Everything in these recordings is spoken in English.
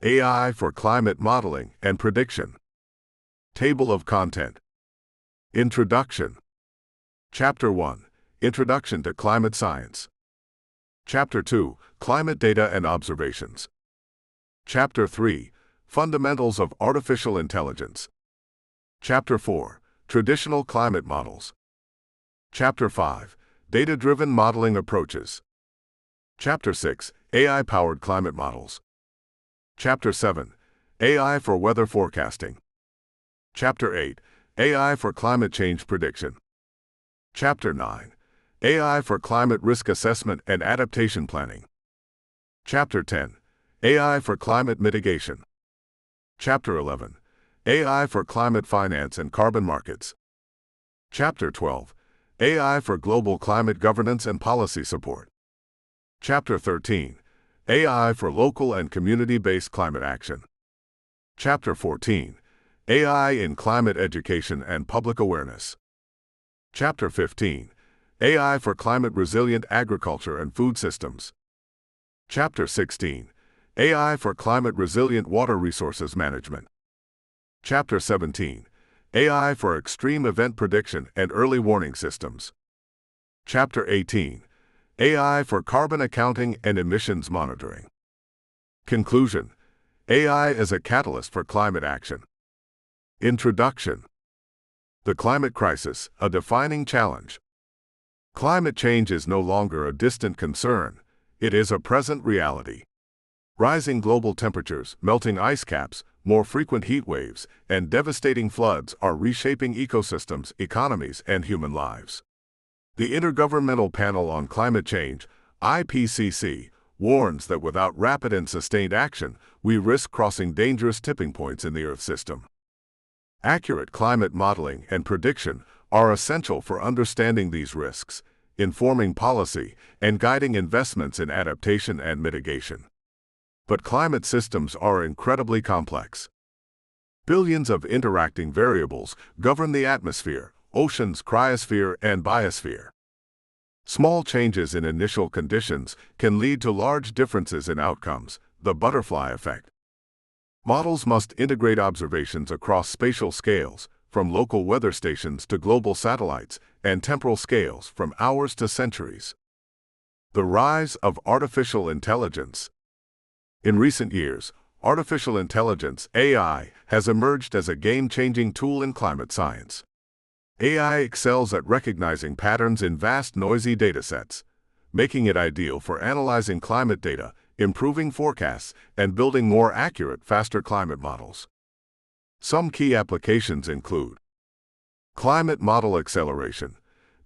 AI for climate modeling and prediction. Table of content. Introduction. Chapter 1. Introduction to Climate Science. Chapter 2. Climate Data and Observations. Chapter 3. Fundamentals of Artificial Intelligence. Chapter 4. Traditional Climate Models. Chapter 5. Data-Driven Modeling Approaches. Chapter 6. AI-Powered Climate Models. Chapter 7. AI for Weather Forecasting. Chapter 8. AI for Climate Change Prediction. Chapter 9. AI for Climate Risk Assessment and Adaptation Planning. Chapter 10. AI for Climate Mitigation. Chapter 11. AI for Climate Finance and Carbon Markets. Chapter 12. AI for Global Climate Governance and Policy Support. Chapter 13. AI for Local and Community-Based Climate Action. Chapter 14. AI in Climate Education and Public Awareness. Chapter 15. AI for Climate Resilient Agriculture and Food Systems. Chapter 16. AI for Climate Resilient Water Resources Management. Chapter 17. AI for Extreme Event Prediction and Early Warning Systems. Chapter 18. AI for Carbon Accounting and Emissions Monitoring. Conclusion. AI as a catalyst for climate action. Introduction. The climate crisis, a defining challenge. Climate change is no longer a distant concern, it is a present reality. Rising global temperatures, melting ice caps, more frequent heat waves, and devastating floods are reshaping ecosystems, economies, and human lives. The Intergovernmental Panel on Climate Change, IPCC, warns that without rapid and sustained action, we risk crossing dangerous tipping points in the Earth system. Accurate climate modeling and prediction are essential for understanding these risks, informing policy, and guiding investments in adaptation and mitigation. But climate systems are incredibly complex. Billions of interacting variables govern the atmosphere, oceans, cryosphere, and biosphere. Small changes in initial conditions can lead to large differences in outcomes, the butterfly effect. Models must integrate observations across spatial scales, from local weather stations to global satellites, and temporal scales from hours to centuries. The rise of artificial intelligence. In recent years, artificial intelligence, AI, has emerged as a game-changing tool in climate science. AI excels at recognizing patterns in vast noisy datasets, making it ideal for analyzing climate data, improving forecasts, and building more accurate, faster climate models. Some key applications include climate model acceleration,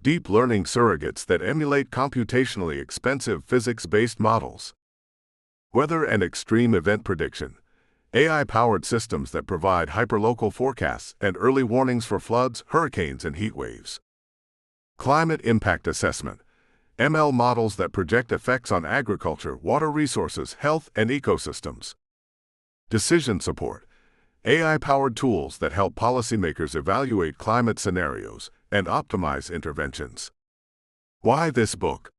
deep learning surrogates that emulate computationally expensive physics-based models, weather and extreme event prediction, AI-powered systems that provide hyperlocal forecasts and early warnings for floods, hurricanes, and heat waves. Climate impact assessment, ML models that project effects on agriculture, water resources, health, and ecosystems. Decision support, AI-powered tools that help policymakers evaluate climate scenarios and optimize interventions. Why this book?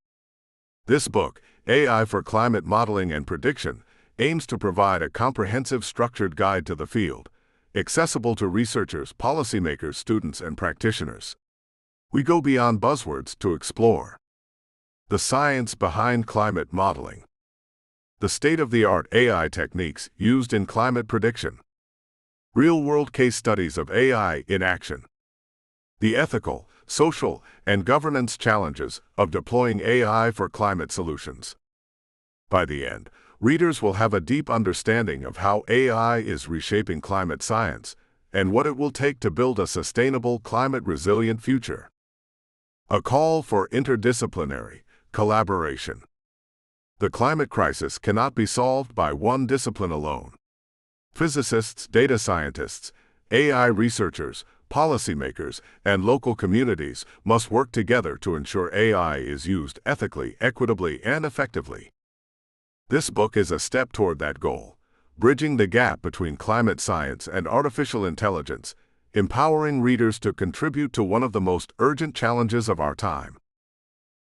This book, AI for Climate Modeling and Prediction, aims to provide a comprehensive, structured guide to the field, accessible to researchers, policymakers, students, and practitioners. We go beyond buzzwords to explore the science behind climate modeling, the state-of-the-art AI techniques used in climate prediction, real-world case studies of AI in action, the ethical, social, and governance challenges of deploying AI for climate solutions. By the end, readers will have a deep understanding of how AI is reshaping climate science and what it will take to build a sustainable, climate-resilient future. A call for interdisciplinary collaboration. The climate crisis cannot be solved by one discipline alone. Physicists, data scientists, AI researchers, policymakers, and local communities must work together to ensure AI is used ethically, equitably, and effectively. This book is a step toward that goal, bridging the gap between climate science and artificial intelligence, empowering readers to contribute to one of the most urgent challenges of our time.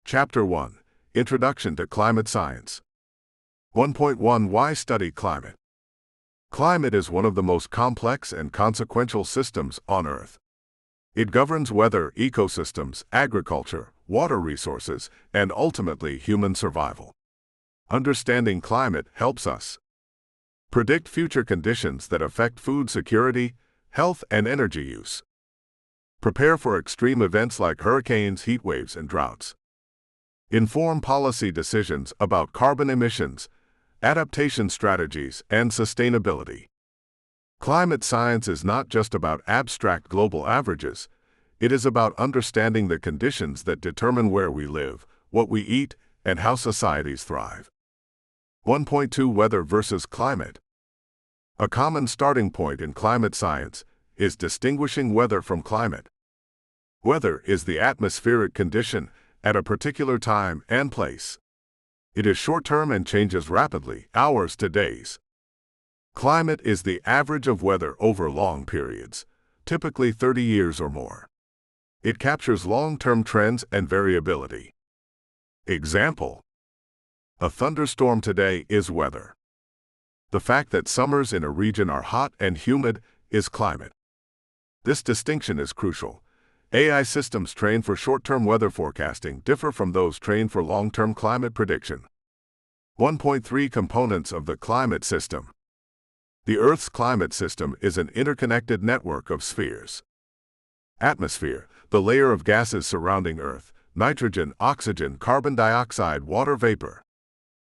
Chapter 1. Introduction to Climate Science. 1.1 Why Study Climate? Climate is one of the most complex and consequential systems on Earth. It governs weather, ecosystems, agriculture, water resources, and ultimately human survival. Understanding climate helps us predict future conditions that affect food security, health, and energy use. Prepare for extreme events like hurricanes, heat waves, and droughts. Inform policy decisions about carbon emissions, adaptation strategies, and sustainability. Climate science is not just about abstract global averages. It is about understanding the conditions that determine where we live, what we eat, and how societies thrive. 1.2 Weather versus climate. A common starting point in climate science is distinguishing weather from climate. Weather is the atmospheric condition at a particular time and place. It is short-term and changes rapidly, hours to days. Climate is the average of weather over long periods, typically 30 years or more. It captures long-term trends and variability. Example: a thunderstorm today is weather. The fact that summers in a region are hot and humid is climate. This distinction is crucial. AI systems trained for short-term weather forecasting differ from those trained for long-term climate prediction. 1.3 Components of the climate system. The Earth's climate system is an interconnected network of spheres. Atmosphere, the layer of gases surrounding Earth: nitrogen, oxygen, carbon dioxide, water vapor.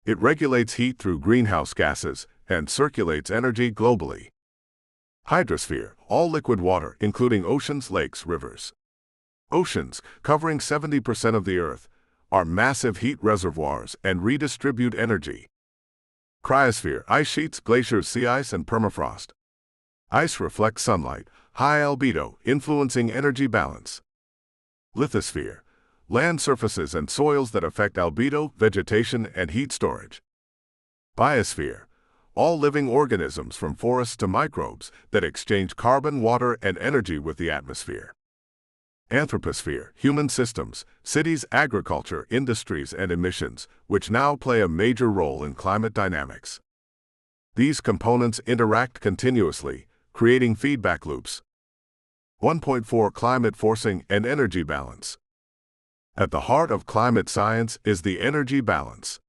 It regulates heat through greenhouse gases and circulates energy globally. Hydrosphere, all liquid water, including oceans, lakes, rivers. Oceans, covering 70% of the Earth, are massive heat reservoirs and redistribute energy. Cryosphere, ice sheets, glaciers, sea ice, and permafrost. Ice reflects sunlight, high albedo, influencing energy balance. Lithosphere, land surfaces and soils that affect albedo, vegetation, and heat storage. Biosphere, all living organisms from forests to microbes that exchange carbon, water, and energy with the atmosphere. Anthroposphere, human systems, cities, agriculture, industries, and emissions, which now play a major role in climate dynamics. These components interact continuously, creating feedback loops. 1.4 Climate forcing and energy balance. At the heart of climate science is the energy balance.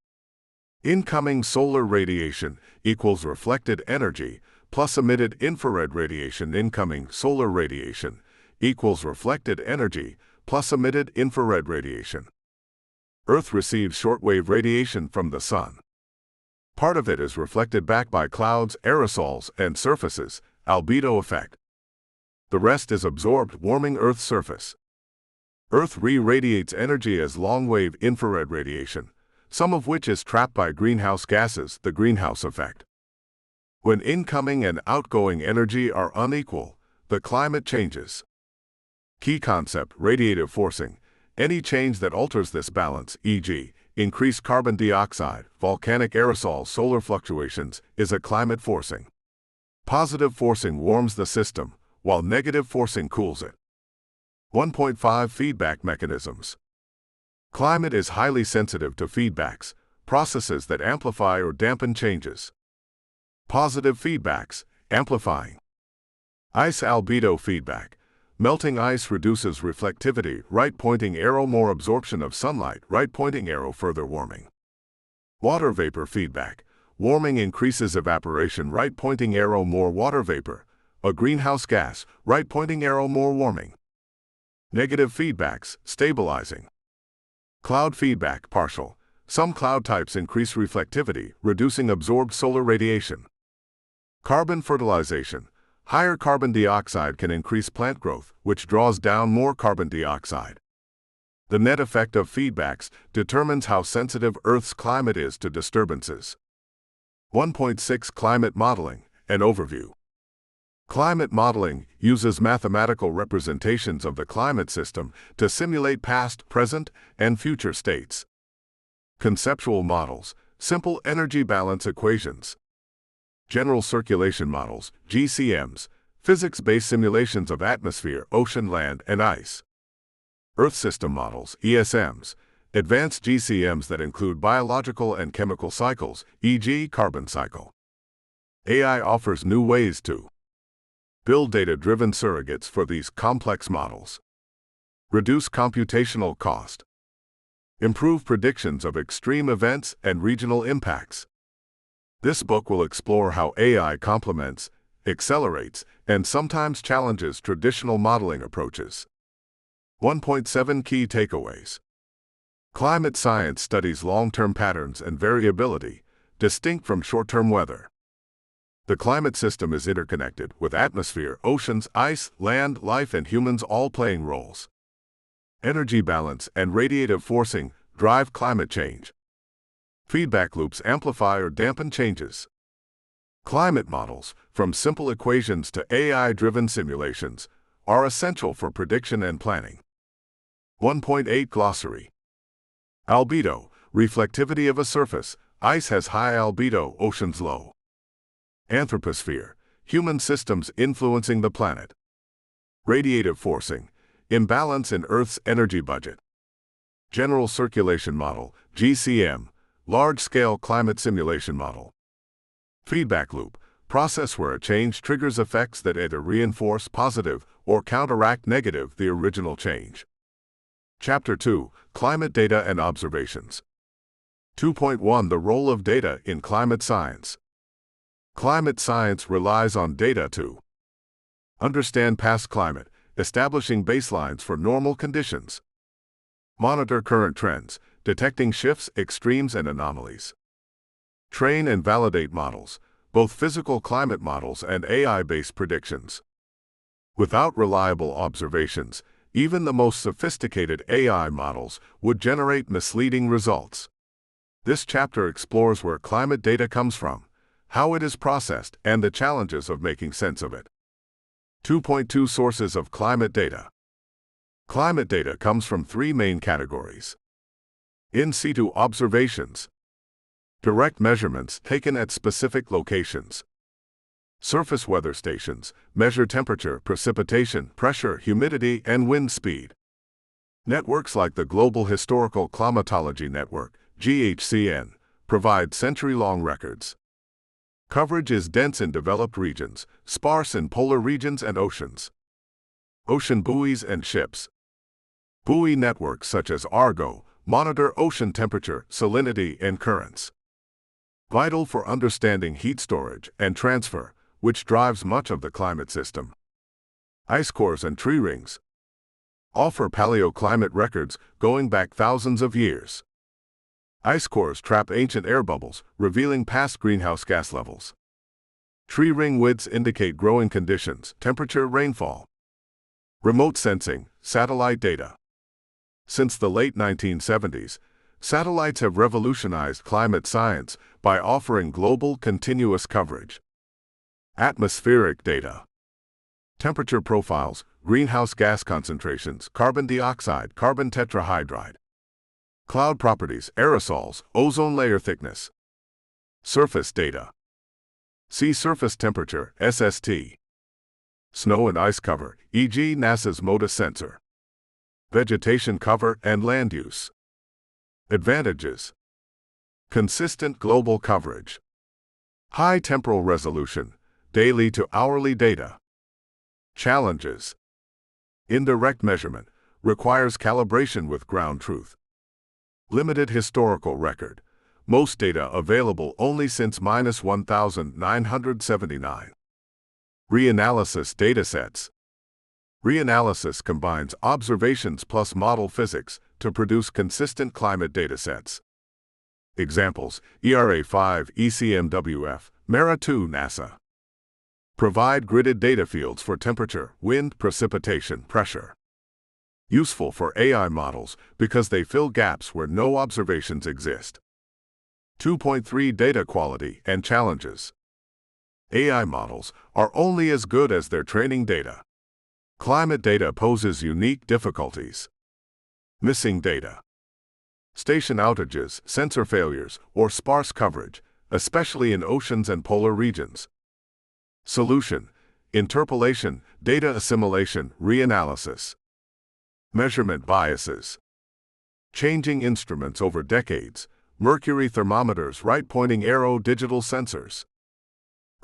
Incoming solar radiation equals reflected energy plus emitted infrared radiation. Incoming solar radiation equals reflected energy plus emitted infrared radiation. Earth receives shortwave radiation from the sun. Part of it is reflected back by clouds, aerosols, and surfaces, albedo effect. The rest is absorbed, warming Earth's surface. Earth re-radiates energy as long-wave infrared radiation, some of which is trapped by greenhouse gases, the greenhouse effect. When incoming and outgoing energy are unequal, the climate changes. Key concept: radiative forcing. Any change that alters this balance, e.g., increased carbon dioxide, volcanic aerosols, solar fluctuations, is a climate forcing. Positive forcing warms the system, while negative forcing cools it. 1.5 Feedback mechanisms. Climate is highly sensitive to feedbacks, processes that amplify or dampen changes. Positive feedbacks, amplifying. Ice albedo feedback. Melting ice reduces reflectivity, right pointing arrow more absorption of sunlight, right pointing arrow further warming. Water vapor feedback. Warming increases evaporation, right pointing arrow more water vapor, a greenhouse gas, right pointing arrow more warming. Negative feedbacks, stabilizing. Cloud feedback, partial. Some cloud types increase reflectivity, reducing absorbed solar radiation. Carbon fertilization. Higher carbon dioxide can increase plant growth, which draws down more carbon dioxide. The net effect of feedbacks determines how sensitive Earth's climate is to disturbances. 1.6 Climate modeling, an overview. Climate modeling uses mathematical representations of the climate system to simulate past, present, and future states. Conceptual models, simple energy balance equations. General circulation models, GCMs, physics-based simulations of atmosphere, ocean, land, and ice. Earth system models, ESMs, advanced GCMs that include biological and chemical cycles, e.g., carbon cycle. AI offers new ways to build data-driven surrogates for these complex models, reduce computational cost, improve predictions of extreme events and regional impacts. This book will explore how AI complements, accelerates, and sometimes challenges traditional modeling approaches. 1.7 Key Takeaways. Climate science studies long-term patterns and variability, distinct from short-term weather. The climate system is interconnected, with atmosphere, oceans, ice, land, life, and humans all playing roles. Energy balance and radiative forcing drive climate change. Feedback loops amplify or dampen changes. Climate models, from simple equations to AI-driven simulations, are essential for prediction and planning. 1.8 Glossary. Albedo, reflectivity of a surface, ice has high albedo, oceans low. Anthroposphere, human systems influencing the planet. Radiative forcing, imbalance in Earth's energy budget. General Circulation Model, GCM, large-scale climate simulation model. Feedback loop, process where a change triggers effects that either reinforce positive or counteract negative the original change. Chapter 2, Climate Data and Observations. 2.1 The role of data in climate science. Climate science relies on data to understand past climate, establishing baselines for normal conditions. Monitor current trends, detecting shifts, extremes, and anomalies. Train and validate models, both physical climate models and AI-based predictions. Without reliable observations, even the most sophisticated AI models would generate misleading results. This chapter explores where climate data comes from, how it is processed, and the challenges of making sense of it. 2.2 Sources of climate data. Climate data comes from three main categories. In situ observations, direct measurements taken at specific locations. Surface weather stations measure temperature, precipitation, pressure, humidity, and wind speed. Networks like the Global Historical Climatology Network, GHCN, provide century-long records. Coverage is dense in developed regions, sparse in polar regions and oceans. Ocean buoys and ships. Buoy networks such as Argo monitor ocean temperature, salinity, and currents. Vital for understanding heat storage and transfer, which drives much of the climate system. Ice cores and tree rings offer paleoclimate records going back thousands of years. Ice cores trap ancient air bubbles, revealing past greenhouse gas levels. Tree ring widths indicate growing conditions, temperature, rainfall. Remote sensing, satellite data. Since the late 1970s, satellites have revolutionized climate science by offering global continuous coverage. Atmospheric data. Temperature profiles, greenhouse gas concentrations, carbon dioxide, carbon tetrahydride. Cloud properties, aerosols, ozone layer thickness. Surface data. Sea surface temperature, SST. Snow and ice cover, e.g. NASA's MODIS sensor. Vegetation cover and land use. Advantages. Consistent global coverage. High temporal resolution, daily to hourly data. Challenges. Indirect measurement requires calibration with ground truth. Limited historical record. Most data available only since -1979. Reanalysis datasets. Reanalysis combines observations plus model physics to produce consistent climate datasets. Examples: ERA5, ECMWF, MERA2, NASA. Provide gridded data fields for temperature, wind, precipitation, pressure. Useful for AI models because they fill gaps where no observations exist. 2.3 Data quality and challenges. AI models are only as good as their training data. Climate data poses unique difficulties. Missing data. Station outages, sensor failures, or sparse coverage, especially in oceans and polar regions. Solution: interpolation, data assimilation, reanalysis. Measurement biases. Changing instruments over decades, mercury thermometers, right-pointing arrow digital sensors.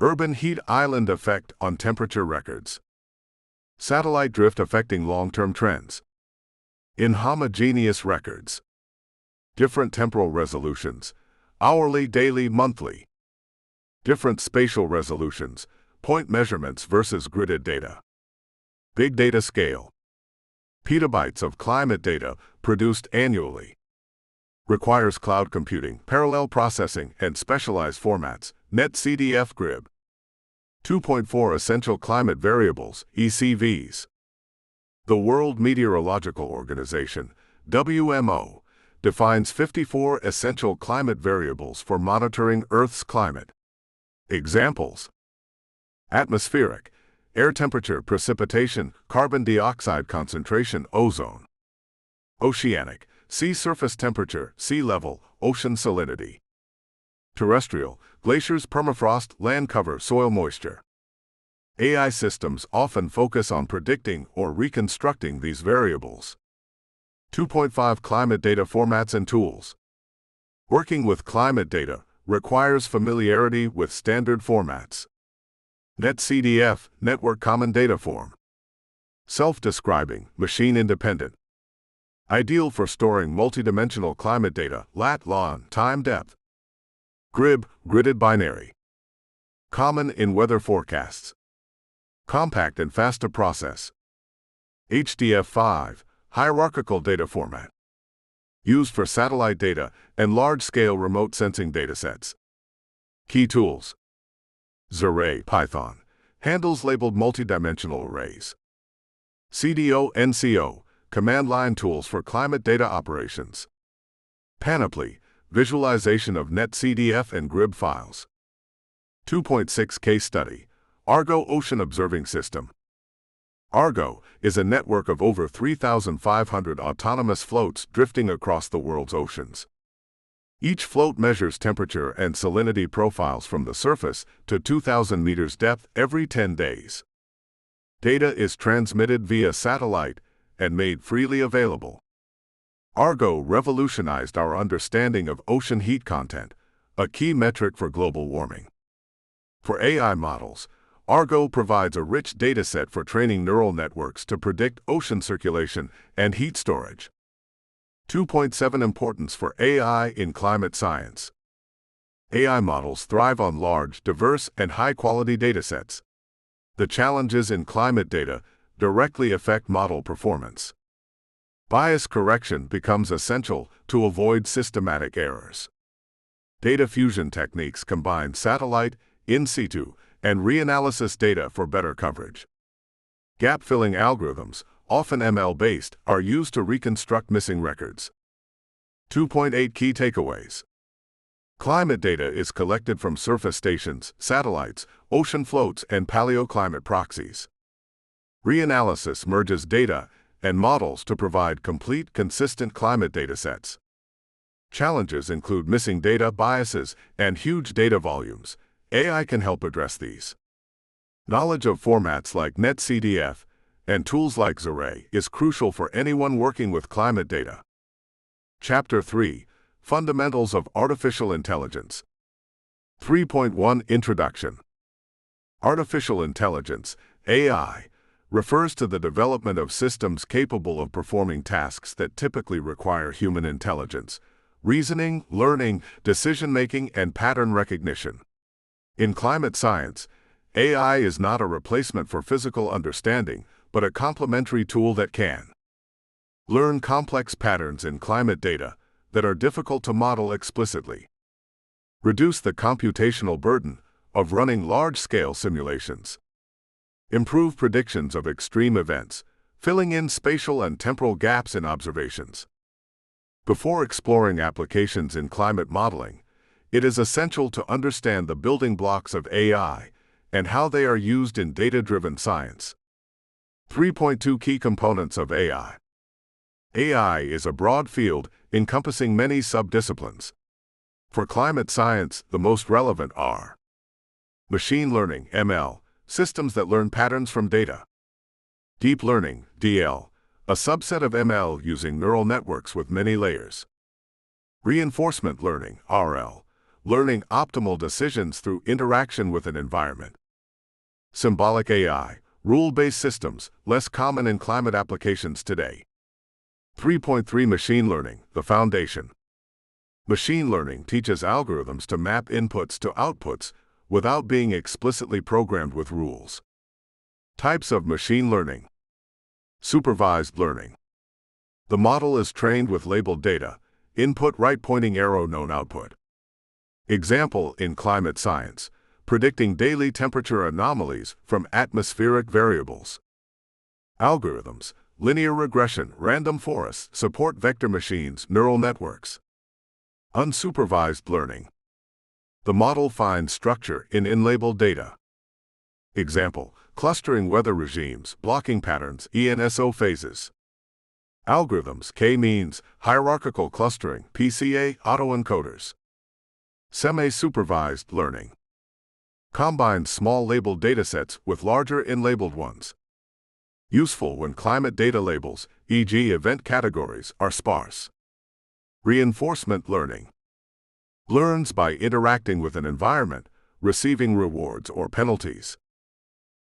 Urban heat island effect on temperature records. Satellite drift affecting long-term trends. Inhomogeneous records. Different temporal resolutions, hourly, daily, monthly. Different spatial resolutions, point measurements versus gridded data. Big data scale. Petabytes of climate data produced annually. Requires cloud computing, parallel processing, and specialized formats, NetCDF GRIB. 2.4 Essential Climate Variables, ECVs. The World Meteorological Organization, WMO, defines 54 essential climate variables for monitoring Earth's climate. Examples: atmospheric, air temperature, precipitation, carbon dioxide concentration, ozone. Oceanic, sea surface temperature, sea level, ocean salinity. Terrestrial, glaciers, permafrost, land cover, soil moisture. AI systems often focus on predicting or reconstructing these variables. 2.5 Climate data formats and tools. Working with climate data requires familiarity with standard formats. NetCDF, Network Common Data Form. Self-describing, machine-independent. Ideal for storing multidimensional climate data, lat, lon, time depth. GRIB, gridded binary. Common in weather forecasts. Compact and fast to process. HDF5, hierarchical data format. Used for satellite data and large-scale remote sensing datasets. Key tools. Xarray, Python, handles labeled multidimensional arrays. CDO/NCO, command line tools for climate data operations. Panoply, visualization of NetCDF and GRIB files. 2.6 Case study, Argo Ocean Observing System. Argo is a network of over 3,500 autonomous floats drifting across the world's oceans. Each float measures temperature and salinity profiles from the surface to 2,000 meters depth every 10 days. Data is transmitted via satellite and made freely available. Argo revolutionized our understanding of ocean heat content, a key metric for global warming. For AI models, Argo provides a rich dataset for training neural networks to predict ocean circulation and heat storage. 2.7 Importance for AI in climate science. AI models thrive on large, diverse, and high-quality datasets. The challenges in climate data directly affect model performance. Bias correction becomes essential to avoid systematic errors. Data fusion techniques combine satellite, in situ, and reanalysis data for better coverage. Gap-filling algorithms, often ML-based, are used to reconstruct missing records. 2.8 Key takeaways. Climate data is collected from surface stations, satellites, ocean floats, and paleoclimate proxies. Reanalysis merges data and models to provide complete, consistent climate datasets. Challenges include missing data, biases, and huge data volumes. AI can help address these. Knowledge of formats like NetCDF and tools like Xarray is crucial for anyone working with climate data. Chapter 3: Fundamentals of Artificial Intelligence. 3.1 Introduction. Artificial intelligence, AI, refers to the development of systems capable of performing tasks that typically require human intelligence, reasoning, learning, decision-making, and pattern recognition. In climate science, AI is not a replacement for physical understanding, but a complementary tool that can learn complex patterns in climate data that are difficult to model explicitly, reduce the computational burden of running large-scale simulations, improve predictions of extreme events, filling in spatial and temporal gaps in observations. Before exploring applications in climate modeling, it is essential to understand the building blocks of AI and how they are used in data-driven science. 3.2 Key components of AI. AI is a broad field encompassing many subdisciplines. For climate science, the most relevant are machine learning, ML, systems that learn patterns from data. Deep learning, DL, a subset of ML using neural networks with many layers. Reinforcement learning, RL, learning optimal decisions through interaction with an environment. Symbolic AI, rule-based systems, less common in climate applications today. 3.3 Machine learning, the foundation. Machine learning teaches algorithms to map inputs to outputs without being explicitly programmed with rules. Types of machine learning. Supervised learning. The model is trained with labeled data, input right pointing arrow known output. Example in climate science, predicting daily temperature anomalies from atmospheric variables. Algorithms, linear regression, random forests, support vector machines, neural networks. Unsupervised learning. The model finds structure in unlabeled data. Example, clustering weather regimes, blocking patterns, ENSO phases. Algorithms, k-means, hierarchical clustering, PCA, autoencoders. Semi-supervised learning. Combines small labeled datasets with larger unlabeled ones. Useful when climate data labels, e.g. event categories, are sparse. Reinforcement learning. Learns by interacting with an environment, receiving rewards or penalties.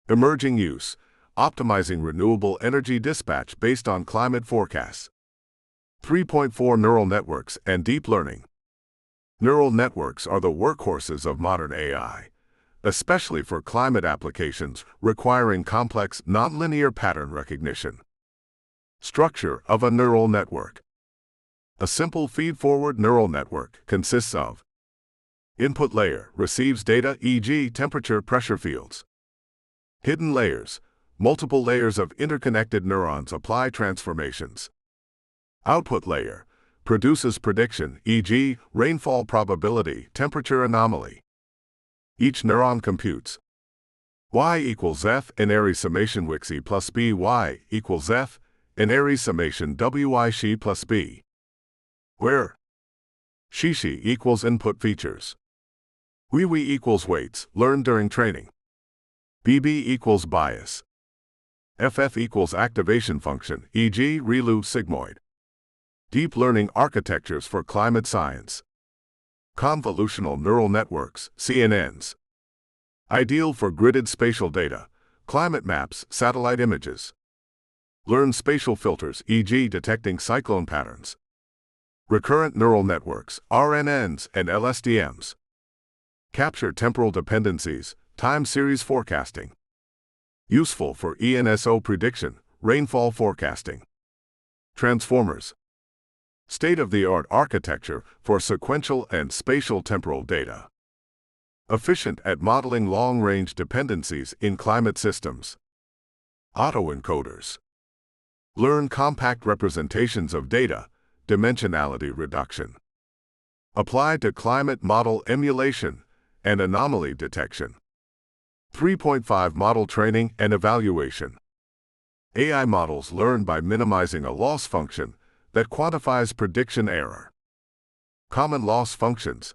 Emerging use, optimizing renewable energy dispatch based on climate forecasts. 3.4 Neural networks and deep learning. Neural networks are the workhorses of modern AI, especially for climate applications requiring complex nonlinear pattern recognition. Structure of a neural network. A simple feed-forward neural network consists of input layer, receives data, e.g. temperature, pressure fields. Hidden layers, multiple layers of interconnected neurons apply transformations. Output layer, produces prediction, e.g. rainfall probability, temperature anomaly. Each neuron computes y equals f in Airy summation wxi plus b, y equals f in Airy summation wy xi plus b, where xi equals input features, we equals weights learned during training, bb equals bias, ff equals activation function, e.g. ReLU sigmoid. Deep learning architectures for climate science. Convolutional neural networks, CNNs. Ideal for gridded spatial data, climate maps, satellite images. Learn spatial filters, e.g. detecting cyclone patterns. Recurrent neural networks, RNNs and LSTMs. Capture temporal dependencies, time series forecasting. Useful for ENSO prediction, rainfall forecasting. Transformers. State-of-the-art architecture for sequential and spatial temporal data. Efficient at modeling long-range dependencies in climate systems. Autoencoders. Learn compact representations of data, dimensionality reduction. Applied to climate model emulation and anomaly detection. 3.5 Model training and evaluation. AI models learn by minimizing a loss function that quantifies prediction error. Common loss functions.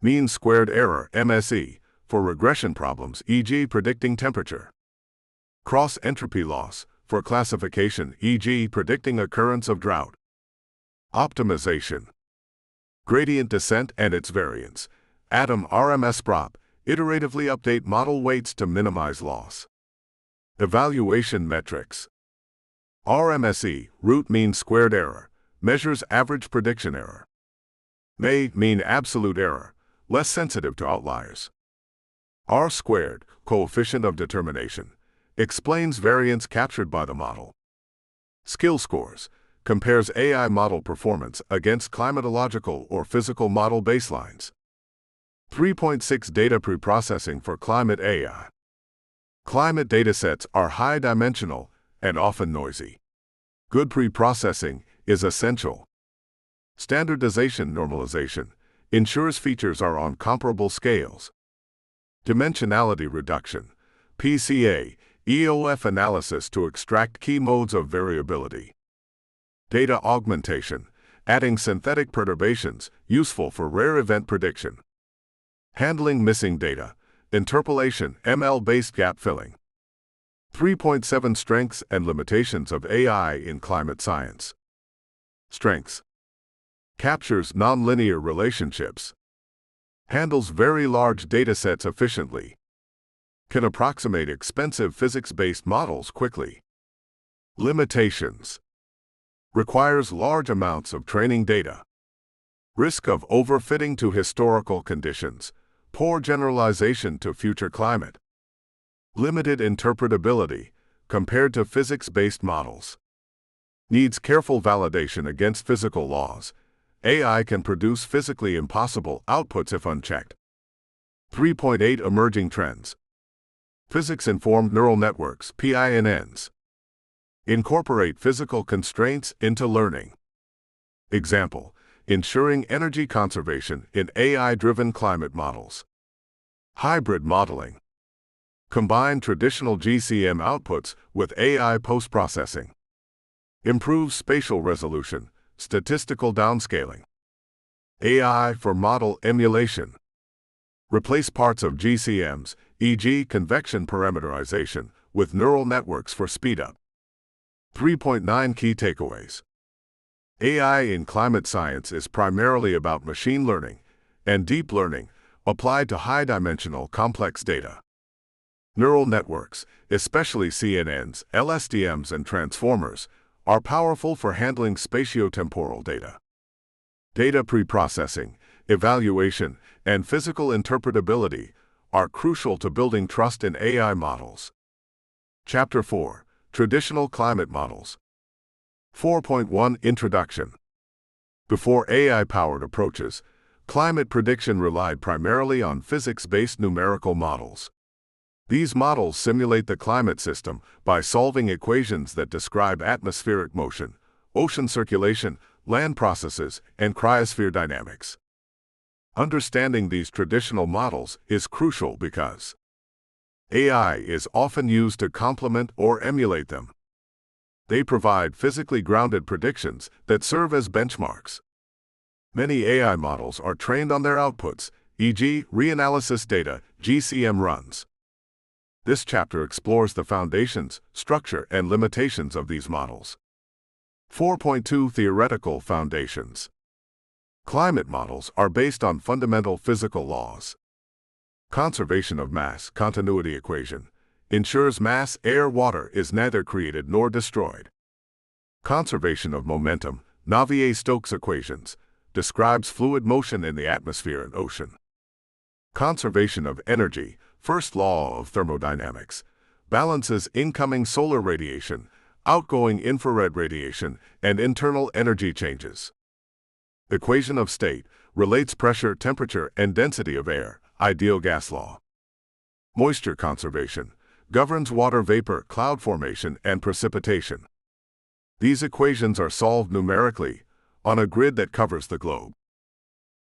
Mean squared error, MSE, for regression problems, e.g. predicting temperature. Cross entropy loss, for classification, e.g. predicting occurrence of drought. Optimization. Gradient descent and its variance. ADAM RMS prop, iteratively update model weights to minimize loss. Evaluation metrics. RMSE, root mean squared error, measures average prediction error. Mean absolute error, less sensitive to outliers. R squared, coefficient of determination, explains variance captured by the model. Skill scores, compares AI model performance against climatological or physical model baselines. 3.6 Data preprocessing for climate AI. Climate datasets are high-dimensional and often noisy. Good preprocessing is essential. Standardization normalization ensures features are on comparable scales. Dimensionality reduction, PCA, EOF analysis to extract key modes of variability. Data augmentation, adding synthetic perturbations, useful for rare event prediction. Handling missing data, interpolation, ML-based gap filling. 3.7 Strengths and limitations of AI in climate science. Strengths. Captures nonlinear relationships. handles very large datasets efficiently, can approximate expensive physics-based models quickly. Limitations: requires large amounts of training data. Risk of overfitting to historical conditions, poor generalization to future climate. Limited interpretability compared to physics-based models. Needs careful validation against physical laws. AI can produce physically impossible outputs if unchecked. 3.8 Emerging trends. Physics-informed neural networks, PINNs. Incorporate physical constraints into learning. Example: ensuring energy conservation in AI-driven climate models. Hybrid modeling. Combine traditional GCM outputs with AI post-processing. Improves spatial resolution, statistical downscaling. AI for model emulation. Replace parts of GCMs, e.g. convection parameterization, with neural networks for speedup. 3.9 Key takeaways. AI in climate science is primarily about machine learning and deep learning applied to high-dimensional complex data. Neural networks, especially CNNs, LSTMs, and transformers, are powerful for handling spatiotemporal data. Data preprocessing, evaluation, and physical interpretability are crucial to building trust in AI models. Chapter 4. Traditional climate models. 4.1 Introduction. Before AI-powered approaches, climate prediction relied primarily on physics-based numerical models. These models simulate the climate system by solving equations that describe atmospheric motion, ocean circulation, land processes, and cryosphere dynamics. Understanding these traditional models is crucial because AI is often used to complement or emulate them. They provide physically grounded predictions that serve as benchmarks. Many AI models are trained on their outputs, e.g., reanalysis data, GCM runs. This chapter explores the foundations, structure, and limitations of these models. 4.2 Theoretical foundations. Climate models are based on fundamental physical laws. Conservation of mass continuity equation ensures mass, air, water is neither created nor destroyed. Conservation of momentum, Navier-Stokes equations, describes fluid motion in the atmosphere and ocean. Conservation of energy, first law of thermodynamics, balances incoming solar radiation, outgoing infrared radiation, and internal energy changes. Equation of state relates pressure, temperature, and density of air, ideal gas law. Moisture conservation governs water vapor, cloud formation, and precipitation. These equations are solved numerically on a grid that covers the globe.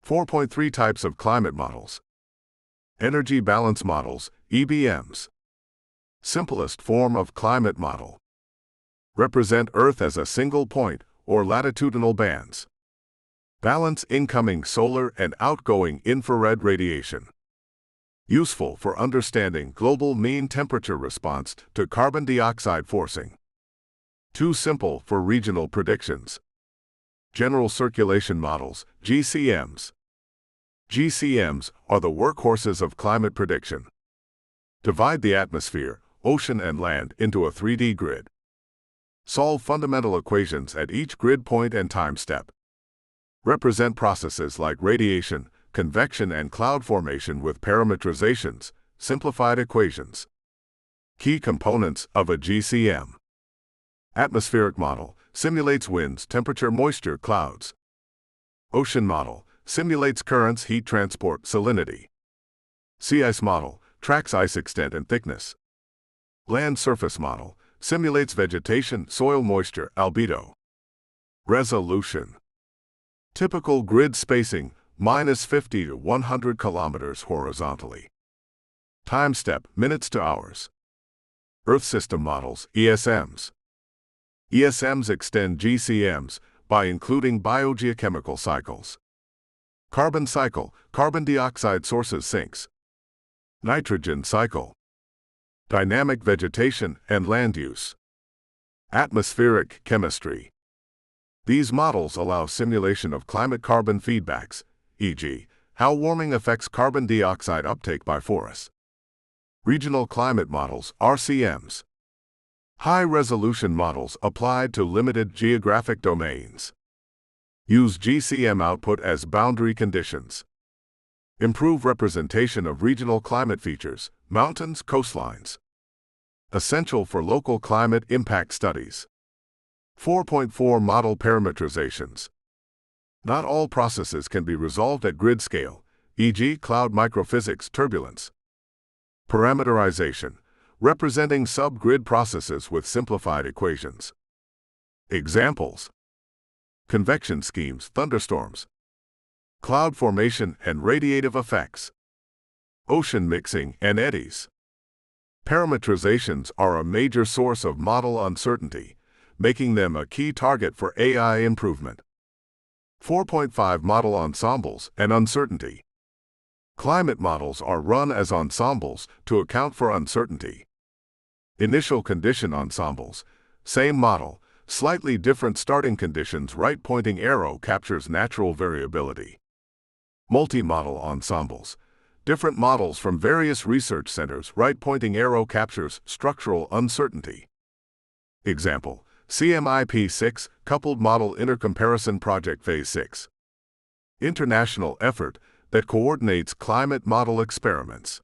4.3 Types of climate models. Energy balance models, EBMs. Simplest form of climate model. Represent Earth as a single point or latitudinal bands. Balance incoming solar and outgoing infrared radiation. Useful for understanding global mean temperature response to carbon dioxide forcing. Too simple for regional predictions. General circulation models, GCMs. GCMs are the workhorses of climate prediction. Divide the atmosphere, ocean, and land into a 3D grid. Solve fundamental equations at each grid point and time step. Represent processes like radiation, convection, and cloud formation with parametrizations, simplified equations. Key components of a GCM. Atmospheric model simulates winds, temperature, moisture, clouds. Ocean model simulates currents, heat transport, salinity. Sea ice model tracks ice extent and thickness. Land surface model simulates vegetation, soil moisture, albedo. Resolution. Typical grid spacing, -50 to 100 kilometers horizontally. Time step, minutes to hours. Earth system models, ESMs. ESMs extend GCMs by including biogeochemical cycles. Carbon cycle, carbon dioxide sources sinks. Nitrogen cycle. Dynamic vegetation and land use. Atmospheric chemistry. These models allow simulation of climate carbon feedbacks, e.g., How warming affects carbon dioxide uptake by forests. Regional climate models, RCMs. High-resolution models applied to limited geographic domains. Use GCM output as boundary conditions. Improve representation of regional climate features, mountains, coastlines. Essential for local climate impact studies. 4.4 Model parameterizations. Not all processes can be resolved at grid scale, e.g. cloud microphysics turbulence. Parameterization, representing sub-grid processes with simplified equations. Examples: convection schemes, thunderstorms, cloud formation and radiative effects, ocean mixing and eddies. Parameterizations are a major source of model uncertainty, making them a key target for AI improvement. 4.5 Model ensembles and uncertainty. Climate models are run as ensembles to account for uncertainty. Initial condition ensembles, same model, slightly different starting conditions. Right pointing arrow captures natural variability. Multi-model ensembles, different models from various research centers. Right pointing arrow captures structural uncertainty. Example: CMIP6 Coupled Model Intercomparison Project Phase 6. International effort that coordinates climate model experiments.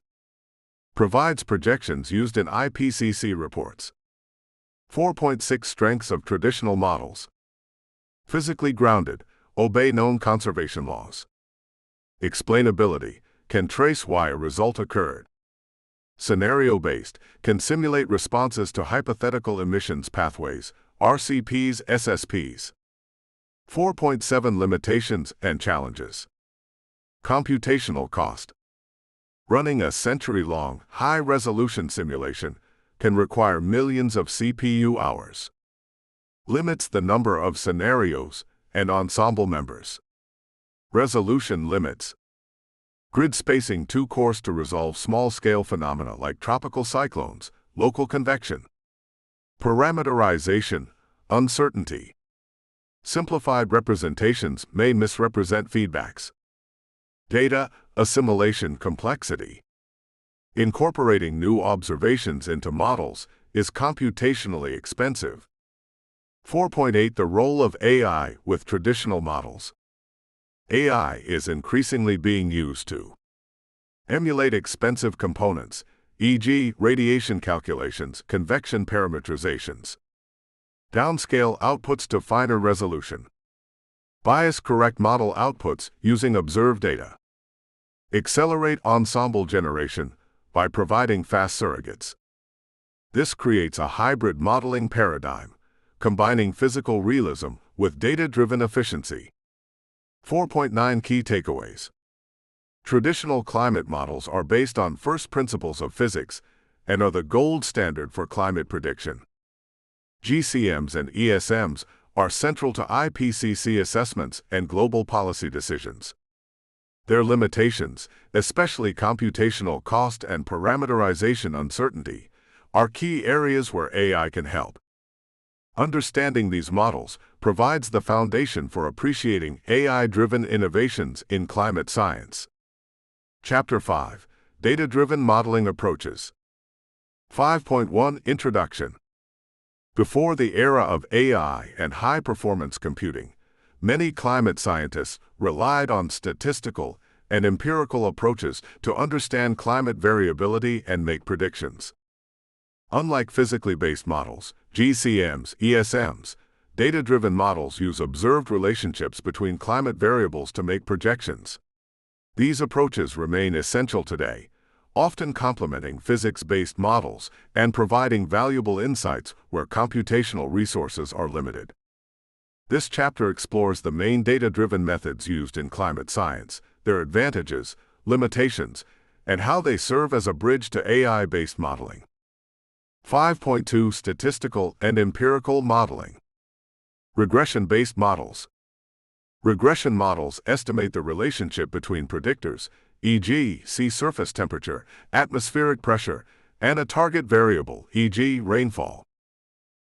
Provides projections used in IPCC reports. 4.6 Strengths of traditional models. Physically grounded, obey known conservation laws. Explainability, can trace why a result occurred. Scenario-based, can simulate responses to hypothetical emissions pathways, RCPs, SSPs. 4.7 Limitations and challenges. Computational cost. Running a century-long, high-resolution simulation can require millions of CPU hours. Limits the number of scenarios and ensemble members. Resolution limits. Grid spacing too coarse to resolve small-scale phenomena like tropical cyclones, local convection. Parameterization, uncertainty. Simplified representations may misrepresent feedbacks. Data assimilation complexity. Incorporating new observations into models is computationally expensive. 4.8 The role of AI with traditional models. AI is increasingly being used to emulate expensive components, e.g., radiation calculations, convection parameterizations. Downscale outputs to finer resolution. Bias-correct model outputs using observed data. Accelerate ensemble generation by providing fast surrogates. This creates a hybrid modeling paradigm, combining physical realism with data-driven efficiency. 4.9 Key takeaways. Traditional climate models are based on first principles of physics and are the gold standard for climate prediction. GCMs and ESMs are central to IPCC assessments and global policy decisions. Their limitations, especially computational cost and parameterization uncertainty, are key areas where AI can help. Understanding these models provides the foundation for appreciating AI-driven innovations in climate science. Chapter 5: Data-driven modeling approaches. 5.1 Introduction. Before the era of AI and high-performance computing, many climate scientists relied on statistical and empirical approaches to understand climate variability and make predictions. Unlike physically based models, GCMs, ESMs, data-driven models use observed relationships between climate variables to make projections. These approaches remain essential today, often complementing physics-based models and providing valuable insights where computational resources are limited. This chapter explores the main data-driven methods used in climate science, their advantages, limitations, and how they serve as a bridge to AI-based modeling. 5.2 Statistical and empirical modeling. Regression-based models. Regression models estimate the relationship between predictors, e.g., sea surface temperature, atmospheric pressure, and a target variable, e.g., rainfall.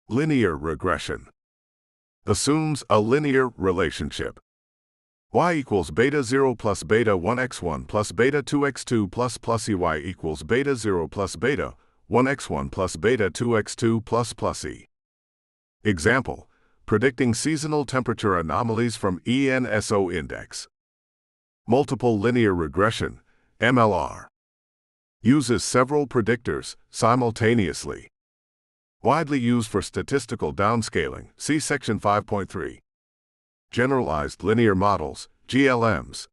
Linear regression assumes a linear relationship. y equals beta 0 plus beta 1x1 plus beta 2x2 plus ey equals beta 0 plus beta 1x1 plus beta 2x2 plus e. Example: predicting seasonal temperature anomalies from ENSO index. Multiple linear regression, MLR, uses several predictors simultaneously. Widely used for statistical downscaling, see Section 5.3. Generalized linear models, GLMs,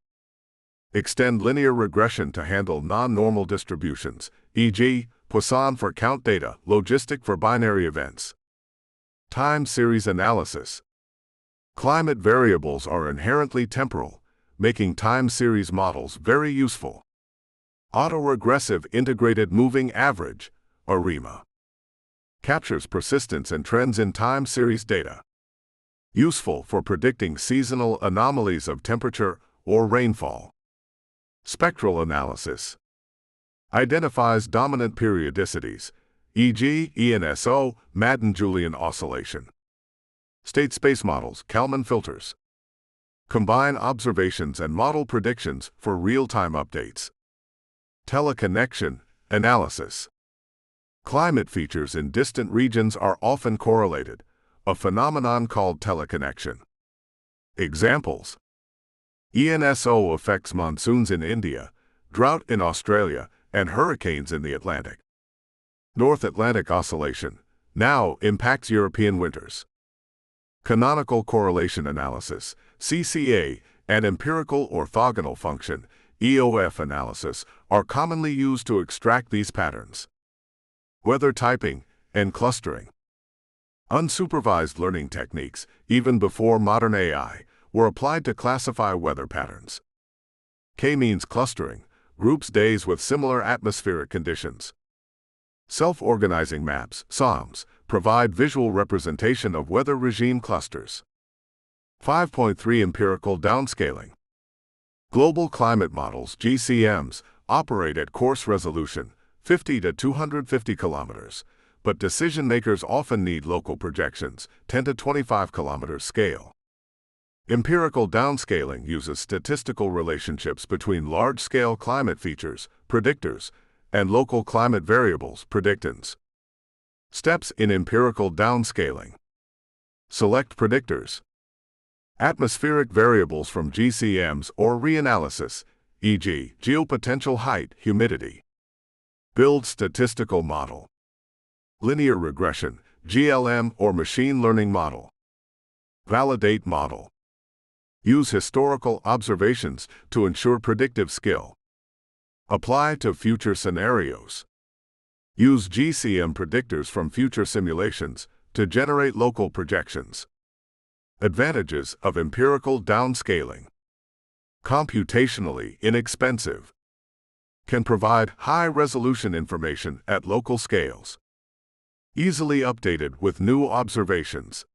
extend linear regression to handle non-normal distributions, e.g., Poisson for count data, logistic for binary events. Time series analysis. Climate variables are inherently temporal, making time series models very useful. Autoregressive integrated moving average, ARIMA, captures persistence and trends in time series data. Useful for predicting seasonal anomalies of temperature or rainfall. Spectral analysis identifies dominant periodicities, e.g., ENSO, Madden-Julian oscillation. State space models, Kalman filters, combine observations and model predictions for real-time updates. Teleconnection analysis. Climate features in distant regions are often correlated, a phenomenon called teleconnection. Examples: ENSO affects monsoons in India, drought in Australia, and hurricanes in the Atlantic. North Atlantic oscillation now impacts European winters. Canonical correlation analysis, CCA, and empirical orthogonal function, EOF analysis are commonly used to extract these patterns. Weather typing and clustering. Unsupervised learning techniques, even before modern AI, were applied to classify weather patterns. K-means clustering groups days with similar atmospheric conditions. Self-organizing maps, SOMs, provide visual representation of weather regime clusters. 5.3 Empirical downscaling. Global climate models, GCMs, operate at coarse resolution, 50 to 250 kilometers, but decision-makers often need local projections, 10 to 25 kilometers scale. Empirical downscaling uses statistical relationships between large-scale climate features, predictors, and local climate variables, predictants. Steps in empirical downscaling. Select predictors. Atmospheric variables from GCMs or reanalysis, e.g., geopotential height, humidity. Build statistical model. Linear regression, GLM or machine learning model. Validate model. Use historical observations to ensure predictive skill. Apply to future scenarios. Use GCM predictors from future simulations to generate local projections. Advantages of empirical downscaling. Computationally inexpensive. Can provide high-resolution information at local scales. Easily updated with new observations.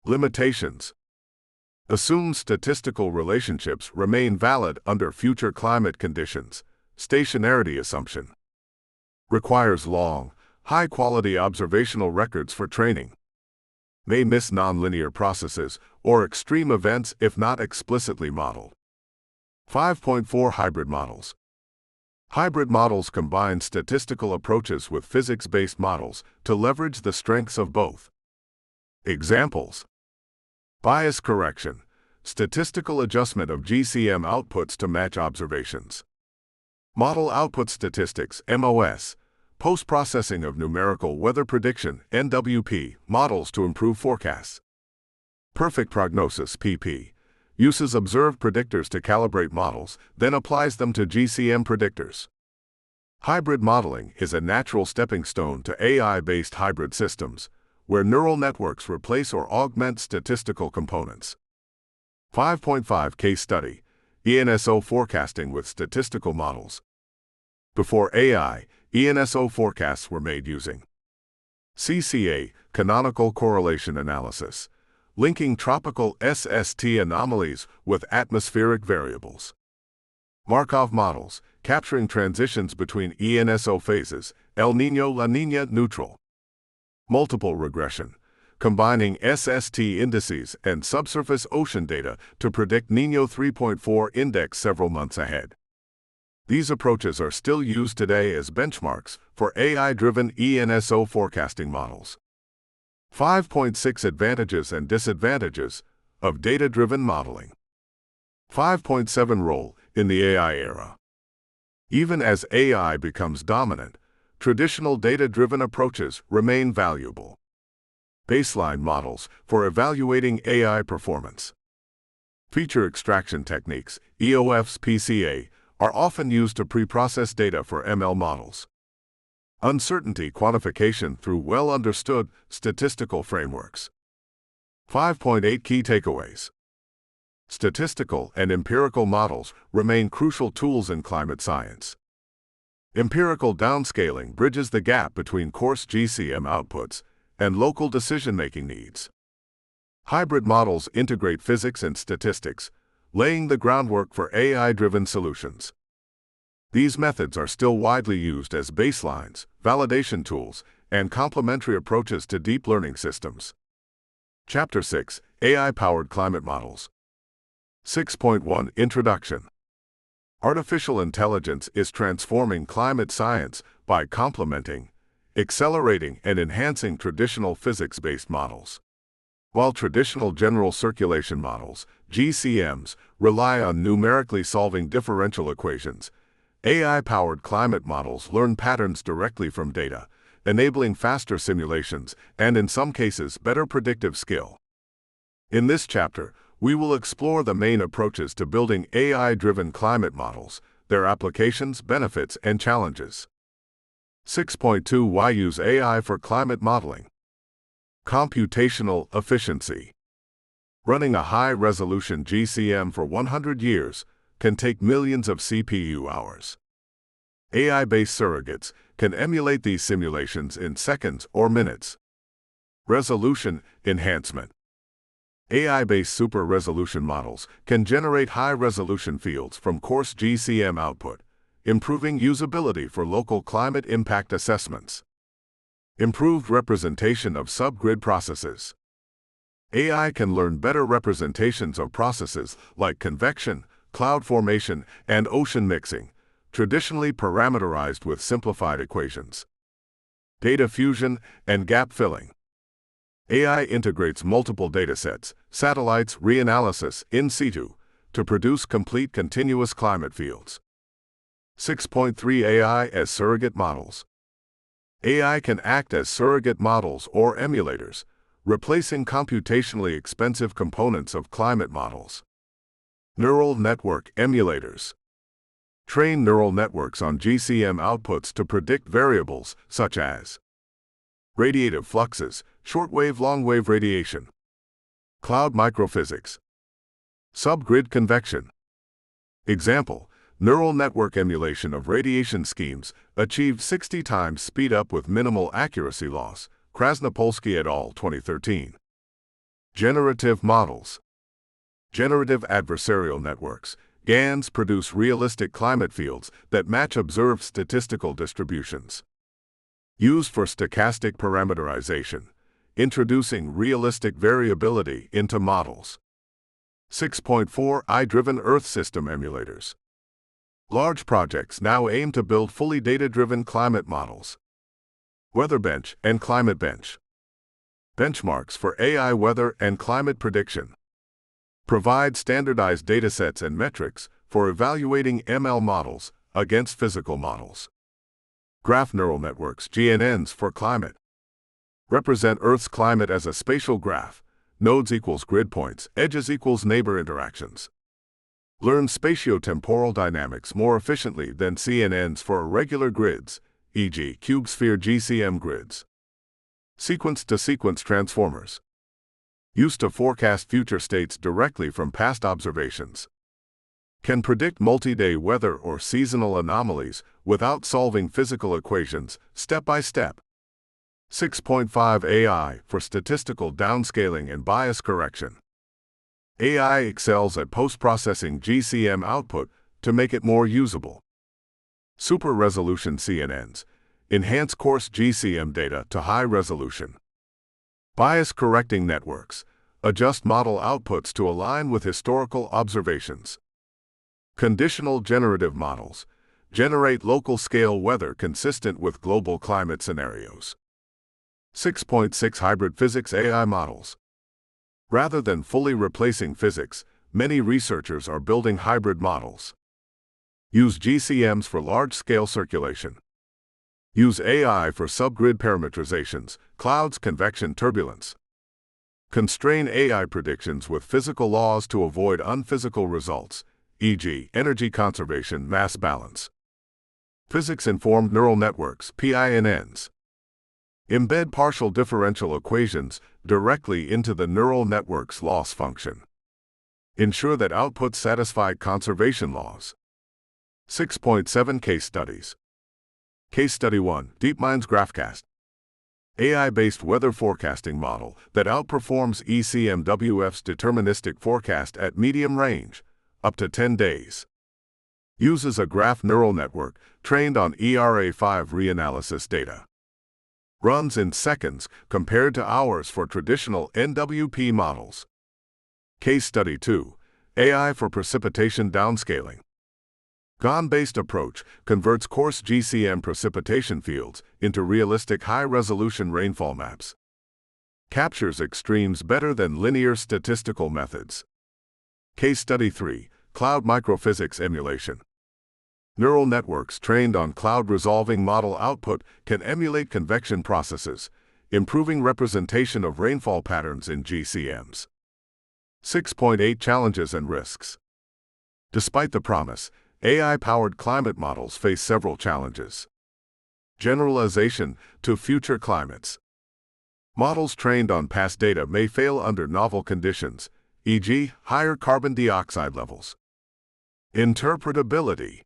Limitations. Assume statistical relationships remain valid under future climate conditions. Stationarity assumption. Requires long, high-quality observational records for training. May miss nonlinear processes or extreme events if not explicitly modeled. 5.4 Hybrid models. Hybrid models combine statistical approaches with physics-based models to leverage the strengths of both. Examples: bias correction, statistical adjustment of GCM outputs to match observations. Model output statistics, MOS, post-processing of numerical weather prediction, NWP, models to improve forecasts. Perfect prognosis, PP, uses observed predictors to calibrate models, then applies them to GCM predictors. Hybrid modeling is a natural stepping stone to AI-based hybrid systems, where neural networks replace or augment statistical components. 5.5 Case study: ENSO forecasting with statistical models. Before AI, ENSO forecasts were made using CCA, canonical correlation analysis, linking tropical SST anomalies with atmospheric variables. Markov models, capturing transitions between ENSO phases, El Niño, La Niña, neutral. Multiple regression, combining SST indices and subsurface ocean data to predict Niño 3.4 index several months ahead. These approaches are still used today as benchmarks for AI-driven ENSO forecasting models. 5.6 Advantages and Disadvantages of Data-Driven Modeling. 5.7 Role in the AI Era. Even as AI becomes dominant, traditional data-driven approaches remain valuable. Baseline models for evaluating AI performance. Feature extraction techniques, EOFs PCA, are often used to pre-process data for ML models. Uncertainty quantification through well-understood statistical frameworks. 5.8 Key takeaways. Statistical and empirical models remain crucial tools in climate science. Empirical downscaling bridges the gap between coarse GCM outputs and local decision-making needs. Hybrid models integrate physics and statistics, laying the groundwork for AI-driven solutions. These methods are still widely used as baselines, validation tools, and complementary approaches to deep learning systems. Chapter 6: AI-Powered Climate Models. 6.1 Introduction. Artificial intelligence is transforming climate science by complementing, accelerating, and enhancing traditional physics-based models. While traditional general circulation models, GCMs, rely on numerically solving differential equations, AI-powered climate models learn patterns directly from data, enabling faster simulations and, in some cases, better predictive skill. In this chapter, we will explore the main approaches to building AI-driven climate models, their applications, benefits, and challenges. 6.2 Why use AI for climate modeling? Computational efficiency. Running a high-resolution GCM for 100 years can take millions of CPU hours. AI-based surrogates can emulate these simulations in seconds or minutes. Resolution enhancement. AI-based super-resolution models can generate high-resolution fields from coarse GCM output, improving usability for local climate impact assessments. Improved representation of subgrid processes. AI can learn better representations of processes like convection, cloud formation, and ocean mixing, traditionally parameterized with simplified equations. Data fusion and gap filling. AI integrates multiple datasets, satellites, reanalysis, in situ, to produce complete continuous climate fields. 6.3 AI as surrogate models. AI can act as surrogate models or emulators, replacing computationally expensive components of climate models. Neural network emulators. Train neural networks on GCM outputs to predict variables such as radiative fluxes, shortwave longwave radiation, cloud microphysics, subgrid convection. Example: neural network emulation of radiation schemes achieved 60 times speed up with minimal accuracy loss. Krasnopolsky et al. 2013. Generative models. Generative adversarial networks, GANs, produce realistic climate fields that match observed statistical distributions. Used for stochastic parameterization, introducing realistic variability into models. 6.4 AI-driven Earth system emulators. Large projects now aim to build fully data-driven climate models. WeatherBench and ClimateBench. Benchmarks for AI weather and climate prediction. Provide standardized datasets and metrics for evaluating ML models against physical models. Graph neural networks, GNNs, for climate. Represent Earth's climate as a spatial graph. Nodes equals grid points, edges equals neighbor interactions. Learn spatiotemporal dynamics more efficiently than CNNs for irregular grids, e.g. CubeSphere GCM grids. Sequence-to-sequence transformers. Used to forecast future states directly from past observations. Can predict multi-day weather or seasonal anomalies without solving physical equations, step by step. 6.5 AI for statistical downscaling and bias correction. AI excels at post-processing GCM output to make it more usable. Super-resolution CNNs enhance coarse GCM data to high resolution. Bias-correcting networks adjust model outputs to align with historical observations. Conditional generative models generate local-scale weather consistent with global climate scenarios. 6.6 Hybrid physics AI models. Rather than fully replacing physics, many researchers are building hybrid models. Use GCMs for large-scale circulation. Use AI for subgrid parametrizations, clouds, convection, turbulence. Constrain AI predictions with physical laws to avoid unphysical results, e.g., energy conservation, mass balance. Physics-informed neural networks, PINNs. Embed partial differential equations directly into the neural network's loss function. Ensure that outputs satisfy conservation laws. 6.7 Case studies. Case Study 1, DeepMind's GraphCast. AI-based weather forecasting model that outperforms ECMWF's deterministic forecast at medium range, up to 10 days. Uses a graph neural network trained on ERA5 reanalysis data. Runs in seconds compared to hours for traditional NWP models. Case Study 2, AI for precipitation downscaling. GAN-based approach converts coarse GCM precipitation fields into realistic high-resolution rainfall maps. Captures extremes better than linear statistical methods. Case Study 3, Cloud Microphysics Emulation. Neural networks trained on cloud-resolving model output can emulate convection processes, improving representation of rainfall patterns in GCMs. 6.8 Challenges and risks. Despite the promise, AI-powered climate models face several challenges. Generalization to future climates. Models trained on past data may fail under novel conditions, e.g., higher carbon dioxide levels. Interpretability.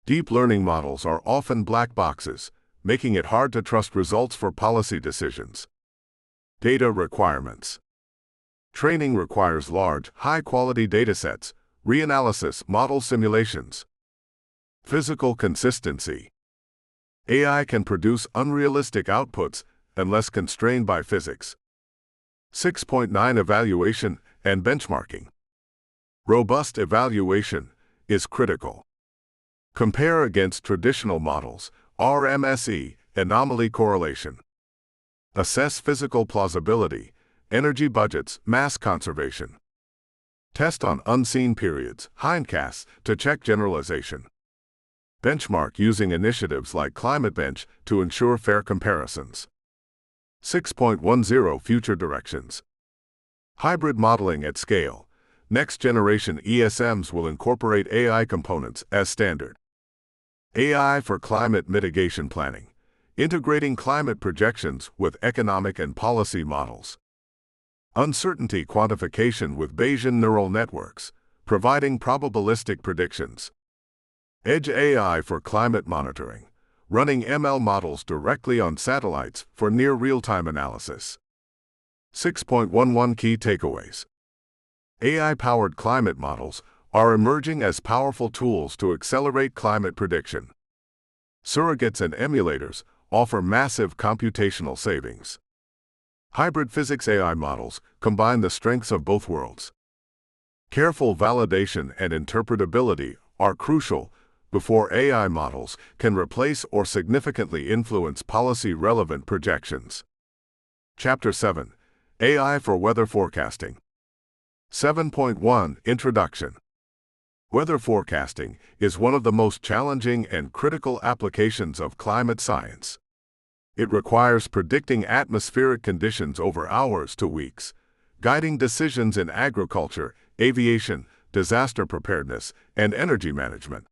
Deep learning models are often black boxes, making it hard to trust results for policy decisions. Data requirements. Training requires large, high-quality datasets, reanalysis, model simulations. Physical consistency. AI can produce unrealistic outputs unless constrained by physics. 6.9 Evaluation and benchmarking. Robust evaluation is critical. Compare against traditional models, RMSE, anomaly correlation. Assess physical plausibility, energy budgets, mass conservation. Test on unseen periods, hindcasts, to check generalization. Benchmark using initiatives like ClimateBench to ensure fair comparisons. 6.10 Future directions. Hybrid modeling at scale. Next-generation ESMs will incorporate AI components as standard. AI for climate mitigation planning. Integrating climate projections with economic and policy models. Uncertainty quantification with Bayesian neural networks, providing probabilistic predictions. Edge AI for climate monitoring, running ML models directly on satellites for near real-time analysis. 6.11 Key takeaways. AI-powered climate models are emerging as powerful tools to accelerate climate prediction. Surrogates and emulators offer massive computational savings. Hybrid physics AI models combine the strengths of both worlds. Careful validation and interpretability are crucial before AI models can replace or significantly influence policy-relevant projections. Chapter 7. AI for Weather Forecasting. 7.1 Introduction. Weather forecasting is one of the most challenging and critical applications of climate science. It requires predicting atmospheric conditions over hours to weeks, guiding decisions in agriculture, aviation, disaster preparedness, and energy management.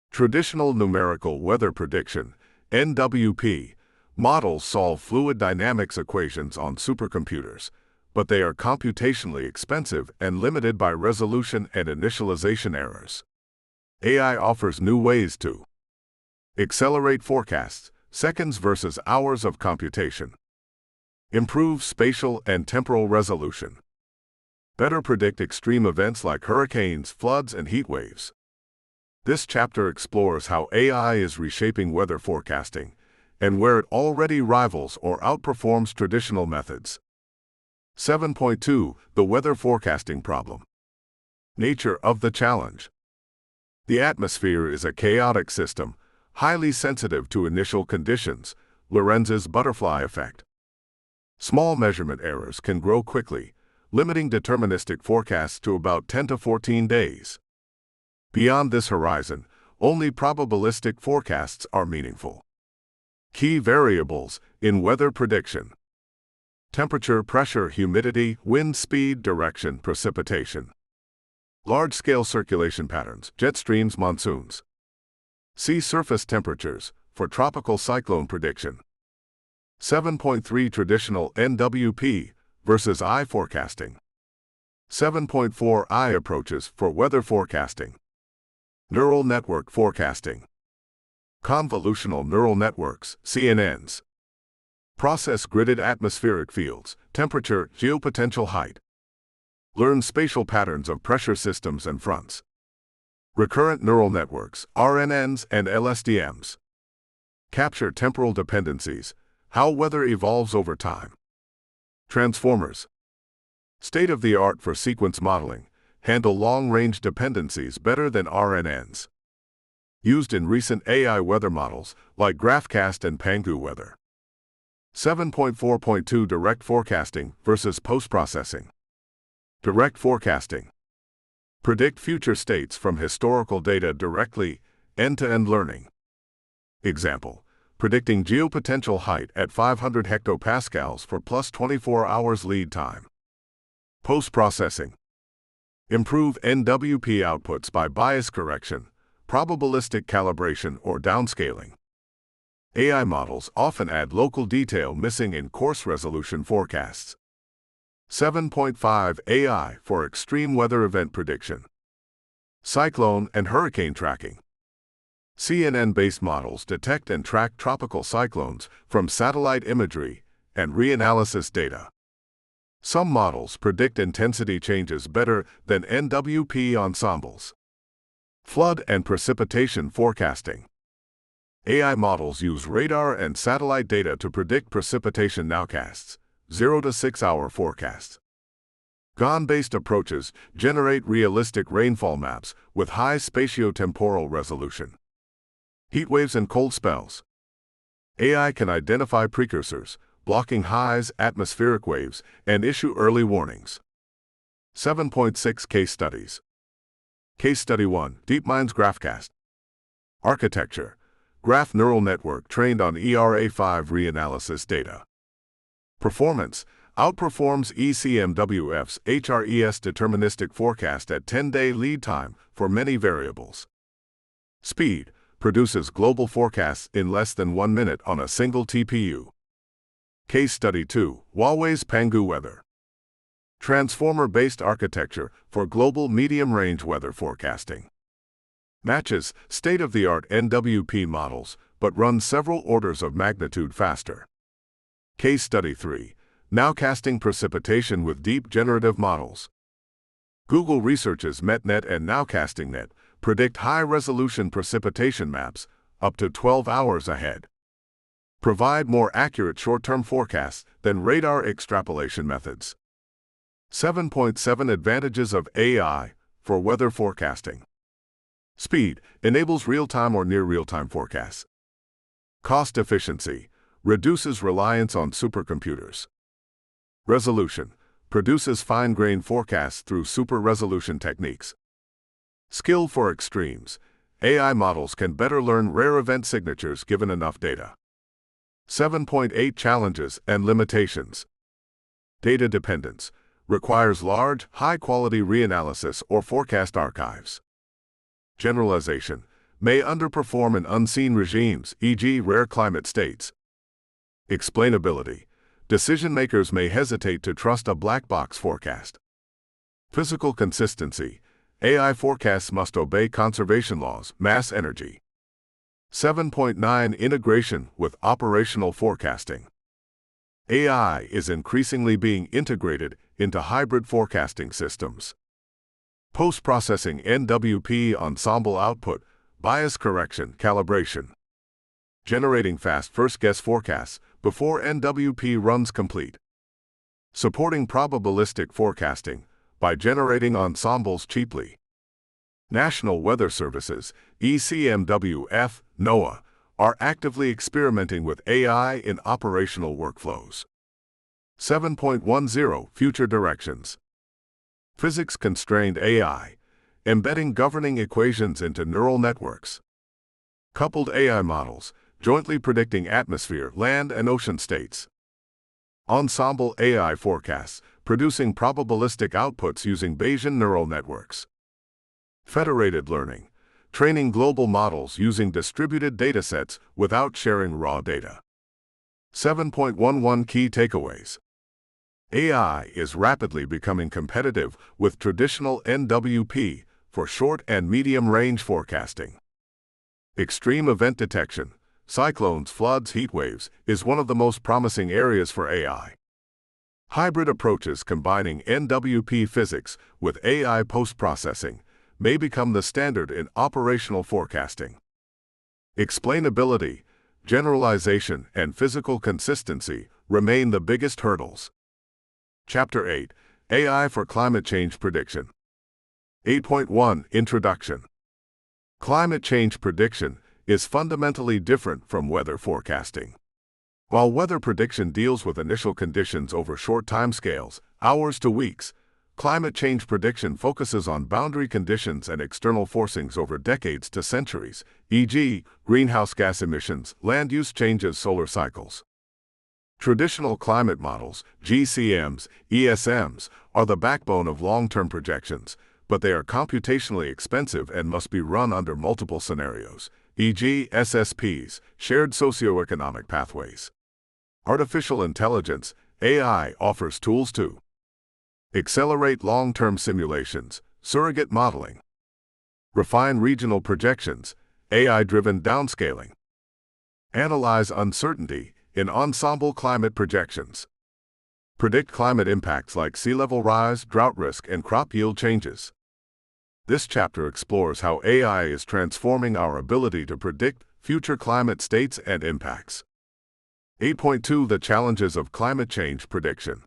Traditional numerical weather prediction, NWP, models solve fluid dynamics equations on supercomputers, but they are computationally expensive and limited by resolution and initialization errors. AI offers new ways to accelerate forecasts, seconds versus hours of computation. Improve spatial and temporal resolution. Better predict extreme events like hurricanes, floods, and heat waves. This chapter explores how AI is reshaping weather forecasting and where it already rivals or outperforms traditional methods. 7.2. The weather forecasting problem. Nature of the challenge. The atmosphere is a chaotic system, highly sensitive to initial conditions, Lorenz's butterfly effect. Small measurement errors can grow quickly, limiting deterministic forecasts to about 10 to 14 days. Beyond this horizon, only probabilistic forecasts are meaningful. Key variables in weather prediction: temperature, pressure, humidity, wind speed, direction, precipitation. Large-scale circulation patterns, jet streams, monsoons. Sea surface temperatures for tropical cyclone prediction. 7.3. Traditional NWP versus I forecasting. 7.4. I approaches for weather forecasting. Neural network forecasting. Convolutional neural networks, CNNs. Process gridded atmospheric fields, temperature, geopotential height. Learn spatial patterns of pressure systems and fronts. Recurrent neural networks, RNNs and LSTMs. Capture temporal dependencies, how weather evolves over time. Transformers. State-of-the-art for sequence modeling, handle long-range dependencies better than RNNs. Used in recent AI weather models like GraphCast and Pangu Weather. 7.4.2. Direct forecasting versus post-processing. Direct forecasting. Predict future states from historical data directly, end-to-end learning. Example: predicting geopotential height at 500 hectopascals for plus 24 hours lead time. Post-processing. Improve NWP outputs by bias correction, probabilistic calibration, or downscaling. AI models often add local detail missing in coarse resolution forecasts. 7.5. AI for extreme weather event prediction. Cyclone and hurricane tracking. CNN-based models detect and track tropical cyclones from satellite imagery and reanalysis data. Some models predict intensity changes better than NWP ensembles. Flood and precipitation forecasting. AI models use radar and satellite data to predict precipitation nowcasts, 0 to 6 hour forecasts. GAN-based approaches generate realistic rainfall maps with high spatiotemporal resolution. Heatwaves and cold spells. AI can identify precursors, blocking highs, atmospheric waves, and issue early warnings. 7.6. Case studies. Case Study 1. DeepMind's GraphCast. Architecture: graph neural network trained on ERA5 reanalysis data. Performance: outperforms ECMWF's HRES deterministic forecast at 10-day lead time for many variables. Speed: produces global forecasts in less than 1 minute on a single TPU. Case Study 2. Huawei's Pangu Weather. Transformer-based architecture for global medium-range weather forecasting. Matches state-of-the-art NWP models, but runs several orders of magnitude faster. Case Study 3. Nowcasting precipitation with deep generative models. Google Research's MetNet and NowcastingNet predict high-resolution precipitation maps up to 12 hours ahead. Provide more accurate short-term forecasts than radar extrapolation methods. 7.7. Advantages of AI for weather forecasting. Speed: enables real-time or near real-time forecasts. Cost efficiency: reduces reliance on supercomputers. Resolution: produces fine-grained forecasts through super-resolution techniques. Skill for extremes: AI models can better learn rare event signatures given enough data. 7.8. Challenges and limitations. Data dependence: requires large, high-quality reanalysis or forecast archives. Generalization: may underperform in unseen regimes, e.g. rare climate states. Explainability: decision-makers may hesitate to trust a black box forecast. Physical consistency: AI forecasts must obey conservation laws, mass energy. 7.9. Integration with operational forecasting. AI is increasingly being integrated into hybrid forecasting systems. Post-processing NWP ensemble output, bias correction, calibration. generating fast first-guess forecasts before NWP runs complete. Supporting probabilistic forecasting by generating ensembles cheaply. National Weather Services, ECMWF, NOAA, are actively experimenting with AI in operational workflows. 7.10 Future Directions. Physics-constrained AI, embedding governing equations into neural networks. Coupled AI models, jointly predicting atmosphere, land, and ocean states. Ensemble AI forecasts, producing probabilistic outputs using Bayesian neural networks. Federated learning, training global models using distributed datasets without sharing raw data. 7.11 Key takeaways. AI is rapidly becoming competitive with traditional NWP for short and medium-range forecasting. Extreme event detection, cyclones, floods, heat waves, is one of the most promising areas for AI. Hybrid approaches combining NWP physics with AI post-processing may become the standard in operational forecasting. Explainability, generalization, and physical consistency remain the biggest hurdles. Chapter 8, AI for Climate Change Prediction. 8.1 Introduction. Climate change prediction is fundamentally different from weather forecasting. While weather prediction deals with initial conditions over short timescales, hours to weeks, climate change prediction focuses on boundary conditions and external forcings over decades to centuries, e.g., greenhouse gas emissions, land use changes, solar cycles. Traditional climate models, GCMs, ESMs, are the backbone of long-term projections, but they are computationally expensive and must be run under multiple scenarios, e.g., SSPs, shared socioeconomic pathways. Artificial intelligence, AI, offers tools to accelerate long-term simulations, surrogate modeling, refine regional projections, AI-driven downscaling, analyze uncertainty in ensemble climate projections, predict climate impacts like sea level rise, drought risk, and crop yield changes. This chapter explores how AI is transforming our ability to predict future climate states and impacts. 8.2 The challenges of climate change prediction.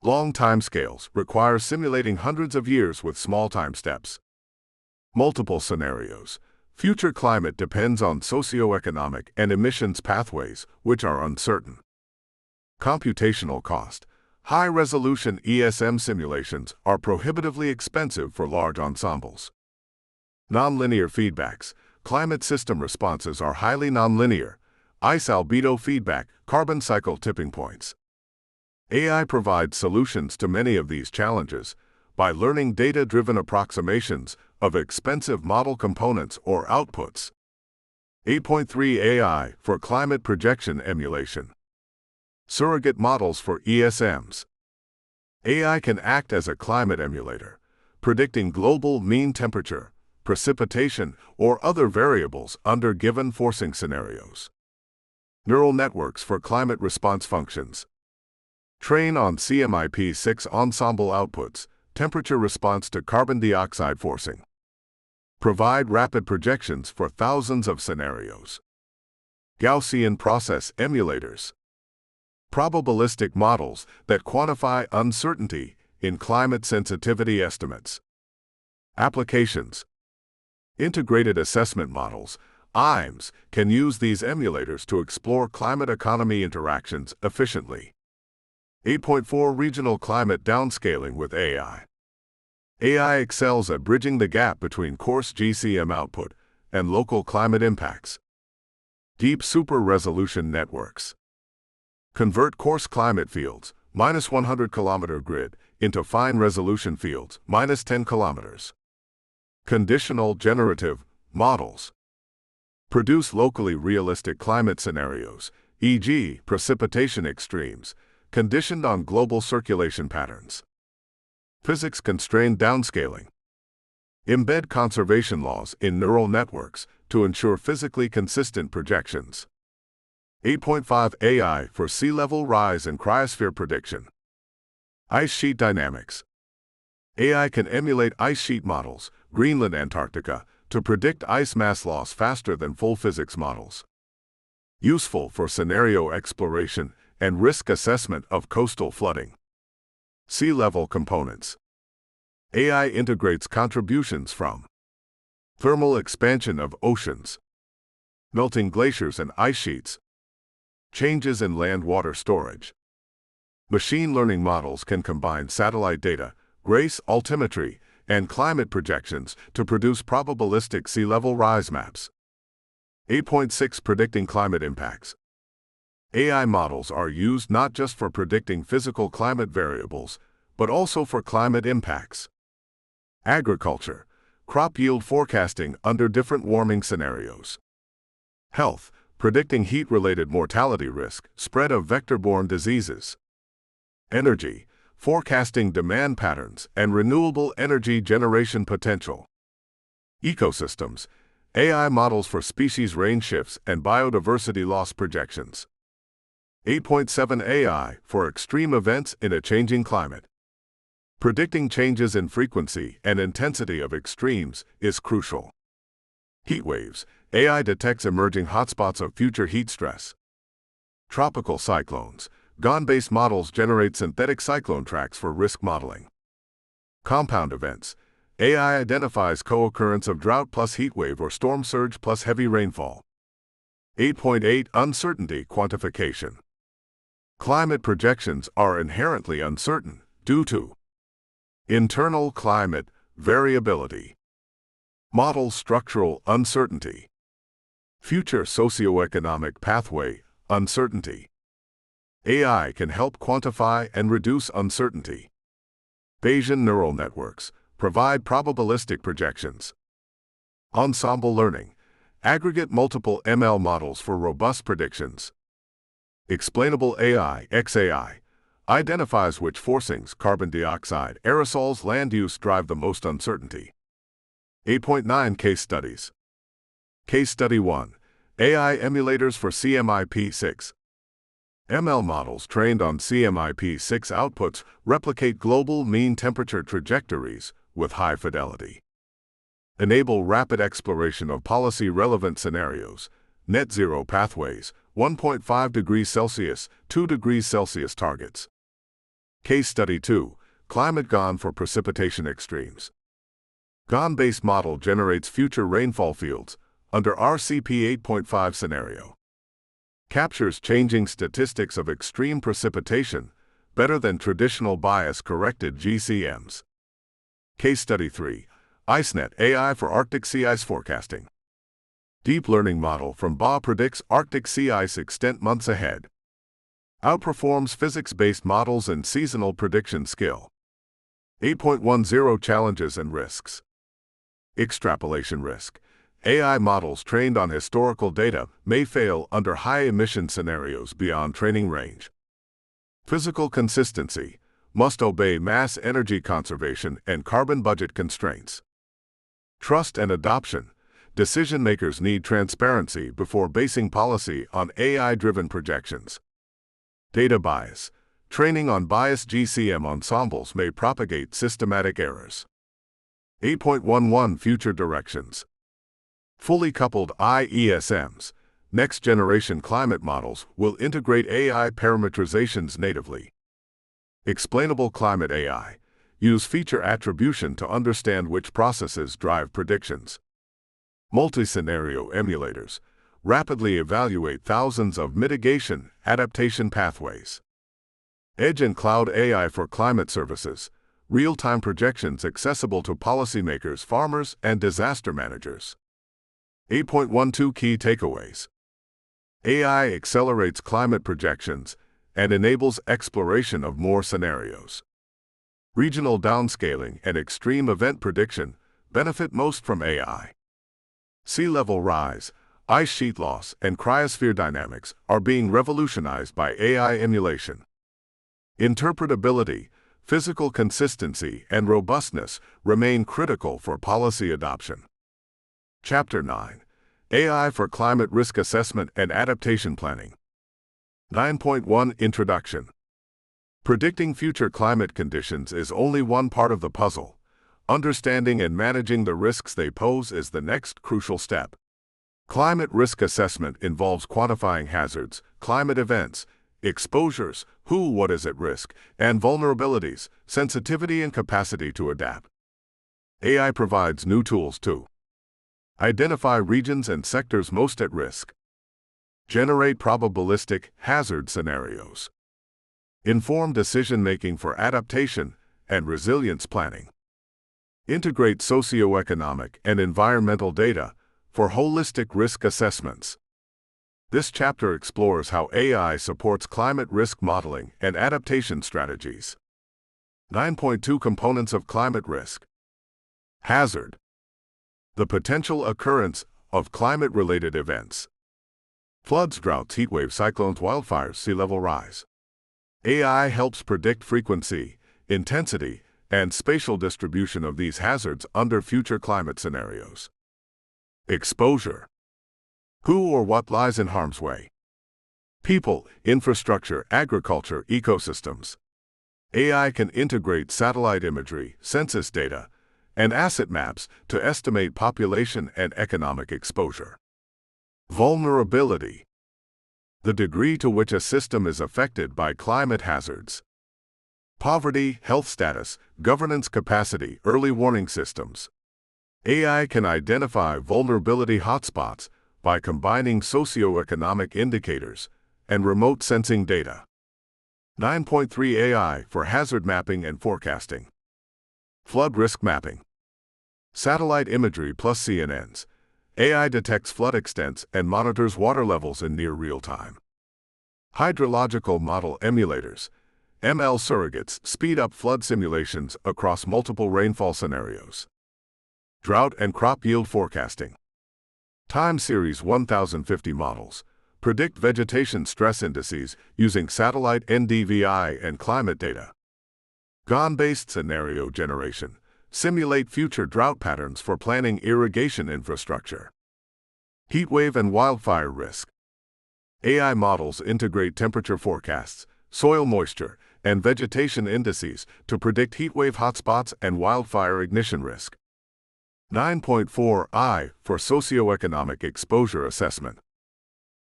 Long timescales require simulating hundreds of years with small time steps. Multiple scenarios. Future climate depends on socioeconomic and emissions pathways, which are uncertain. Computational cost. High-resolution ESM simulations are prohibitively expensive for large ensembles. Nonlinear feedbacks. Climate system responses are highly nonlinear. Ice albedo feedback, carbon cycle tipping points. AI provides solutions to many of these challenges by learning data-driven approximations of expensive model components or outputs. 8.3 AI for climate projection emulation. Surrogate models for ESMs. AI can act as a climate emulator, predicting global mean temperature, precipitation, or other variables under given forcing scenarios. Neural networks for climate response functions. Train on CMIP6 ensemble outputs, temperature response to carbon dioxide forcing. Provide rapid projections for thousands of scenarios. Gaussian process emulators. Probabilistic models that quantify uncertainty in climate sensitivity estimates. Applications. Integrated assessment models, IAMs, can use these emulators to explore climate economy interactions efficiently. 8.4 Regional climate downscaling with AI. AI excels at bridging the gap between coarse GCM output and local climate impacts. Deep super-resolution networks. Convert coarse climate fields, -100 km grid, into fine-resolution fields, -10 km. Conditional generative models. Produce locally realistic climate scenarios, e.g., precipitation extremes, conditioned on global circulation patterns. Physics-constrained downscaling. Embed conservation laws in neural networks to ensure physically consistent projections. 8.5 AI for sea level rise and cryosphere prediction. Ice sheet dynamics. AI can emulate ice sheet models, Greenland, Antarctica, to predict ice mass loss faster than full physics models. Useful for scenario exploration and risk assessment of coastal flooding. Sea level components. AI integrates contributions from thermal expansion of oceans, melting glaciers and ice sheets, changes in land water storage. Machine learning models can combine satellite data, GRACE altimetry, and climate projections to produce probabilistic sea level rise maps. 8.6 Predicting climate impacts. AI models are used not just for predicting physical climate variables, but also for climate impacts. Agriculture, crop yield forecasting under different warming scenarios. Health, predicting heat-related mortality risk, spread of vector-borne diseases. Energy, forecasting demand patterns and renewable energy generation potential. Ecosystems, AI models for species range shifts and biodiversity loss projections. 8.7 AI for extreme events in a changing climate. Predicting changes in frequency and intensity of extremes is crucial. Heat waves, AI detects emerging hotspots of future heat stress. Tropical cyclones, GAN-based models generate synthetic cyclone tracks for risk modeling. Compound events, AI identifies co-occurrence of drought plus heat wave or storm surge plus heavy rainfall. 8.8 Uncertainty quantification. Climate projections are inherently uncertain due to internal climate variability, model structural uncertainty, future socioeconomic pathway uncertainty. AI can help quantify and reduce uncertainty. Bayesian neural networks provide probabilistic projections. Ensemble learning, aggregate multiple ML models for robust predictions. Explainable AI (XAI) identifies which forcings, carbon dioxide, aerosols, land use drive the most uncertainty. 8.9 Case studies. Case study 1. AI emulators for CMIP6. ML models trained on CMIP6 outputs replicate global mean temperature trajectories with high fidelity. Enable rapid exploration of policy-relevant scenarios, net zero pathways, 1.5 degrees Celsius, 2 degrees Celsius targets. Case study 2. Climate GAN for precipitation extremes. GAN-based model generates future rainfall fields under RCP 8.5 scenario. Captures changing statistics of extreme precipitation better than traditional bias-corrected GCMs. Case study 3. IceNet AI for Arctic sea ice forecasting. Deep learning model from BA predicts Arctic sea ice extent months ahead. Outperforms physics-based models in seasonal prediction skill. 8.10 Challenges and risks. Extrapolation risk. AI models trained on historical data may fail under high-emission scenarios beyond training range. Physical consistency. Must obey mass energy conservation and carbon budget constraints. Trust and adoption. Decision-makers need transparency before basing policy on AI-driven projections. Data bias. Training on biased GCM ensembles may propagate systematic errors. 8.11 Future directions. Fully coupled IESMs, next-generation climate models will integrate AI parametrizations natively. Explainable climate AI. Use feature attribution to understand which processes drive predictions. Multi-scenario emulators. Rapidly evaluate thousands of mitigation, adaptation pathways. Edge and cloud AI for climate services. Real-time projections accessible to policymakers, farmers, and disaster managers. 8.12 Key takeaways. AI accelerates climate projections and enables exploration of more scenarios. Regional downscaling and extreme event prediction benefit most from AI. Sea level rise, ice sheet loss, and cryosphere dynamics are being revolutionized by AI emulation. Interpretability, physical consistency, and robustness remain critical for policy adoption. Chapter 9. AI for Climate Risk Assessment and Adaptation Planning. 9.1 Introduction. Predicting future climate conditions is only one part of the puzzle. Understanding and managing the risks they pose is the next crucial step. Climate risk assessment involves quantifying hazards, climate events, exposures, who, what is at risk, and vulnerabilities, sensitivity and capacity to adapt. AI provides new tools to identify regions and sectors most at risk, generate probabilistic hazard scenarios, inform decision-making for adaptation and resilience planning, integrate socioeconomic and environmental data for holistic risk assessments. This chapter explores how AI supports climate risk modeling and adaptation strategies. 9.2 Components of climate risk. Hazard. The potential occurrence of climate-related events. Floods, droughts, heatwaves, cyclones, wildfires, sea level rise. AI helps predict frequency, intensity, and spatial distribution of these hazards under future climate scenarios. Exposure. Who or what lies in harm's way? People, infrastructure, agriculture, ecosystems. AI can integrate satellite imagery, census data, and asset maps to estimate population and economic exposure. Vulnerability. The degree to which a system is affected by climate hazards. Poverty, health status, governance capacity, early warning systems. AI can identify vulnerability hotspots by combining socioeconomic indicators and remote sensing data. 9.3 AI for hazard mapping and forecasting. Flood risk mapping. Satellite imagery plus CNNs. AI detects flood extents and monitors water levels in near real time. Hydrological model emulators. ML surrogates speed up flood simulations across multiple rainfall scenarios. Drought and crop yield forecasting. Time series 1050 models predict vegetation stress indices using satellite NDVI and climate data. GON-based scenario generation simulate future drought patterns for planning irrigation infrastructure. Heatwave and wildfire risk. AI models integrate temperature forecasts, soil moisture, and vegetation indices to predict heatwave hotspots and wildfire ignition risk. 9.4 I for socioeconomic exposure assessment.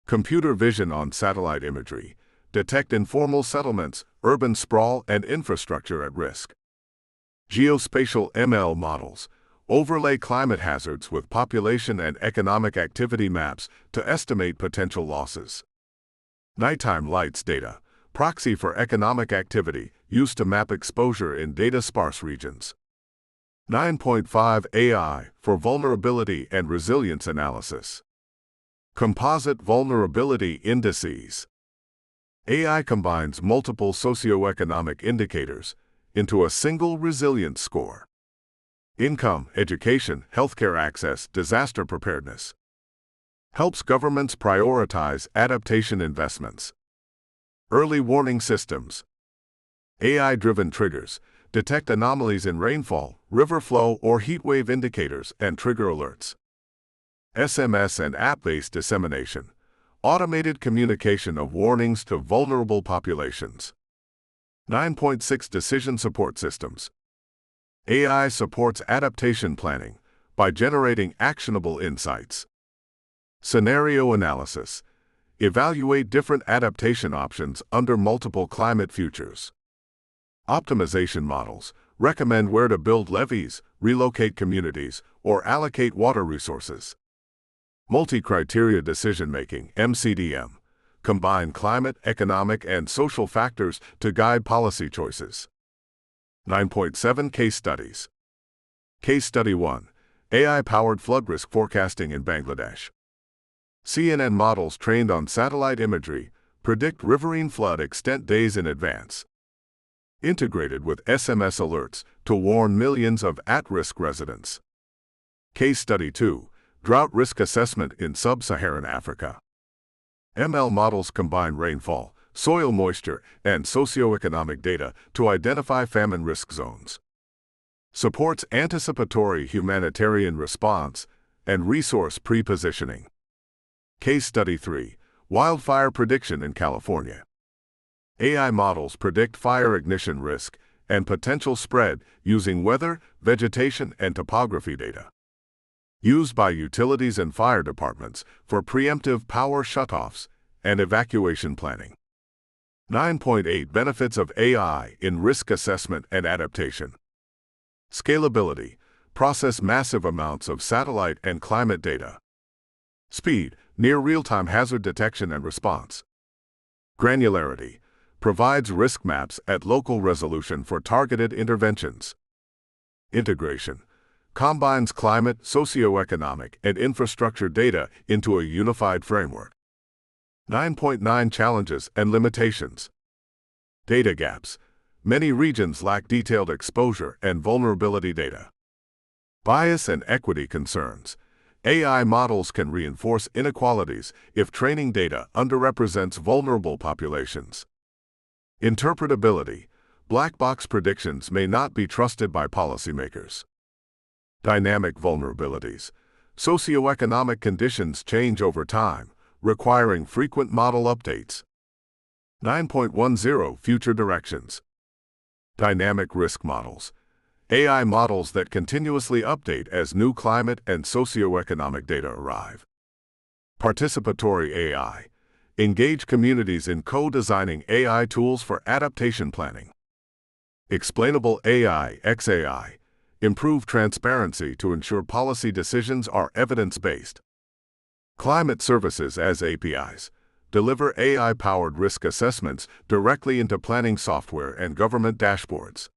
Computer vision on satellite imagery detect informal settlements, urban sprawl, and infrastructure at risk. Geospatial ML models overlay climate hazards with population and economic activity maps to estimate potential losses. Nighttime lights data, proxy for economic activity used to map exposure in data-sparse regions. 9.5 AI for vulnerability and resilience analysis. Composite vulnerability indices. AI combines multiple socioeconomic indicators into a single resilience score. Income, education, healthcare access, disaster preparedness. Helps governments prioritize adaptation investments. Early warning systems. AI-driven triggers detect anomalies in rainfall, river flow, or heatwave indicators and trigger alerts. SMS and app-based dissemination. Automated communication of warnings to vulnerable populations. 9.6 Decision support systems. AI supports adaptation planning by generating actionable insights. Scenario analysis. Evaluate different adaptation options under multiple climate futures. Optimization models recommend where to build levees, relocate communities, or allocate water resources. Multi-criteria decision-making (MCDM) combine climate, economic, and social factors to guide policy choices. 9.7 Case studies. Case Study 1. AI-powered flood risk forecasting in Bangladesh. CNN models trained on satellite imagery predict riverine flood extent days in advance. Integrated with SMS alerts to warn millions of at-risk residents. Case Study 2. Drought risk assessment in sub-Saharan Africa. ML models combine rainfall, soil moisture, and socioeconomic data to identify famine risk zones. Supports anticipatory humanitarian response and resource pre-positioning. Case Study 3. Wildfire prediction in California. AI models predict fire ignition risk and potential spread using weather, vegetation, and topography data. Used by utilities and fire departments for preemptive power shutoffs and evacuation planning. 9.8 Benefits of AI in risk assessment and adaptation. Scalability. Process massive amounts of satellite and climate data. Speed. Near real-time hazard detection and response. Granularity. Provides risk maps at local resolution for targeted interventions. Integration. Combines climate, socioeconomic, and infrastructure data into a unified framework. 9.9 Challenges and limitations. Data gaps. Many regions lack detailed exposure and vulnerability data. Bias and equity concerns. AI models can reinforce inequalities if training data underrepresents vulnerable populations. Interpretability. Black box predictions may not be trusted by policymakers. Dynamic vulnerabilities. Socioeconomic conditions change over time, requiring frequent model updates. 9.10 Future directions. Dynamic risk models. AI models that continuously update as new climate and socioeconomic data arrive. Participatory AI. Engage communities in co-designing AI tools for adaptation planning. Explainable AI (XAI). Improve transparency to ensure policy decisions are evidence-based. Climate services as APIs. Deliver AI-powered risk assessments directly into planning software and government dashboards.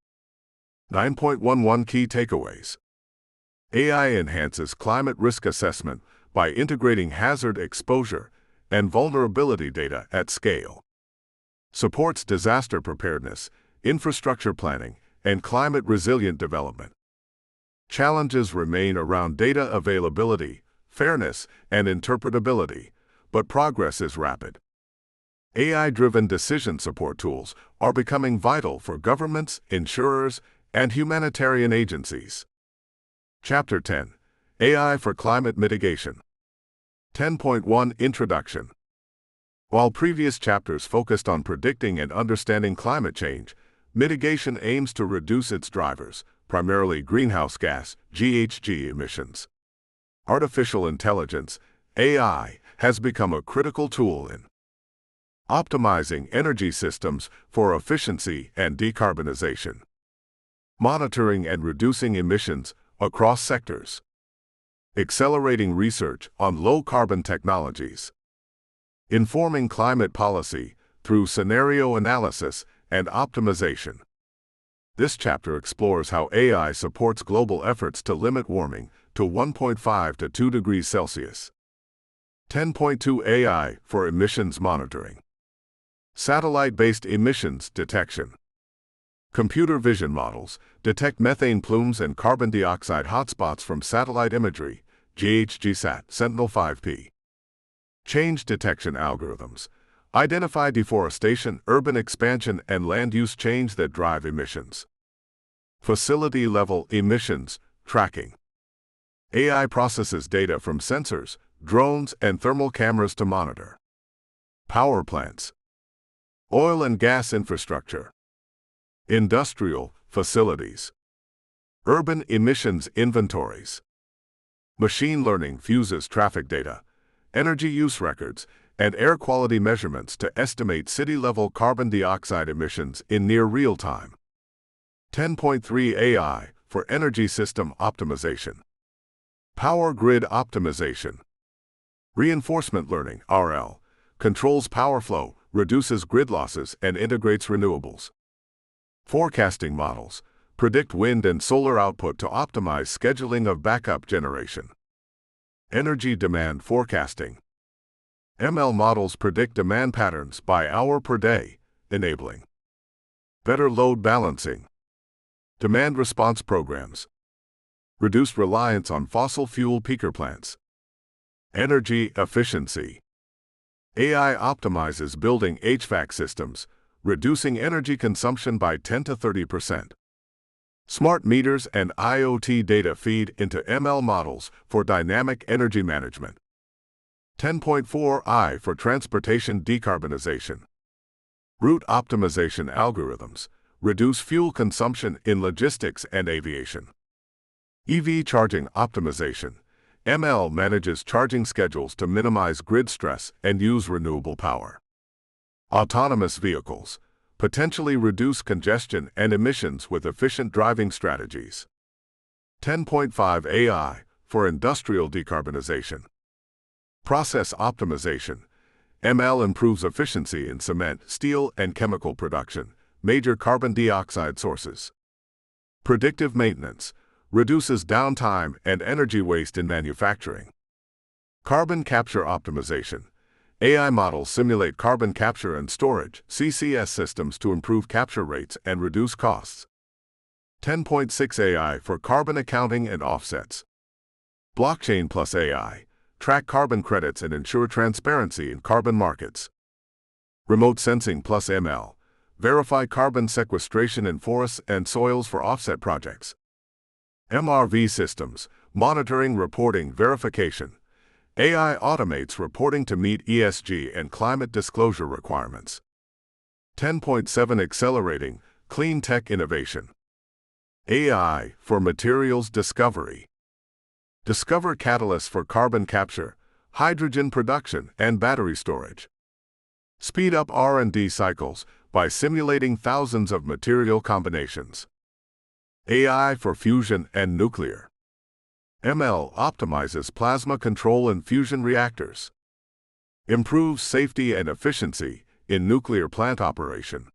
9.11 Key takeaways. AI enhances climate risk assessment by integrating hazard exposure and vulnerability data at scale. Supports disaster preparedness, infrastructure planning, and climate-resilient development. Challenges remain around data availability, fairness, and interpretability, but progress is rapid. AI-driven decision support tools are becoming vital for governments, insurers, and humanitarian agencies. Chapter 10. AI for Climate Mitigation. 10.1 Introduction. While previous chapters focused on predicting and understanding climate change, mitigation aims to reduce its drivers, primarily greenhouse gas (GHG) emissions. Artificial intelligence (AI) has become a critical tool in optimizing energy systems for efficiency and decarbonization, monitoring and reducing emissions across sectors, accelerating research on low-carbon technologies, informing climate policy through scenario analysis and optimization. This chapter explores how AI supports global efforts to limit warming to 1.5 to 2 degrees Celsius. 10.2 AI for Emissions Monitoring. Satellite-based emissions detection. Computer vision models detect methane plumes and carbon dioxide hotspots from satellite imagery, GHGSat, Sentinel-5P. Change detection algorithms identify deforestation, urban expansion, and land use change that drive emissions. Facility-level emissions tracking. AI processes data from sensors, drones, and thermal cameras to monitor. Power plants. Oil and gas infrastructure. Industrial facilities. Urban emissions inventories. Machine learning fuses traffic data, energy use records, and air quality measurements to estimate city-level carbon dioxide emissions in near real time. 10.3 AI for Energy System Optimization. Power Grid Optimization. Reinforcement learning (RL) controls power flow, reduces grid losses, and integrates renewables. Forecasting models predict wind and solar output to optimize scheduling of backup generation. Energy demand forecasting. ML models predict demand patterns by hour per day, enabling better load balancing. Demand response programs. Reduced reliance on fossil fuel peaker plants. Energy efficiency. AI optimizes building HVAC systems, reducing energy consumption by 10 to 30%. Smart meters and IoT data feed into ML models for dynamic energy management. 10.4 I for Transportation Decarbonization. Route optimization algorithms reduce fuel consumption in logistics and aviation. EV charging optimization ML manages charging schedules to minimize grid stress and use renewable power. Autonomous vehicles potentially reduce congestion and emissions with efficient driving strategies. 10.5 AI for industrial decarbonization. Process optimization. ML improves efficiency in cement, steel, and chemical production, major carbon dioxide sources. Predictive maintenance reduces downtime and energy waste in manufacturing. Carbon capture optimization. AI models simulate carbon capture and storage (CCS) systems to improve capture rates and reduce costs. 10.6 AI for carbon accounting and offsets. Blockchain plus AI track carbon credits and ensure transparency in carbon markets. Remote sensing plus ML verify carbon sequestration in forests and soils for offset projects. MRV systems monitoring, reporting, verification. AI automates reporting to meet ESG and climate disclosure requirements. 10.7 Accelerating clean tech innovation. AI for materials discovery. Discover catalysts for carbon capture, hydrogen production, and battery storage. Speed up R&D cycles by simulating thousands of material combinations. AI for fusion and nuclear. ML optimizes plasma control in fusion reactors. Improves safety and efficiency in nuclear plant operation.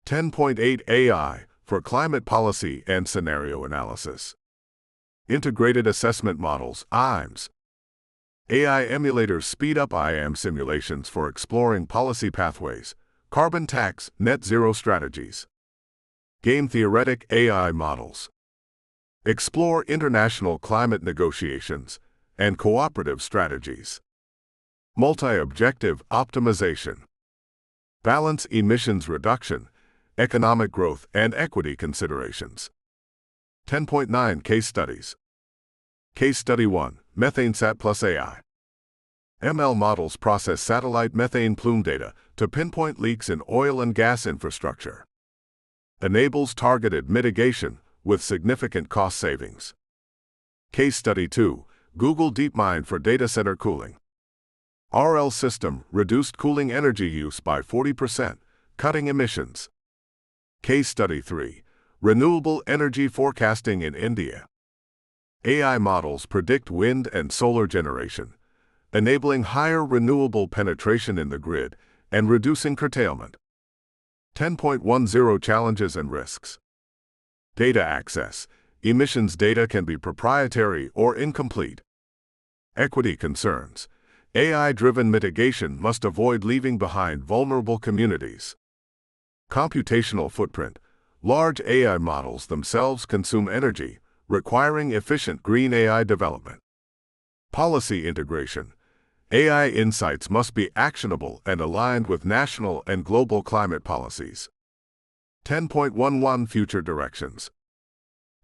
10.8 AI for climate policy and scenario analysis. Integrated assessment models (IAMs). AI emulators speed up IAM simulations for exploring policy pathways, carbon tax, net zero strategies. Game theoretic AI models explore international climate negotiations and cooperative strategies. Multi-objective optimization balance emissions reduction, economic growth, and equity considerations. 10.9 Case studies. Case study 1, MethaneSat plus AI. ML models process satellite methane plume data to pinpoint leaks in oil and gas infrastructure. Enables targeted mitigation with significant cost savings. Case study 2, Google DeepMind for data center cooling. RL system reduced cooling energy use by 40%, cutting emissions. Case study 3, renewable energy forecasting in India. AI models predict wind and solar generation, enabling higher renewable penetration in the grid and reducing curtailment. 10.10 Challenges and risks. Data access. Emissions data can be proprietary or incomplete. Equity concerns. AI-driven mitigation must avoid leaving behind vulnerable communities. Computational footprint. Large AI models themselves consume energy, requiring efficient green AI development. Policy integration. AI insights must be actionable and aligned with national and global climate policies. 10.11 Future directions.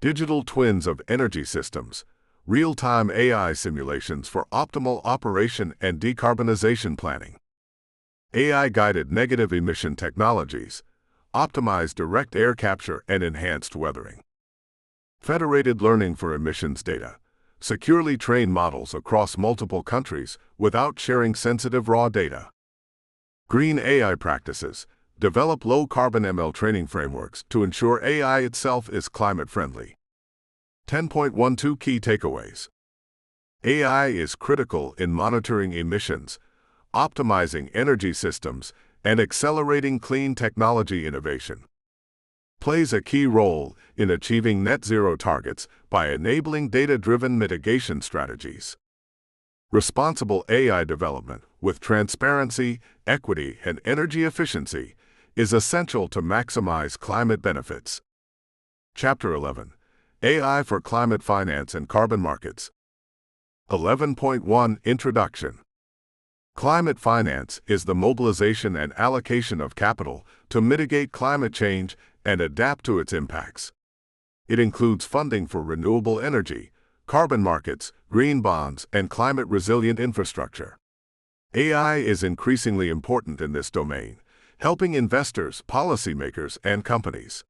Digital twins of energy systems. Real-time AI simulations for optimal operation and decarbonization planning. AI-guided negative emission technologies. Optimize direct air capture and enhanced weathering. Federated learning for emissions data. Securely train models across multiple countries without sharing sensitive raw data. Green AI practices. Develop low-carbon ML training frameworks to ensure AI itself is climate-friendly. 10.12 Key takeaways. AI is critical in monitoring emissions, optimizing energy systems, and accelerating clean technology innovation. Plays a key role in achieving net zero targets by enabling data-driven mitigation strategies. Responsible AI development with transparency, equity, and energy efficiency is essential to maximize climate benefits. Chapter 11. AI for Climate Finance and Carbon Markets. 11.1 Introduction. Climate finance is the mobilization and allocation of capital to mitigate climate change and adapt to its impacts. It includes funding for renewable energy, carbon markets, green bonds, and climate-resilient infrastructure. AI is increasingly important in this domain, helping investors, policymakers, and companies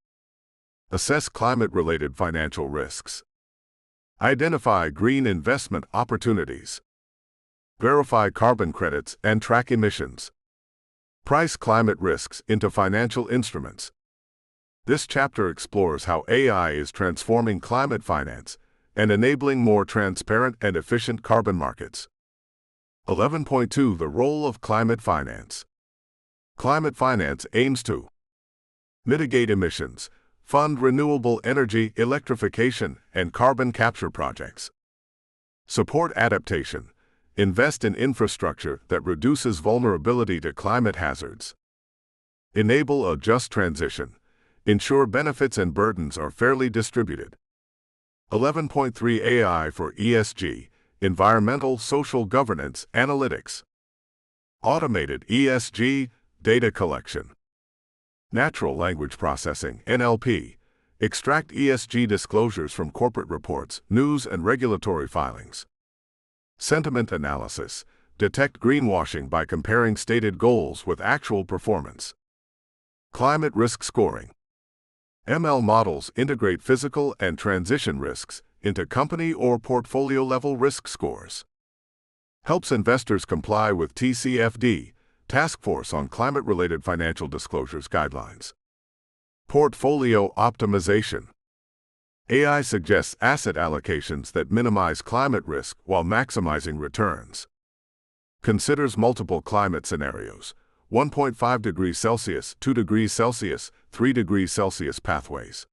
assess climate-related financial risks. Identify green investment opportunities. Verify carbon credits and track emissions. Price climate risks into financial instruments. This chapter explores how AI is transforming climate finance and enabling more transparent and efficient carbon markets. 11.2 The role of climate finance. Climate finance aims to mitigate emissions, fund renewable energy, electrification, and carbon capture projects, support adaptation, invest in infrastructure that reduces vulnerability to climate hazards, enable a just transition, ensure benefits and burdens are fairly distributed. 11.3 AI for ESG, Environmental Social Governance Analytics. Automated ESG data collection. Natural language processing, NLP. Extract ESG disclosures from corporate reports, news, and regulatory filings. Sentiment analysis. Detect greenwashing by comparing stated goals with actual performance. Climate risk scoring. ML models integrate physical and transition risks into company or portfolio-level risk scores. Helps investors comply with TCFD, Task Force on Climate-Related Financial Disclosures Guidelines. Portfolio optimization. AI suggests asset allocations that minimize climate risk while maximizing returns. Considers multiple climate scenarios, 1.5 degrees Celsius, 2 degrees Celsius, 3 degrees Celsius pathways.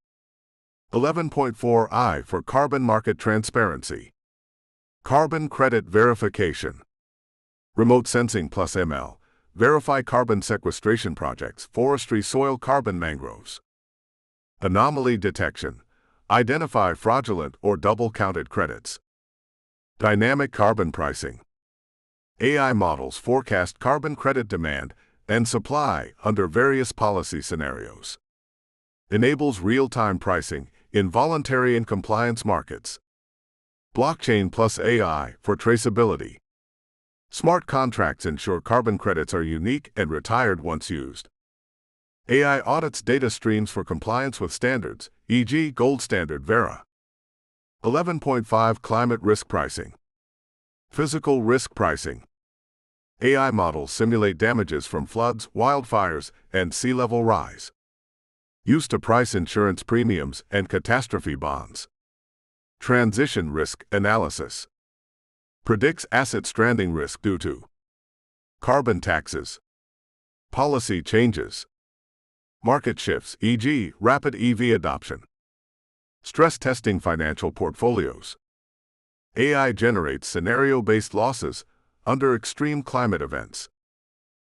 11.4 I for carbon market transparency. Carbon credit verification. Remote sensing plus ML. Verify carbon sequestration projects, forestry, soil, carbon, mangroves. Anomaly detection. Identify fraudulent or double-counted credits. Dynamic carbon pricing. AI models forecast carbon credit demand and supply under various policy scenarios. Enables real-time pricing in voluntary and compliance markets. Blockchain plus AI for traceability. Smart contracts ensure carbon credits are unique and retired once used. AI audits data streams for compliance with standards, e.g. Gold Standard Verra. 11.5 Climate risk pricing. Physical risk pricing. AI models simulate damages from floods, wildfires, and sea level rise. Used to price insurance premiums and catastrophe bonds. Transition risk analysis. Predicts asset stranding risk due to carbon taxes, policy changes, market shifts, e.g., rapid EV adoption. Stress testing financial portfolios. AI generates scenario-based losses under extreme climate events.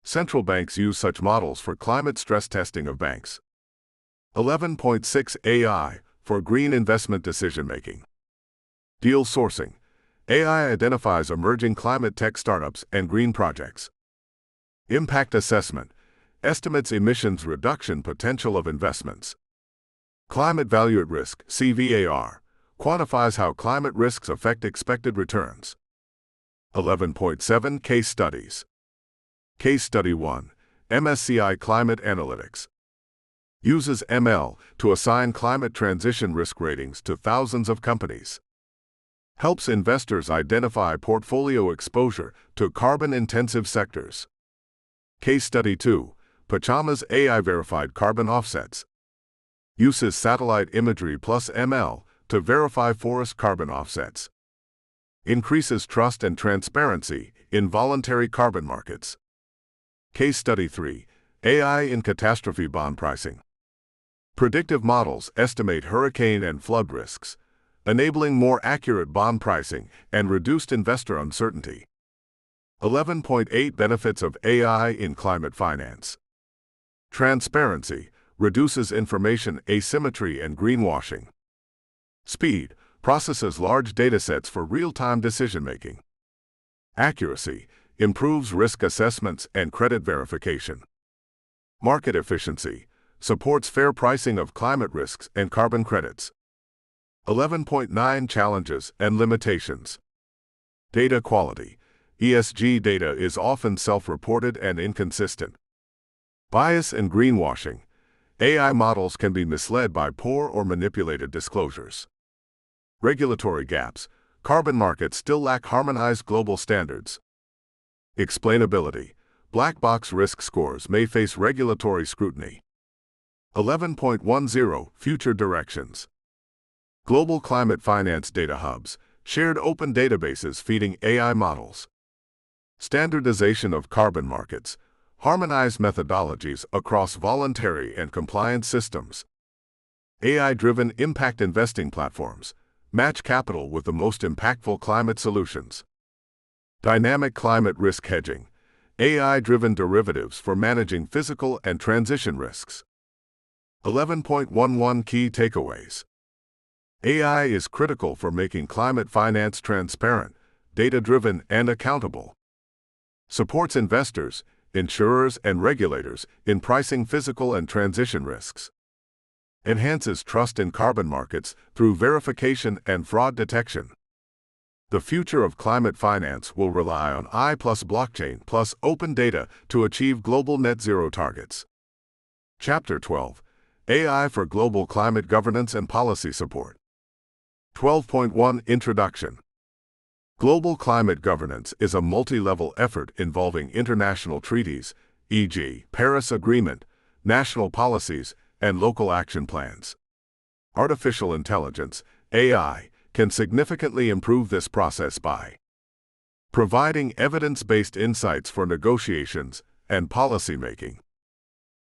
Central banks use such models for climate stress testing of banks. 11.6 AI for green investment decision-making. Deal sourcing. AI identifies emerging climate tech startups and green projects. Impact assessment. Estimates emissions reduction potential of investments. Climate value at risk, CVAR. Quantifies how climate risks affect expected returns. 11.7 Case studies. Case study 1. MSCI Climate Analytics. Uses ML to assign climate transition risk ratings to thousands of companies. Helps investors identify portfolio exposure to carbon-intensive sectors. Case study 2. Pachama's AI-verified carbon offsets. Uses satellite imagery plus ML to verify forest carbon offsets. Increases trust and transparency in voluntary carbon markets. Case study 3. AI in catastrophe bond pricing. Predictive models estimate hurricane and flood risks, enabling more accurate bond pricing and reduced investor uncertainty. 11.8 Benefits of AI in climate finance. Transparency reduces information asymmetry and greenwashing. Speed processes large datasets for real-time decision-making. Accuracy improves risk assessments and credit verification. Market efficiency supports fair pricing of climate risks and carbon credits. 11.9 Challenges and limitations. Data quality. ESG data is often self-reported and inconsistent. Bias and greenwashing. AI models can be misled by poor or manipulated disclosures. Regulatory gaps. Carbon markets still lack harmonized global standards. Explainability. Black box risk scores may face regulatory scrutiny. 11.10 Future directions. Global climate finance data hubs. Shared open databases feeding AI models. Standardization of carbon markets. Harmonized methodologies across voluntary and compliance systems. AI-driven impact investing platforms. Match capital with the most impactful climate solutions. Dynamic climate risk hedging. AI-driven derivatives for managing physical and transition risks. 11.11 Key takeaways. AI is critical for making climate finance transparent, data-driven, and accountable. Supports investors, insurers, and regulators in pricing physical and transition risks. Enhances trust in carbon markets through verification and fraud detection. The future of climate finance will rely on AI plus blockchain plus open data to achieve global net zero targets. Chapter 12. AI for Global Climate Governance and Policy Support. 12.1 Introduction. Global climate governance is a multi-level effort involving international treaties, e.g., Paris Agreement, national policies, and local action plans. Artificial intelligence, AI, can significantly improve this process by providing evidence-based insights for negotiations and policymaking,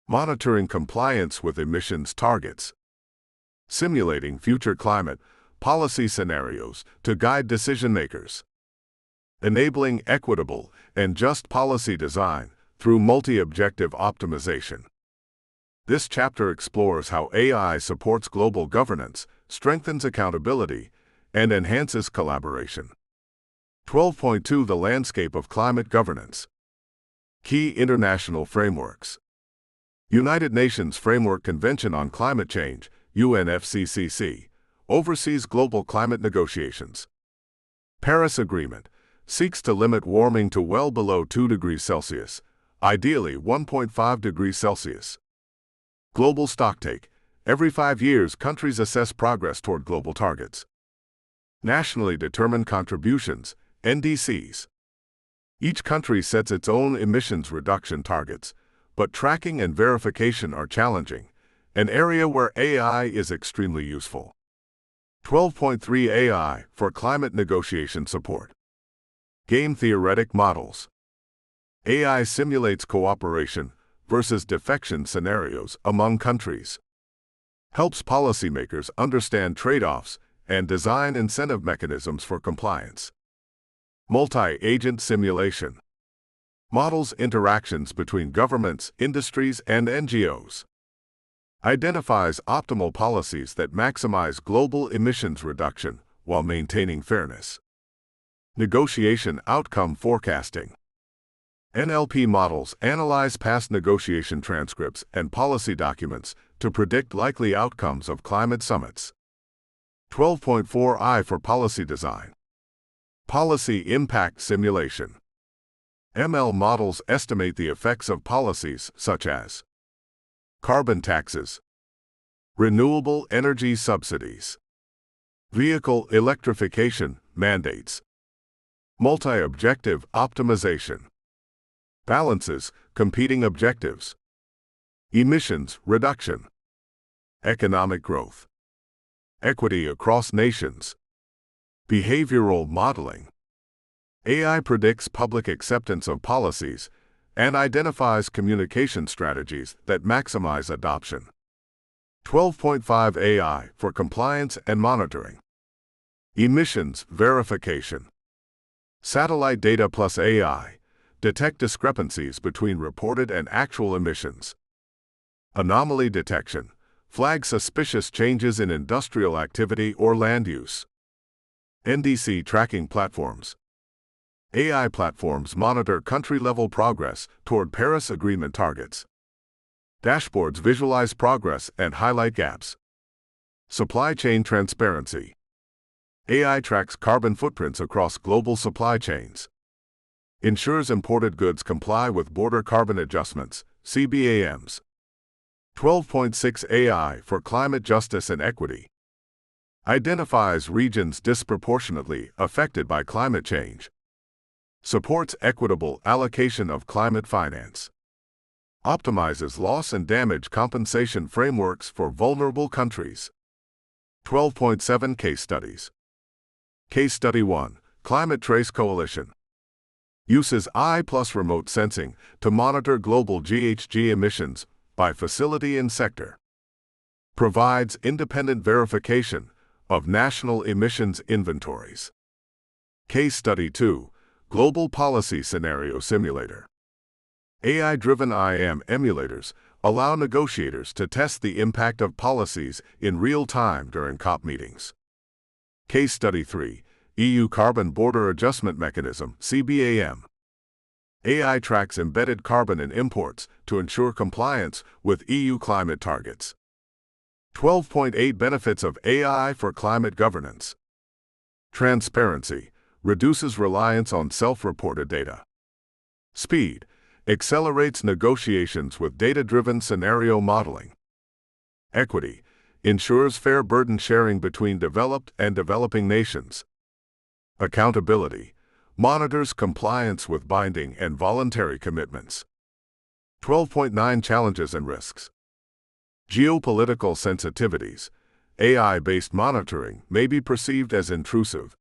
monitoring compliance with emissions targets, simulating future climate policy scenarios to guide decision-makers, enabling equitable and just policy design through multi-objective optimization. This chapter explores how AI supports global governance, strengthens accountability, and enhances collaboration. 12.2 The landscape of climate governance. Key international frameworks. United Nations Framework Convention on Climate Change, UNFCCC, oversees global climate negotiations. Paris Agreement seeks to limit warming to well below 2 degrees Celsius, ideally 1.5 degrees Celsius. Global Stocktake. Every 5 years, countries assess progress toward global targets. Nationally Determined Contributions, NDCs. Each country sets its own emissions reduction targets, but tracking and verification are challenging, an area where AI is extremely useful. 12.3 AI for Climate Negotiation Support. Game Theoretic Models. AI simulates cooperation versus defection scenarios among countries. Helps policymakers understand trade-offs and design incentive mechanisms for compliance. Multi-agent simulation. Models interactions between governments, industries, and NGOs. Identifies optimal policies that maximize global emissions reduction while maintaining fairness. Negotiation outcome forecasting. NLP models analyze past negotiation transcripts and policy documents to predict likely outcomes of climate summits. 12.4 I for Policy Design. Policy Impact Simulation. ML models estimate the effects of policies such as carbon taxes, renewable energy subsidies, vehicle electrification mandates, multi-objective optimization, balances competing objectives, emissions reduction, economic growth, equity across nations, behavioral modeling. AI predicts public acceptance of policies and identifies communication strategies that maximize adoption. 12.5 AI for Compliance and Monitoring. Emissions verification. Satellite data plus AI detect discrepancies between reported and actual emissions. Anomaly detection flag suspicious changes in industrial activity or land use. NDC tracking platforms. AI platforms monitor country-level progress toward Paris Agreement targets. Dashboards visualize progress and highlight gaps. Supply chain transparency. AI tracks carbon footprints across global supply chains. Ensures imported goods comply with border carbon adjustments, CBAMs. 12.6 AI for Climate Justice and Equity. Identifies regions disproportionately affected by climate change. Supports equitable allocation of climate finance. Optimizes loss and damage compensation frameworks for vulnerable countries. 12.7 Case Studies. Case Study 1. Climate Trace Coalition. Uses AI plus remote sensing to monitor global GHG emissions by facility and sector. Provides independent verification of national emissions inventories. Case Study 2. Global Policy Scenario Simulator. AI-driven IM emulators allow negotiators to test the impact of policies in real time during COP meetings. Case Study 3. EU Carbon Border Adjustment Mechanism (CBAM). AI tracks embedded carbon in imports to ensure compliance with EU climate targets. 12.8 Benefits of AI for climate governance. Transparency. Reduces reliance on self-reported data. Speed. Accelerates negotiations with data-driven scenario modeling. Equity. Ensures fair burden sharing between developed and developing nations. Accountability. Monitors compliance with binding and voluntary commitments. 12.9 Challenges and risks. Geopolitical sensitivities. AI-based monitoring may be perceived as intrusive.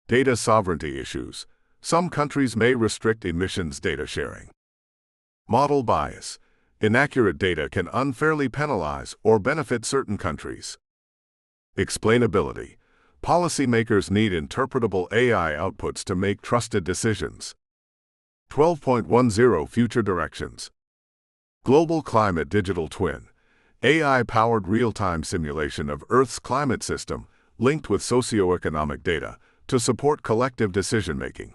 Data sovereignty issues. Some countries may restrict emissions data sharing. Model bias. Inaccurate data can unfairly penalize or benefit certain countries. Explainability. Policymakers need interpretable AI outputs to make trusted decisions. 12.10 Future Directions. Global Climate Digital Twin. AI-powered real-time simulation of Earth's climate system linked with socioeconomic data to support collective decision-making.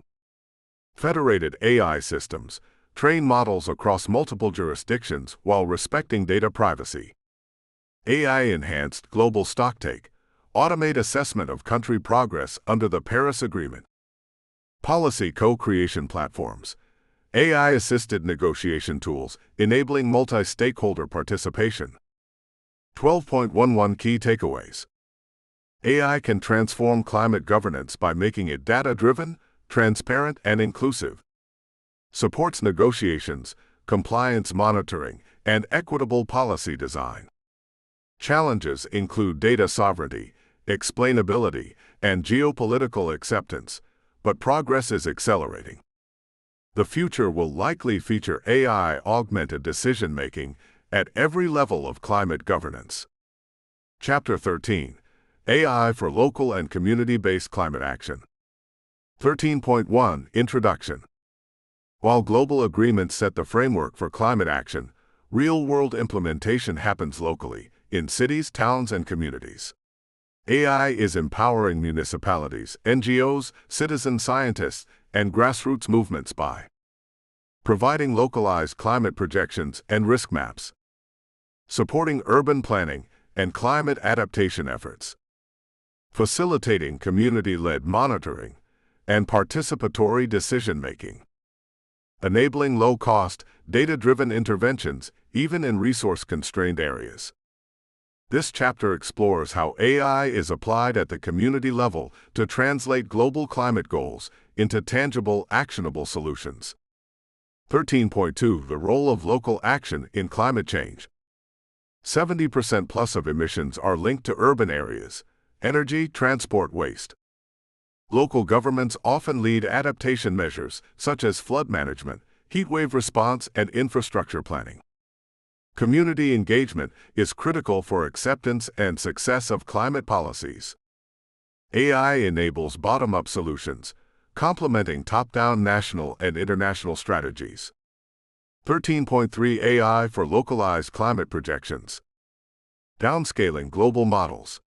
Federated AI systems train models across multiple jurisdictions while respecting data privacy. AI-enhanced global stocktake. Automate assessment of country progress under the Paris Agreement. Policy co-creation platforms. AI-assisted negotiation tools enabling multi-stakeholder participation. 12.11 Key Takeaways. AI can transform climate governance by making it data-driven, transparent, and inclusive. Supports negotiations, compliance monitoring, and equitable policy design. Challenges include data sovereignty, explainability, and geopolitical acceptance, but progress is accelerating. The future will likely feature AI-augmented decision-making at every level of climate governance. Chapter 13. AI for Local and Community-Based Climate Action. 13.1 Introduction. While global agreements set the framework for climate action, real-world implementation happens locally, in cities, towns, and communities. AI is empowering municipalities, NGOs, citizen scientists, and grassroots movements by providing localized climate projections and risk maps, supporting urban planning and climate adaptation efforts, facilitating community-led monitoring and participatory decision-making, enabling low-cost, data-driven interventions even in resource-constrained areas. This chapter explores how AI is applied at the community level to translate global climate goals into tangible, actionable solutions. 13.2 The role of local action in climate change. 70% plus of emissions are linked to urban areas, energy, transport, waste. Local governments often lead adaptation measures such as flood management, heatwave response, and infrastructure planning. Community engagement is critical for acceptance and success of climate policies. AI enables bottom-up solutions, complementing top-down national and international strategies. 13.3 AI for localized climate projections. Downscaling global models.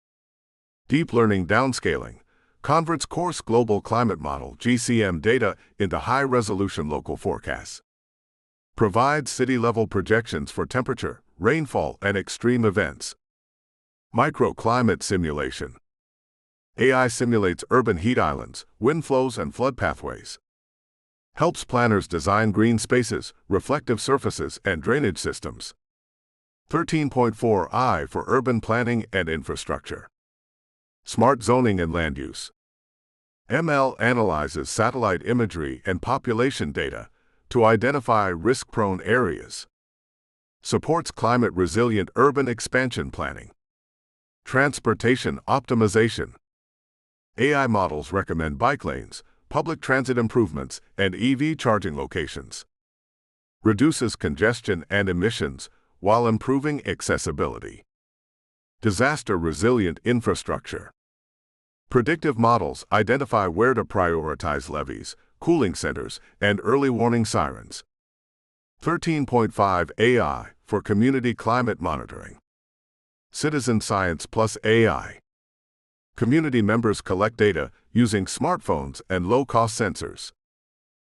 Deep learning downscaling converts coarse global climate model (GCM) data into high-resolution local forecasts. Provides city-level projections for temperature, rainfall, and extreme events. Microclimate simulation. AI simulates urban heat islands, wind flows, and flood pathways. Helps planners design green spaces, reflective surfaces, and drainage systems. 13.4 I for urban planning and infrastructure. Smart zoning and land use. ML analyzes satellite imagery and population data to identify risk-prone areas. Supports climate-resilient urban expansion planning. Transportation optimization. AI models recommend bike lanes, public transit improvements, and EV charging locations. Reduces congestion and emissions while improving accessibility. Disaster-resilient infrastructure. Predictive models identify where to prioritize levees, cooling centers, and early warning sirens. 13.5 AI for community climate monitoring. Citizen science plus AI. Community members collect data using smartphones and low-cost sensors.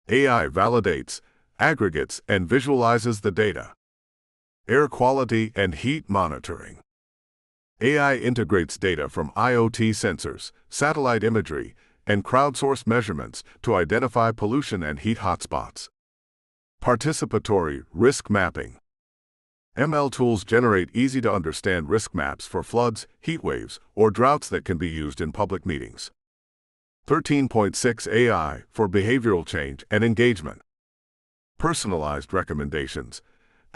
AI validates, aggregates, and visualizes the data. Air quality and heat monitoring. AI integrates data from IoT sensors, satellite imagery, and crowdsourced measurements to identify pollution and heat hotspots. Participatory risk mapping. ML tools generate easy-to-understand risk maps for floods, heat waves, or droughts that can be used in public meetings. 13.6 AI for behavioral change and engagement. Personalized recommendations.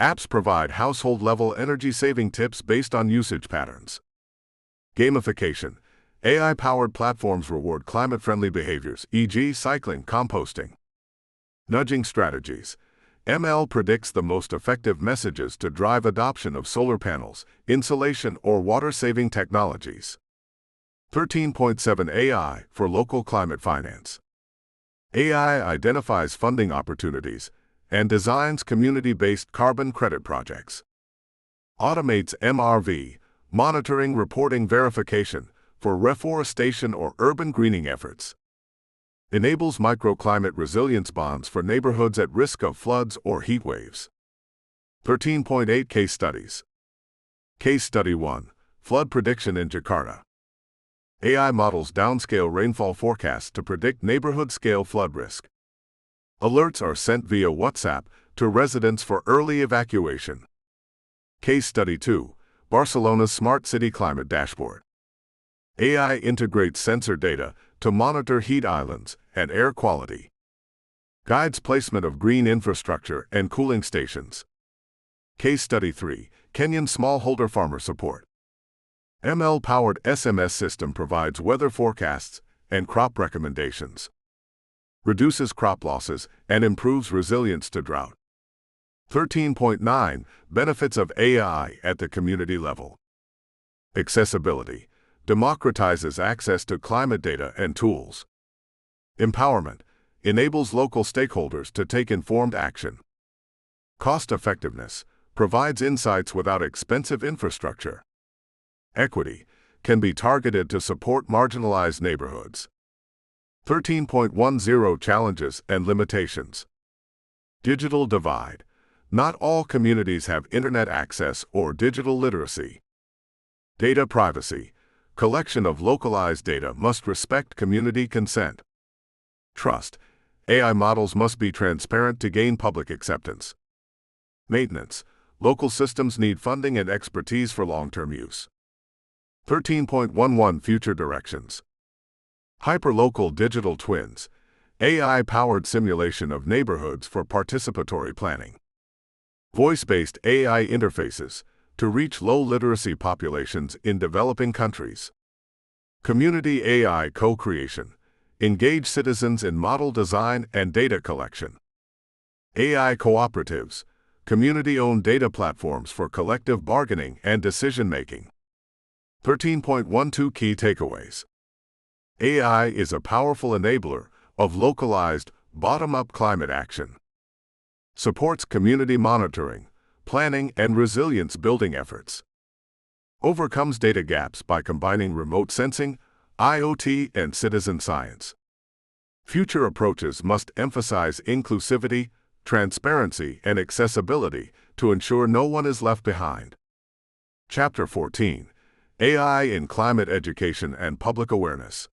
Apps provide household-level energy-saving tips based on usage patterns. Gamification. AI-powered platforms reward climate-friendly behaviors, e.g., cycling, composting. Nudging strategies. ML predicts the most effective messages to drive adoption of solar panels, insulation, or water-saving technologies. 13.7 AI for local climate finance. AI identifies funding opportunities and designs community-based carbon credit projects. Automates MRV, monitoring, reporting, verification, for reforestation or urban greening efforts. Enables microclimate resilience bonds for neighborhoods at risk of floods or heat waves. 13.8 Case studies. Case Study 1. Flood prediction in Jakarta. AI models downscale rainfall forecasts to predict neighborhood-scale flood risk. Alerts are sent via WhatsApp to residents for early evacuation. Case Study 2. Barcelona's Smart City Climate Dashboard. AI integrates sensor data to monitor heat islands and air quality. Guides placement of green infrastructure and cooling stations. Case Study 3. Kenyan Smallholder Farmer Support. ML-powered SMS system provides weather forecasts and crop recommendations. Reduces crop losses and improves resilience to drought. 13.9 Benefits of AI at the community level. Accessibility. Democratizes access to climate data and tools. Empowerment. Enables local stakeholders to take informed action. Cost-effectiveness. Provides insights without expensive infrastructure. Equity. Can be targeted to support marginalized neighborhoods. 13.10 Challenges and limitations. Digital divide. Not all communities have internet access or digital literacy. Data privacy. Collection of localized data must respect community consent. Trust. AI models must be transparent to gain public acceptance. Maintenance. Local systems need funding and expertise for long-term use. 13.11 Future directions. Hyperlocal digital twins. AI-powered simulation of neighborhoods for participatory planning. Voice-based AI interfaces to reach low-literacy populations in developing countries. Community AI co-creation. Engage citizens in model design and data collection. AI cooperatives. Community-owned data platforms for collective bargaining and decision-making. 13.12 Key takeaways. AI is a powerful enabler of localized, bottom-up climate action. Supports community monitoring, planning, and resilience-building efforts. Overcomes data gaps by combining remote sensing, IoT, and citizen science. Future approaches must emphasize inclusivity, transparency, and accessibility to ensure no one is left behind. Chapter 14. AI in Climate Education and Public Awareness.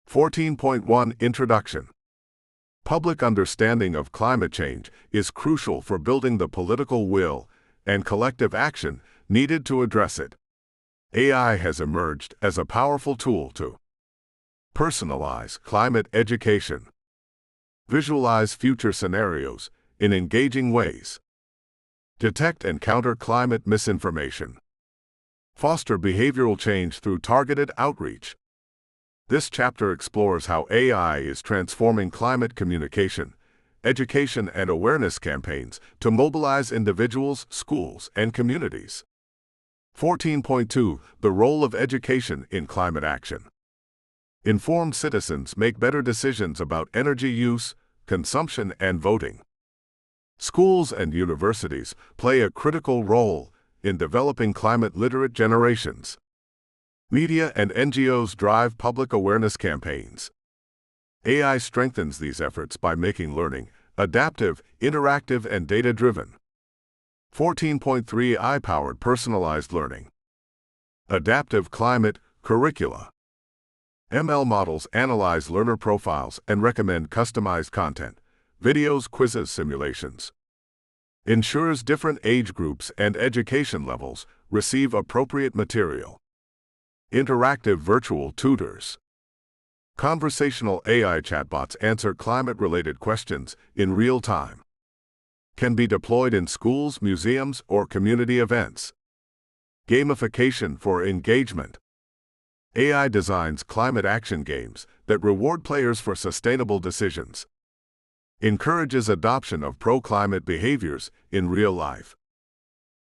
14.1 Introduction. Public understanding of climate change is crucial for building the political will and collective action needed to address it. AI has emerged as a powerful tool to personalize climate education, visualize future scenarios in engaging ways, detect and counter climate misinformation, foster behavioral change through targeted outreach. This chapter explores how AI is transforming climate communication, education, and awareness campaigns to mobilize individuals, schools, and communities. 14.2 The role of education in climate action. Informed citizens make better decisions about energy use, consumption, and voting. Schools and universities play a critical role in developing climate-literate generations. Media and NGOs drive public awareness campaigns. AI strengthens these efforts by making learning adaptive, interactive, and data-driven. 14.3 AI-powered personalized learning. Adaptive climate curricula. ML models analyze learner profiles and recommend customized content, videos, quizzes, simulations. Ensures different age groups and education levels receive appropriate material. Interactive virtual tutors. Conversational AI chatbots answer climate-related questions in real time. Can be deployed in schools, museums, or community events. Gamification for engagement. AI designs climate action games that reward players for sustainable decisions. Encourages adoption of pro-climate behaviors in real life.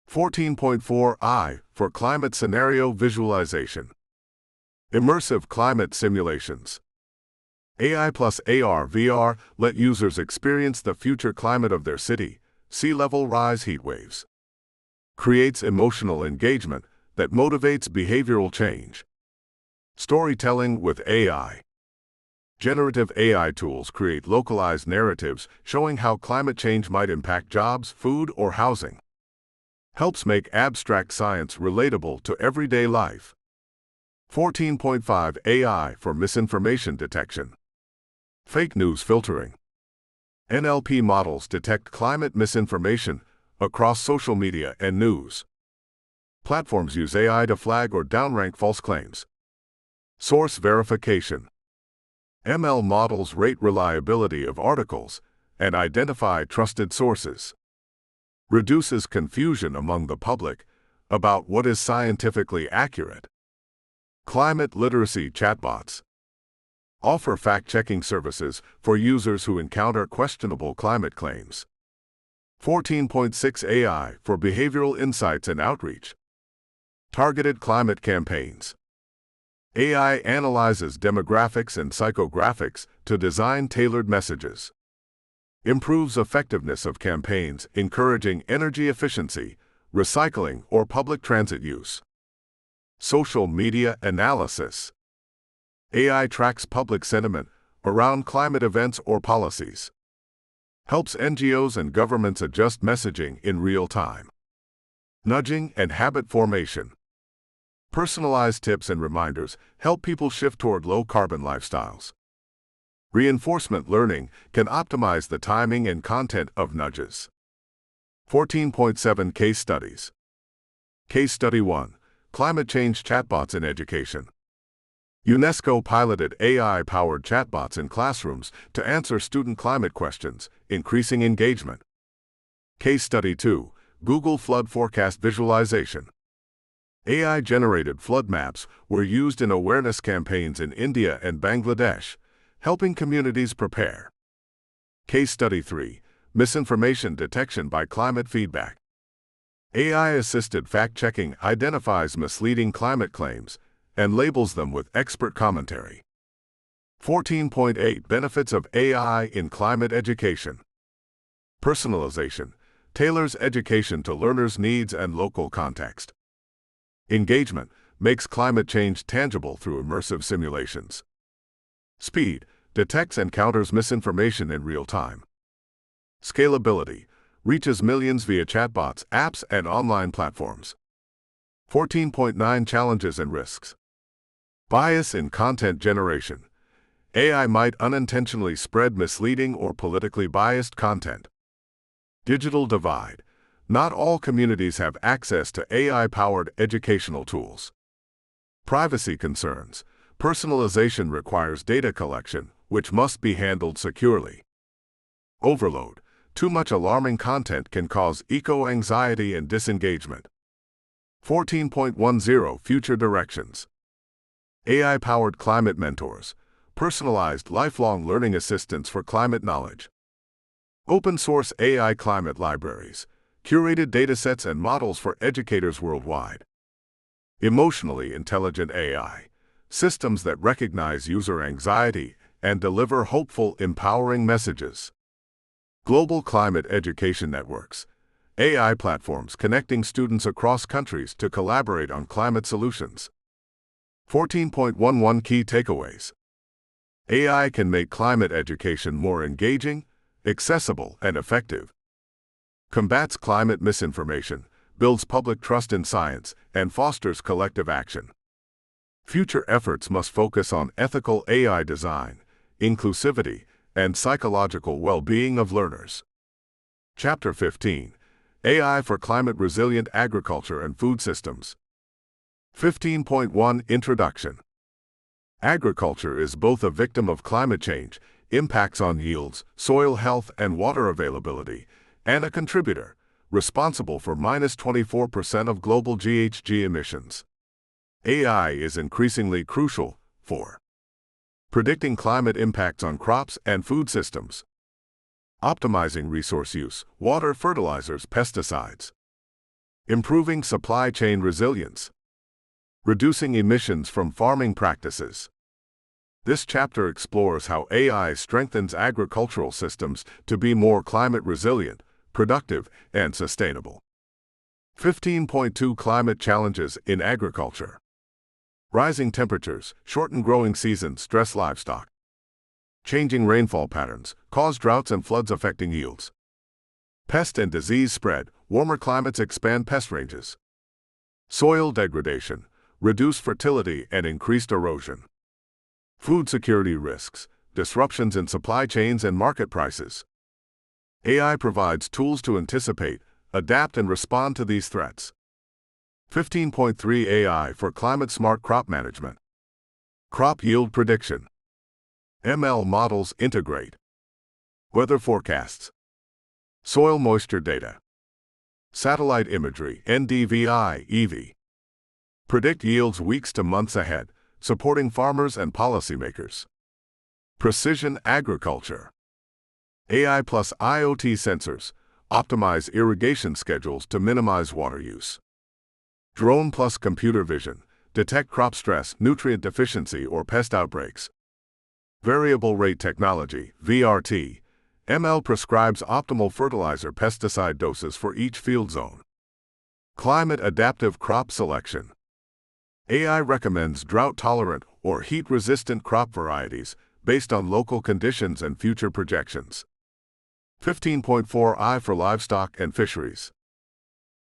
14.4 I for climate scenario visualization. Immersive climate simulations. AI plus AR VR let users experience the future climate of their city, sea level rise, heat waves. Creates emotional engagement that motivates behavioral change. Storytelling with AI. Generative AI tools create localized narratives showing how climate change might impact jobs, food, or housing. Helps make abstract science relatable to everyday life. 14.5 AI for misinformation detection. Fake news filtering. NLP models detect climate misinformation across social media and news. Platforms use AI to flag or downrank false claims. Source verification. ML models rate reliability of articles and identify trusted sources. Reduces confusion among the public about what is scientifically accurate. Climate literacy chatbots. Offer fact-checking services for users who encounter questionable climate claims. 14.6 AI for behavioral insights and outreach. Targeted climate campaigns. AI analyzes demographics and psychographics to design tailored messages. Improves effectiveness of campaigns encouraging energy efficiency, recycling, or public transit use. Social media analysis. AI tracks public sentiment around climate events or policies. Helps NGOs and governments adjust messaging in real time. Nudging and habit formation. Personalized tips and reminders help people shift toward low-carbon lifestyles. Reinforcement learning can optimize the timing and content of nudges. 14.7 Case studies. Case study 1. Climate change chatbots in education. UNESCO piloted AI-powered chatbots in classrooms to answer student climate questions, increasing engagement. Case study 2. Google flood forecast visualization. AI-generated flood maps were used in awareness campaigns in India and Bangladesh, helping communities prepare. Case study 3. Misinformation detection by climate feedback. AI-assisted fact-checking identifies misleading climate claims and labels them with expert commentary. 14.8 Benefits of AI in climate education. Personalization tailors education to learners' needs and local context. Engagement makes climate change tangible through immersive simulations. Speed detects and counters misinformation in real time. Scalability reaches millions via chatbots, apps, and online platforms. 14.9 Challenges and risks. Bias in content generation. AI might unintentionally spread misleading or politically biased content. Digital divide. Not all communities have access to AI-powered educational tools. Privacy concerns. Personalization requires data collection, which must be handled securely. Overload. Too much alarming content can cause eco-anxiety and disengagement. 14.10 Future Directions. AI-powered climate mentors. Personalized lifelong learning assistance for climate knowledge. Open-source AI climate libraries. Curated datasets and models for educators worldwide. Emotionally intelligent AI. Systems that recognize user anxiety and deliver hopeful, empowering messages. Global climate education networks. AI platforms connecting students across countries to collaborate on climate solutions. 14.11 Key takeaways. AI can make climate education more engaging, accessible, and effective. Combats climate misinformation, builds public trust in science, and fosters collective action. Future efforts must focus on ethical AI design, inclusivity, and psychological well-being of learners. Chapter 15. AI for Climate-Resilient Agriculture and Food Systems. 15.1 Introduction. Agriculture is both a victim of climate change, impacts on yields, soil health, and water availability, and a contributor, responsible for -24% of global GHG emissions. AI is increasingly crucial for predicting climate impacts on crops and food systems, optimizing resource use, water, fertilizers, pesticides, improving supply chain resilience, reducing emissions from farming practices. This chapter explores how AI strengthens agricultural systems to be more climate resilient, productive, and sustainable. 15.2 Climate challenges in agriculture. Rising temperatures, shortened growing seasons stress livestock. Changing rainfall patterns cause droughts and floods affecting yields. Pest and disease spread, warmer climates expand pest ranges. Soil degradation, reduced fertility and increased erosion. Food security risks, disruptions in supply chains and market prices. AI provides tools to anticipate, adapt, and respond to these threats. 15.3 AI for climate-smart crop management. Crop yield prediction. ML models integrate weather forecasts, soil moisture data, satellite imagery (NDVI, EV). Predict yields weeks to months ahead, supporting farmers and policymakers. Precision agriculture. AI plus IoT sensors optimize irrigation schedules to minimize water use. Drone plus computer vision detect crop stress, nutrient deficiency, or pest outbreaks. Variable rate technology (VRT). ML prescribes optimal fertilizer pesticide doses for each field zone. Climate adaptive crop selection. AI recommends drought-tolerant or heat-resistant crop varieties based on local conditions and future projections. 15.4 I for livestock and fisheries.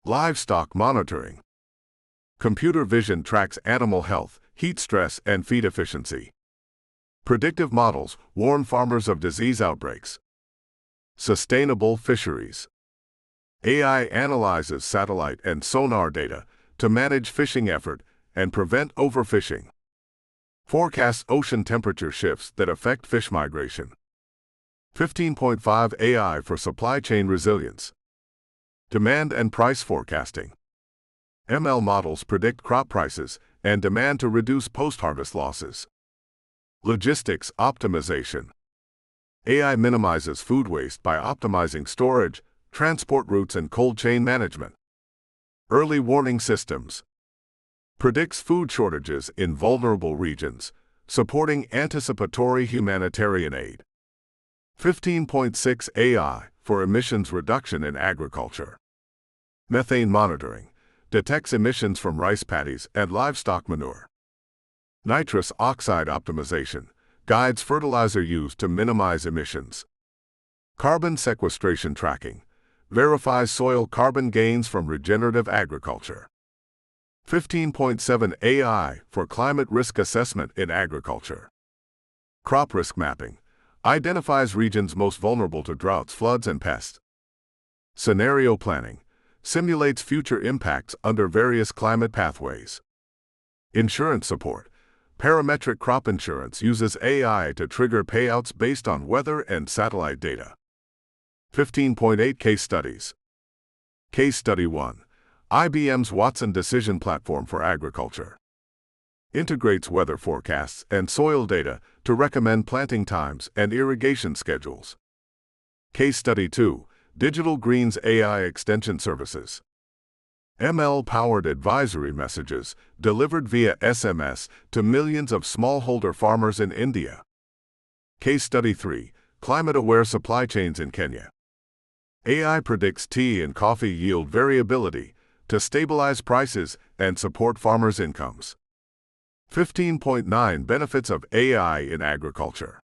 Livestock monitoring. Computer vision tracks animal health, heat stress, and feed efficiency. Predictive models warn farmers of disease outbreaks. Sustainable fisheries. AI analyzes satellite and sonar data to manage fishing effort and prevent overfishing. Forecasts ocean temperature shifts that affect fish migration. 15.5 AI for supply chain resilience. Demand and price forecasting. ML models predict crop prices and demand to reduce post-harvest losses. Logistics optimization. AI minimizes food waste by optimizing storage, transport routes, and cold chain management. Early warning systems. Predicts food shortages in vulnerable regions, supporting anticipatory humanitarian aid. 15.6 AI for emissions reduction in agriculture. Methane monitoring detects emissions from rice paddies and livestock manure. Nitrous oxide optimization guides fertilizer use to minimize emissions. Carbon sequestration tracking verifies soil carbon gains from regenerative agriculture. 15.7 AI for climate risk assessment in agriculture. Crop risk mapping identifies regions most vulnerable to droughts, floods, and pests. Scenario planning simulates future impacts under various climate pathways. Insurance support. Parametric crop insurance uses AI to trigger payouts based on weather and satellite data. 15.8 Case Studies. Case Study 1. IBM's Watson Decision Platform for Agriculture. Integrates weather forecasts and soil data to recommend planting times and irrigation schedules. Case Study 2. Digital Greens AI Extension Services. ML-powered advisory messages delivered via SMS to millions of smallholder farmers in India. Case Study 3. Climate-aware supply chains in Kenya. AI predicts tea and coffee yield variability to stabilize prices and support farmers' incomes. 15.9 Benefits of AI in agriculture.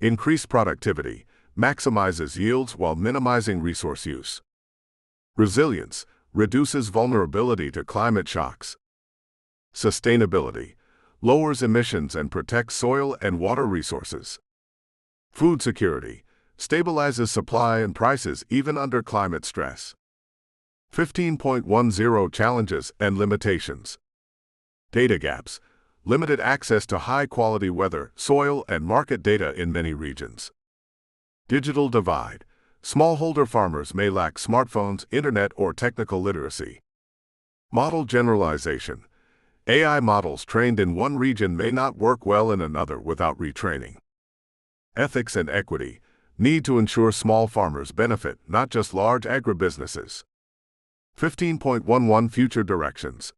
Increased productivity, maximizes yields while minimizing resource use. Resilience, reduces vulnerability to climate shocks. Sustainability, lowers emissions and protects soil and water resources. Food security, stabilizes supply and prices even under climate stress. 15.10 Challenges and limitations. Data gaps, limited access to high-quality weather, soil, and market data in many regions. Digital divide. Smallholder farmers may lack smartphones, internet, or technical literacy. Model generalization. AI models trained in one region may not work well in another without retraining. Ethics and equity. Need to ensure small farmers benefit, not just large agribusinesses. 15.11 Future directions.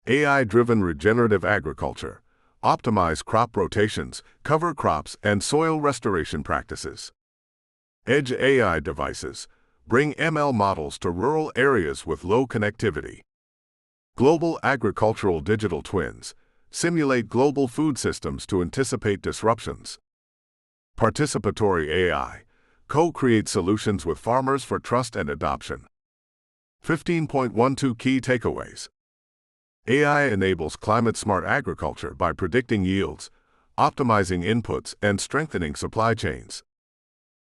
AI-driven regenerative agriculture. Optimize crop rotations, cover crops, and soil restoration practices. Edge AI devices. Bring ML models to rural areas with low connectivity. Global agricultural digital twins. Simulate global food systems to anticipate disruptions. Participatory AI. Co-create solutions with farmers for trust and adoption. 15.12 Key takeaways. AI enables climate-smart agriculture by predicting yields, optimizing inputs, and strengthening supply chains.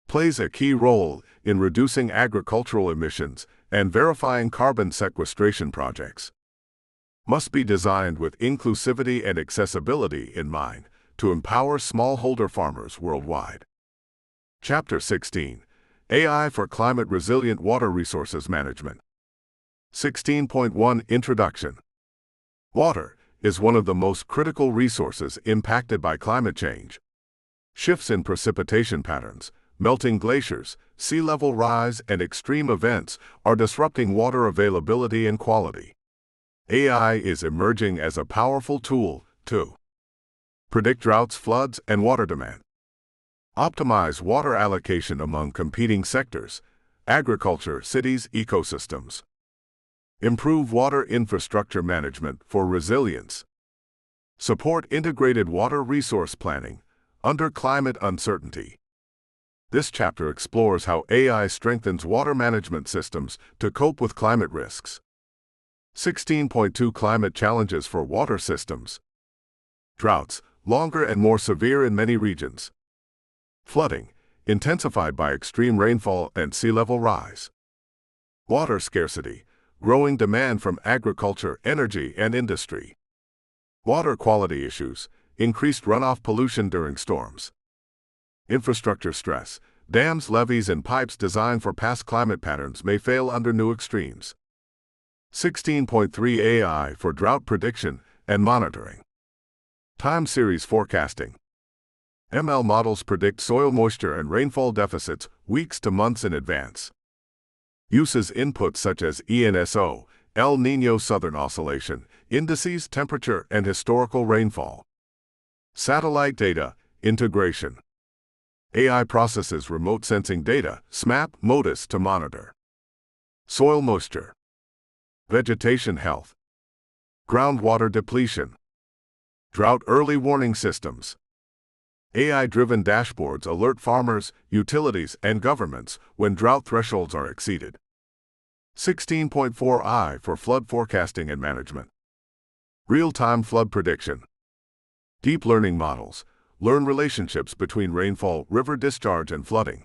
Plays a key role in reducing agricultural emissions and verifying carbon sequestration projects. Must be designed with inclusivity and accessibility in mind to empower smallholder farmers worldwide. Chapter 16. AI for Climate-Resilient Water Resources Management. 16.1 Introduction. Water is one of the most critical resources impacted by climate change. Shifts in precipitation patterns, melting glaciers, sea level rise, and extreme events are disrupting water availability and quality. AI is emerging as a powerful tool to predict droughts, floods, and water demand. Optimize water allocation among competing sectors, agriculture, cities, ecosystems. Improve water infrastructure management for resilience. Support integrated water resource planning under climate uncertainty. This chapter explores how AI strengthens water management systems to cope with climate risks. 16.2 Climate challenges for water systems. Droughts, longer and more severe in many regions. Flooding, intensified by extreme rainfall and sea level rise. Water scarcity, growing demand from agriculture, energy, and industry. Water quality issues, increased runoff pollution during storms. Infrastructure stress, dams, levees, and pipes designed for past climate patterns may fail under new extremes. 16.3 AI for drought prediction and monitoring. Time series forecasting. ML models predict soil moisture and rainfall deficits weeks to months in advance. Uses inputs such as ENSO, El Niño Southern Oscillation, indices, temperature, and historical rainfall. Satellite data integration. AI processes remote sensing data, SMAP, MODIS to monitor soil moisture, vegetation health, groundwater depletion, drought early warning systems. AI-driven dashboards alert farmers, utilities, and governments when drought thresholds are exceeded. 16.4 I for flood forecasting and management. Real-time flood prediction. Deep learning models learn relationships between rainfall, river discharge, and flooding.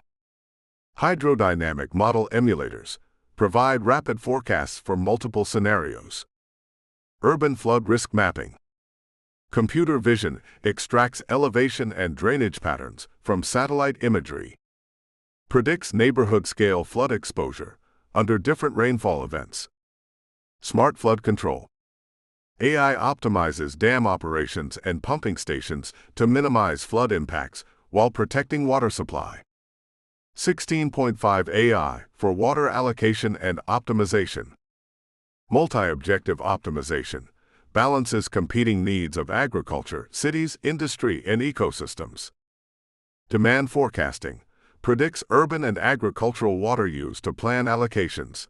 Hydrodynamic model emulators provide rapid forecasts for multiple scenarios. Urban flood risk mapping. Computer vision extracts elevation and drainage patterns from satellite imagery. Predicts neighborhood-scale flood exposure under different rainfall events. Smart flood control. AI optimizes dam operations and pumping stations to minimize flood impacts while protecting water supply. 16.5 AI for water allocation and optimization. Multi-objective optimization balances competing needs of agriculture, cities, industry, and ecosystems. Demand forecasting predicts urban and agricultural water use to plan allocations.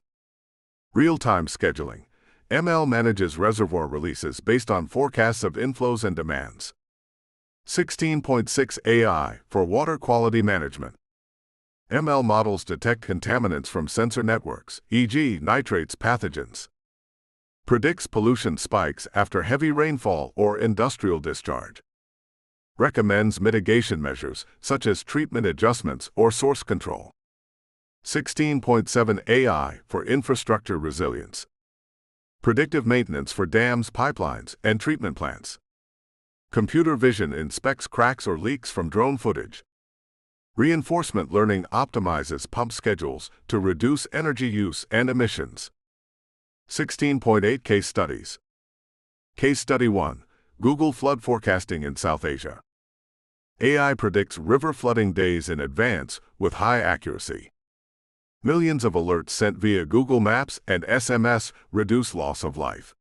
Real-time scheduling. ML manages reservoir releases based on forecasts of inflows and demands. 16.6 AI for water quality management. ML models detect contaminants from sensor networks, e.g., nitrates, pathogens. Predicts pollution spikes after heavy rainfall or industrial discharge. Recommends mitigation measures such as treatment adjustments or source control. 16.7 AI for infrastructure resilience. Predictive maintenance for dams, pipelines, and treatment plants. Computer vision inspects cracks or leaks from drone footage. Reinforcement learning optimizes pump schedules to reduce energy use and emissions. 16.8 Case studies. Case study 1. Google flood forecasting in South Asia. AI predicts river flooding days in advance with high accuracy. Millions of alerts sent via Google Maps and SMS reduce loss of life.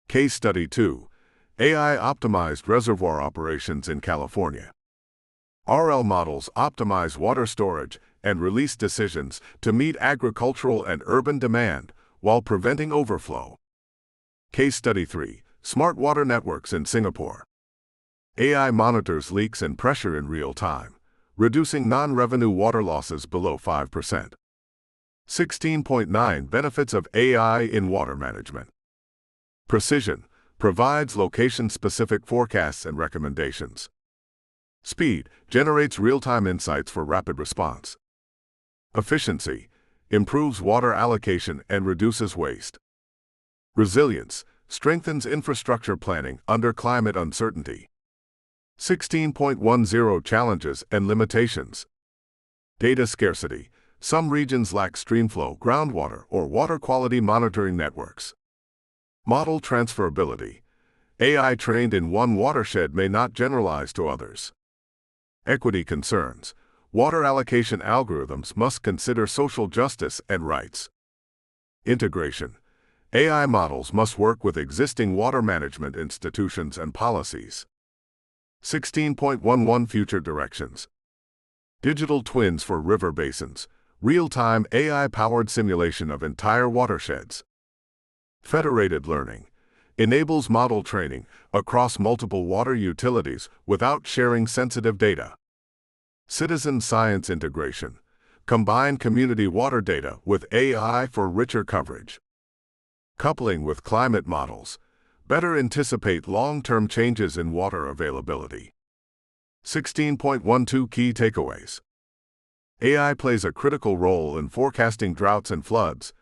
Case study 2. AI optimized reservoir operations in California. RL models optimize water storage and release decisions to meet agricultural and urban demand while preventing overflow. Case study 3. Smart water networks in Singapore. AI monitors leaks and pressure in real time, reducing non-revenue water losses below 5%. 16.9 Benefits of AI in water management. Precision provides location-specific forecasts and recommendations. Speed generates real-time insights for rapid response. Efficiency improves water allocation and reduces waste. Resilience strengthens infrastructure planning under climate uncertainty. 16.10 Challenges and limitations. Data scarcity. Some regions lack streamflow, groundwater, or water quality monitoring networks. Model transferability. AI trained in one watershed may not generalize to others. Equity concerns. Water allocation algorithms must consider social justice and rights. Integration. AI models must work with existing water management institutions and policies. 16.11 Future directions. Digital twins for river basins. Real-time AI-powered simulation of entire watersheds. Federated learning enables model training across multiple water utilities without sharing sensitive data. Citizen science integration combine community water data with AI for richer coverage. Coupling with climate models better anticipate long-term changes in water availability. 16.12 Key takeaways. AI plays a critical role in forecasting droughts and floods,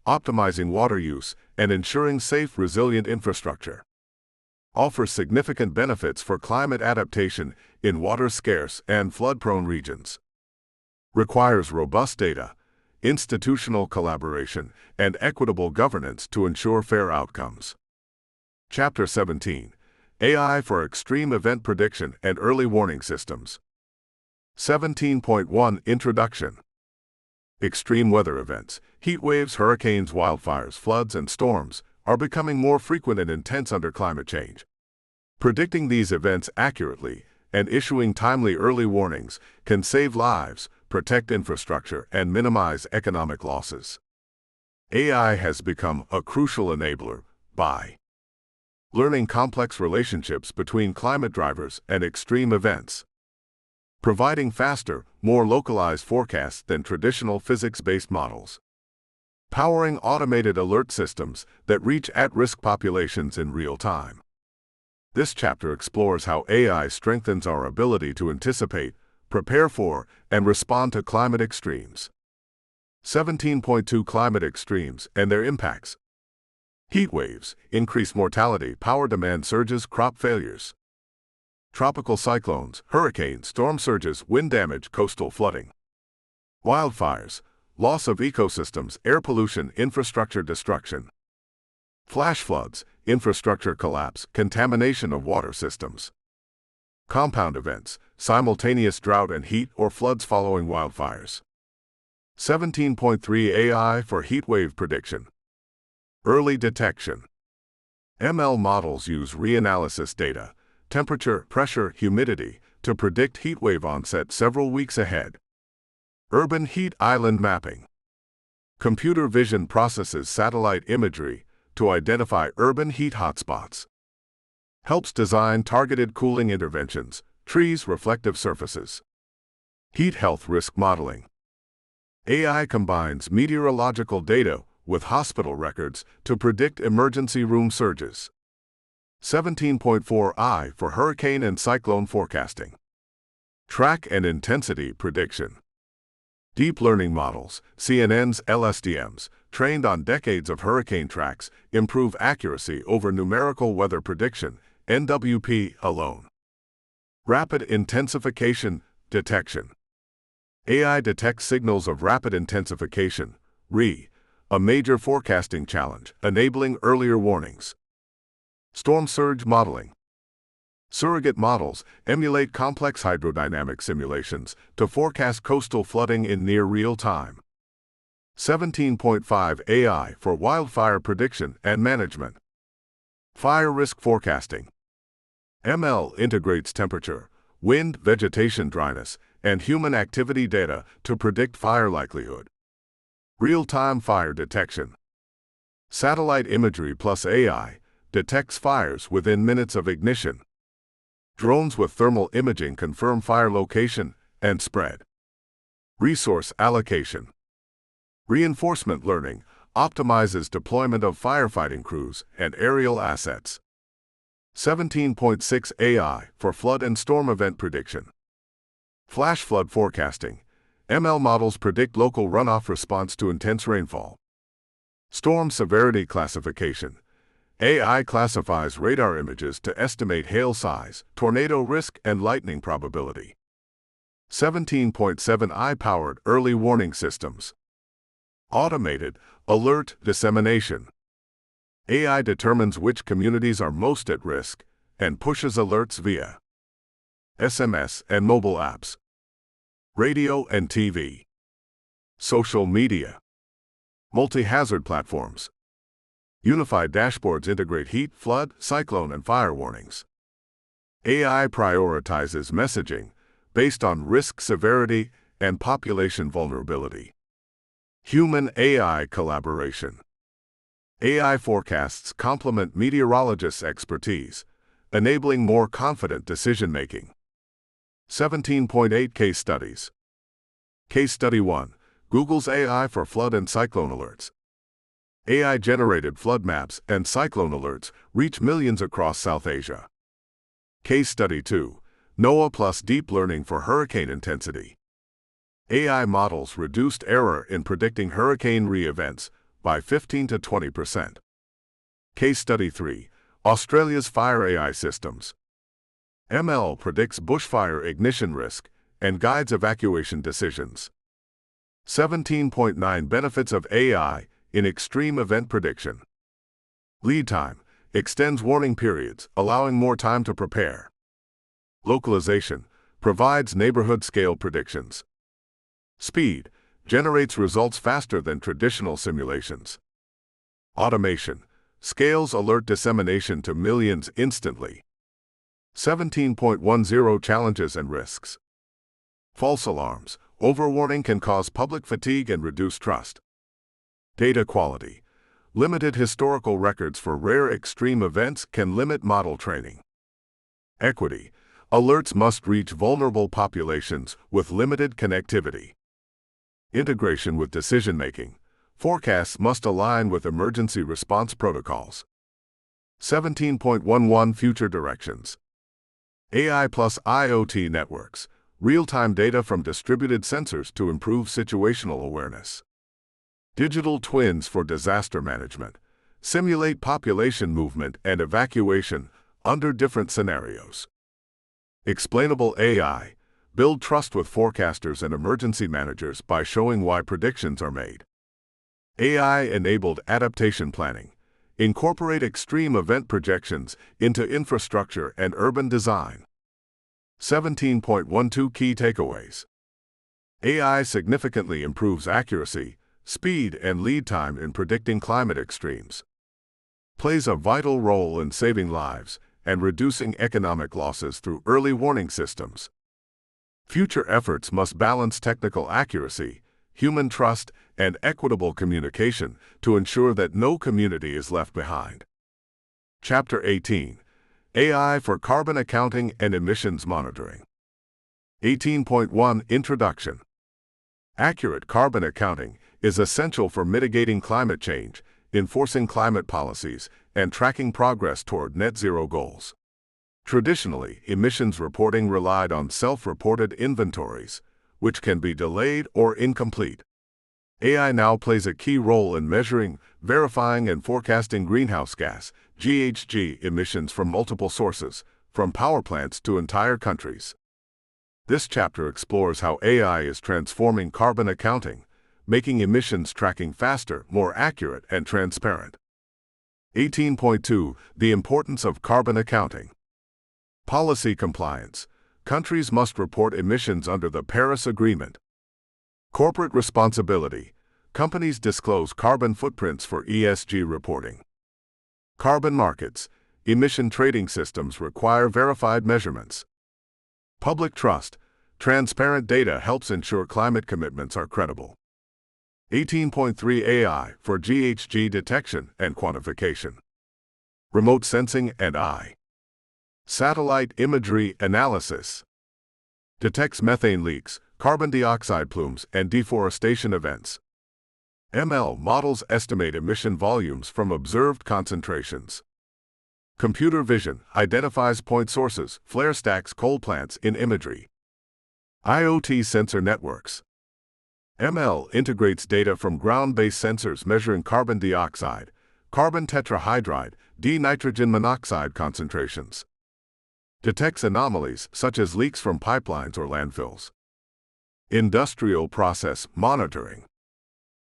optimizing water use, and ensuring safe, resilient infrastructure. Offers significant benefits for climate adaptation in water-scarce and flood-prone regions. Requires robust data, institutional collaboration, and equitable governance to ensure fair outcomes. Chapter 17. AI for Extreme Event Prediction and Early Warning Systems. 17.1 Introduction. Extreme weather events, heat waves, hurricanes, wildfires, floods, and storms are becoming more frequent and intense under climate change. Predicting these events accurately and issuing timely early warnings can save lives, protect infrastructure, and minimize economic losses. AI has become a crucial enabler by learning complex relationships between climate drivers and extreme events, providing faster, more localized forecasts than traditional physics-based models, powering automated alert systems that reach at-risk populations in real time. This chapter explores how AI strengthens our ability to anticipate, prepare for, and respond to climate extremes. 17.2 Climate extremes and their impacts. Heat waves, increased mortality, power demand surges, crop failures. Tropical cyclones, hurricanes, storm surges, wind damage, coastal flooding. Wildfires, loss of ecosystems, air pollution, infrastructure destruction. Flash floods, infrastructure collapse, contamination of water systems. Compound events, simultaneous drought and heat or floods following wildfires. 17.3 AI for heatwave prediction. Early detection. ML models use reanalysis data, temperature, pressure, humidity, to predict heatwave onset several weeks ahead. Urban heat island mapping. Computer vision processes satellite imagery to identify urban heat hotspots. Helps design targeted cooling interventions, trees, reflective surfaces. Heat health risk modeling. AI combines meteorological data with hospital records to predict emergency room surges. 17.4 I for hurricane and cyclone forecasting. Track and intensity prediction. Deep learning models, CNNs, LSTMs, trained on decades of hurricane tracks, improve accuracy over numerical weather prediction, NWP, alone. Rapid intensification detection. AI detects signals of rapid intensification, RE, a major forecasting challenge, enabling earlier warnings. Storm surge modeling. Surrogate models emulate complex hydrodynamic simulations to forecast coastal flooding in near real time. 17.5 AI for wildfire prediction and management. Fire risk forecasting. ML integrates temperature, wind, vegetation dryness, and human activity data to predict fire likelihood. Real-time fire detection. Satellite imagery plus AI detects fires within minutes of ignition. Drones with thermal imaging confirm fire location and spread. Resource allocation. Reinforcement learning optimizes deployment of firefighting crews and aerial assets. 17.6 AI for flood and storm event prediction. Flash flood forecasting. ML models predict local runoff response to intense rainfall. Storm severity classification. AI classifies radar images to estimate hail size, tornado risk, and lightning probability. 17.7 AI-powered early warning systems. Automated alert dissemination. AI determines which communities are most at risk and pushes alerts via SMS and mobile apps, radio and TV, social media, multi-hazard platforms. Unified dashboards integrate heat, flood, cyclone, and fire warnings. AI prioritizes messaging based on risk severity and population vulnerability. Human-AI collaboration. AI forecasts complement meteorologists' expertise, enabling more confident decision-making. 17.8 Case studies. Case Study 1. Google's AI for flood and cyclone alerts. AI-generated flood maps and cyclone alerts reach millions across South Asia. Case Study 2. NOAA plus deep learning for hurricane intensity. AI models reduced error in predicting hurricane re-events by 15 to 20%. Case Study 3. Australia's fire AI systems. ML predicts bushfire ignition risk and guides evacuation decisions. 17.9 Benefits of AI in extreme event prediction. Lead time extends warning periods, allowing more time to prepare. Localization provides neighborhood-scale predictions. Speed generates results faster than traditional simulations. Automation scales alert dissemination to millions instantly. 17.10 Challenges and risks. False alarms. Overwarning can cause public fatigue and reduce trust. Data quality. Limited historical records for rare extreme events can limit model training. Equity. Alerts must reach vulnerable populations with limited connectivity. Integration with decision-making. Forecasts must align with emergency response protocols. 17.11 Future directions. AI plus IoT networks. Real-time data from distributed sensors to improve situational awareness. Digital twins for disaster management. simulate population movement and evacuation under different scenarios. Explainable AI, build trust with forecasters and emergency managers by showing why predictions are made. AI-enabled adaptation planning, incorporate extreme event projections into infrastructure and urban design. 17.12 Key Takeaways. AI significantly improves accuracy, speed, and lead time in predicting climate extremes. Plays a vital role in saving lives and reducing economic losses through early warning systems. Future efforts must balance technical accuracy, human trust, and equitable communication to ensure that no community is left behind. Chapter 18. AI for Carbon Accounting and Emissions Monitoring. 18.1 Introduction. Accurate carbon accounting is essential for mitigating climate change, enforcing climate policies, and tracking progress toward net zero goals. Traditionally, emissions reporting relied on self-reported inventories, which can be delayed or incomplete. AI now plays a key role in measuring, verifying, and forecasting greenhouse gas (GHG) emissions from multiple sources, from power plants to entire countries. This chapter explores how AI is transforming carbon accounting, making emissions tracking faster, more accurate, and transparent. 18.2 The importance of carbon accounting. Policy compliance. Countries must report emissions under the Paris Agreement. Corporate responsibility. Companies disclose carbon footprints for ESG reporting. Carbon markets. Emission trading systems require verified measurements. Public trust. Transparent data helps ensure climate commitments are credible. 18.3 AI for GHG detection and quantification. Remote sensing and AI. Satellite imagery analysis. Detects methane leaks, carbon dioxide plumes, and deforestation events. ML models estimate emission volumes from observed concentrations. Computer vision identifies point sources, flare stacks, coal plants in imagery. IoT sensor networks. ML integrates data from ground-based sensors measuring carbon dioxide, carbon tetrahydride, dinitrogen monoxide concentrations. Detects anomalies such as leaks from pipelines or landfills. Industrial process monitoring.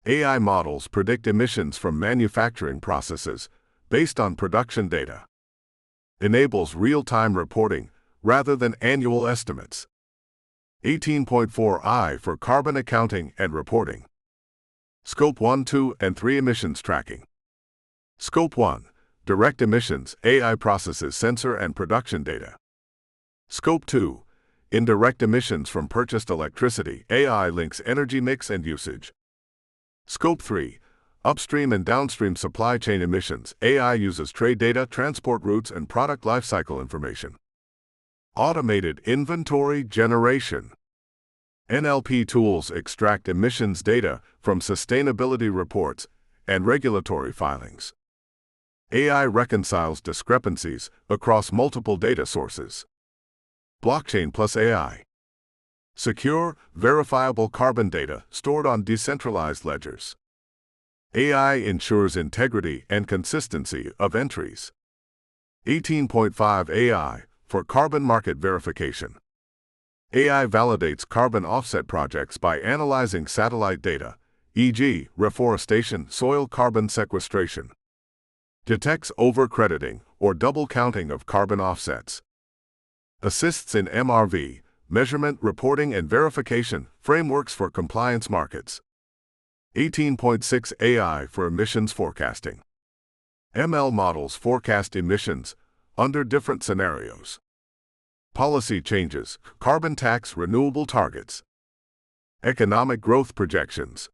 AI models predict emissions from manufacturing processes based on production data. Enables real-time reporting rather than annual estimates. 18.4 I for carbon accounting and reporting. Scope 1, 2, and 3 emissions tracking. Scope 1. Direct emissions, AI processes sensor and production data. Scope 2. Indirect emissions from purchased electricity, AI links energy mix and usage. Scope 3. Upstream and downstream supply chain emissions, AI uses trade data, transport routes, and product lifecycle information. Automated inventory generation. NLP tools extract emissions data from sustainability reports and regulatory filings. AI reconciles discrepancies across multiple data sources. Blockchain plus AI. Secure, verifiable carbon data stored on decentralized ledgers. AI ensures integrity and consistency of entries. 18.5 AI for carbon market verification. AI validates carbon offset projects by analyzing satellite data, e.g., reforestation, soil carbon sequestration. Detects overcrediting or double counting of carbon offsets. Assists in MRV, measurement, reporting, and verification frameworks for compliance markets. 18.6 AI for emissions forecasting. ML models forecast emissions under different scenarios. Policy changes, carbon tax, renewable targets. Economic growth projections.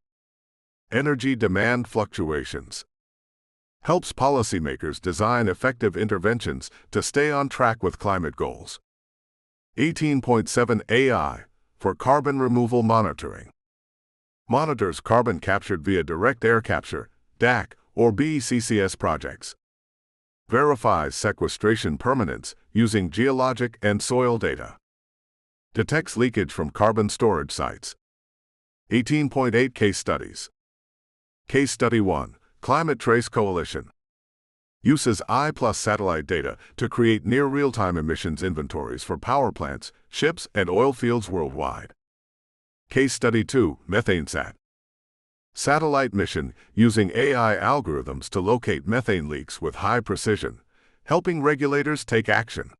Energy demand fluctuations. Helps policymakers design effective interventions to stay on track with climate goals. 18.7 AI for carbon removal monitoring. Monitors carbon captured via direct air capture, DAC, or BCCS projects. Verifies sequestration permanence using geologic and soil data. Detects leakage from carbon storage sites. 18.8 Case studies. Case Study 1. Climate Trace Coalition. Uses AI plus satellite data to create near real-time emissions inventories for power plants, ships, and oil fields worldwide. Case Study 2, MethaneSat. Satellite mission using AI algorithms to locate methane leaks with high precision, helping regulators take action.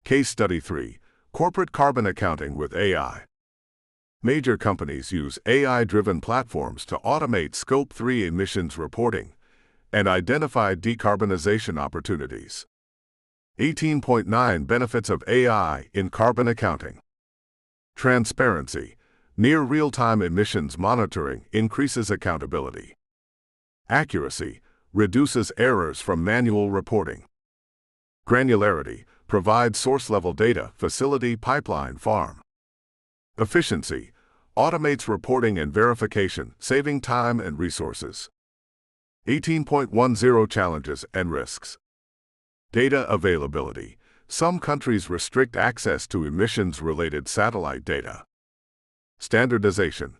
Case Study 3, Corporate Carbon Accounting with AI. Major companies use AI-driven platforms to automate Scope 3 emissions reporting and identify decarbonization opportunities. 18.9 Benefits of AI in Carbon Accounting. Transparency. Near real-time emissions monitoring increases accountability. Accuracy. Reduces errors from manual reporting. Granularity. Provides source-level data, facility, pipeline, farm. Efficiency. Automates reporting and verification, saving time and resources. 18.10 Challenges and risks. Data availability. Some countries restrict access to emissions-related satellite data. Standardization.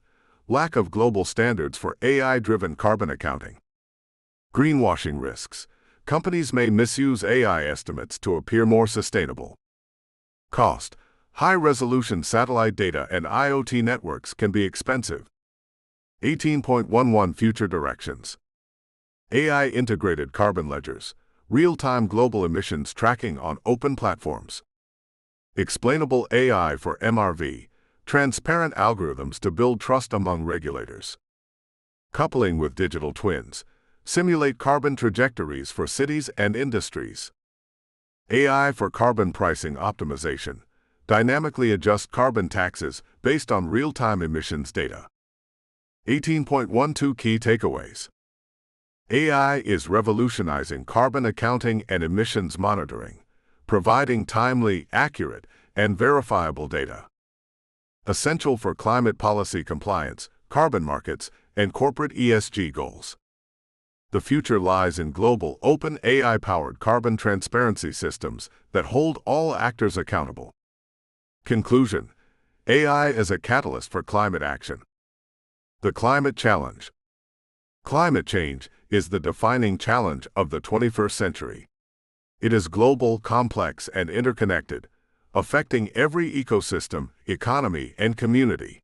Lack of global standards for AI-driven carbon accounting. Greenwashing risks. Companies may misuse AI estimates to appear more sustainable. Cost. High-resolution satellite data and IoT networks can be expensive. 18.11 Future directions. AI-integrated carbon ledgers. Real-time global emissions tracking on open platforms. Explainable AI for MRV. Transparent algorithms to build trust among regulators. Coupling with digital twins. Simulate carbon trajectories for cities and industries. AI for carbon pricing optimization. Dynamically adjust carbon taxes based on real-time emissions data. 18.12 Key takeaways. AI is revolutionizing carbon accounting and emissions monitoring, providing timely, accurate, and verifiable data. Essential for climate policy compliance, carbon markets, and corporate ESG goals. The future lies in global, open AI-powered carbon transparency systems that hold all actors accountable. Conclusion: AI as a catalyst for climate action. The climate challenge. Climate change is the defining challenge of the 21st century. It is global, complex, and interconnected, affecting every ecosystem, economy, and community.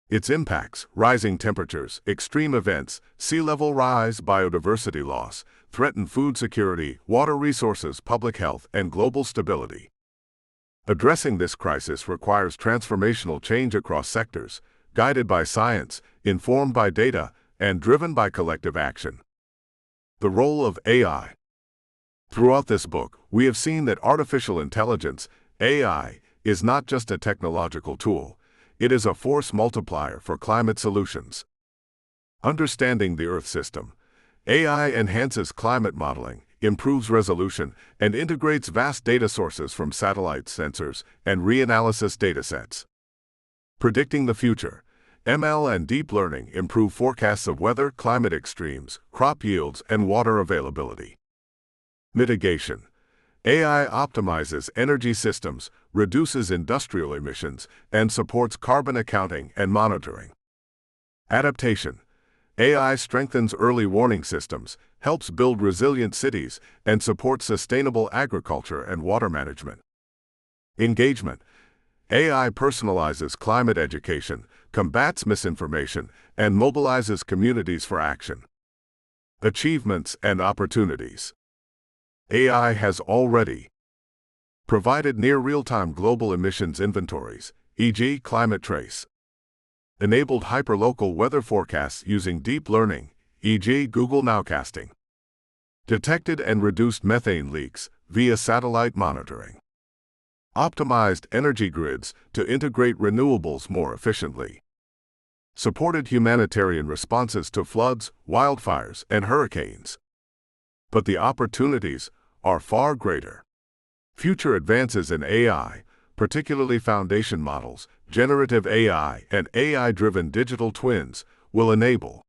Its impacts, rising temperatures, extreme events, sea level rise, biodiversity loss, threaten food security, water resources, public health, and global stability. Addressing this crisis requires transformational change across sectors, guided by science, informed by data, and driven by collective action. The role of AI. Throughout this book, we have seen that artificial intelligence, AI, is not just a technological tool, it is a force multiplier for climate solutions. Understanding the Earth system. AI enhances climate modeling, improves resolution, and integrates vast data sources from satellites, sensors, and reanalysis datasets. Predicting the future. ML and deep learning improve forecasts of weather, climate extremes, crop yields, and water availability. Mitigation. AI optimizes energy systems, reduces industrial emissions, and supports carbon accounting and monitoring. Adaptation. AI strengthens early warning systems, helps build resilient cities, and supports sustainable agriculture and water management. Engagement. AI personalizes climate education, combats misinformation, and mobilizes communities for action. Achievements and opportunities. AI has already provided near real-time global emissions inventories, e.g. climate trace. Enabled hyperlocal weather forecasts using deep learning, e.g. Google Nowcasting. Detected and reduced methane leaks via satellite monitoring. Optimized energy grids to integrate renewables more efficiently. Supported humanitarian responses to floods, wildfires, and hurricanes. But the opportunities are far greater. Future advances in AI, particularly foundation models, generative AI, and AI-driven digital twins, will enable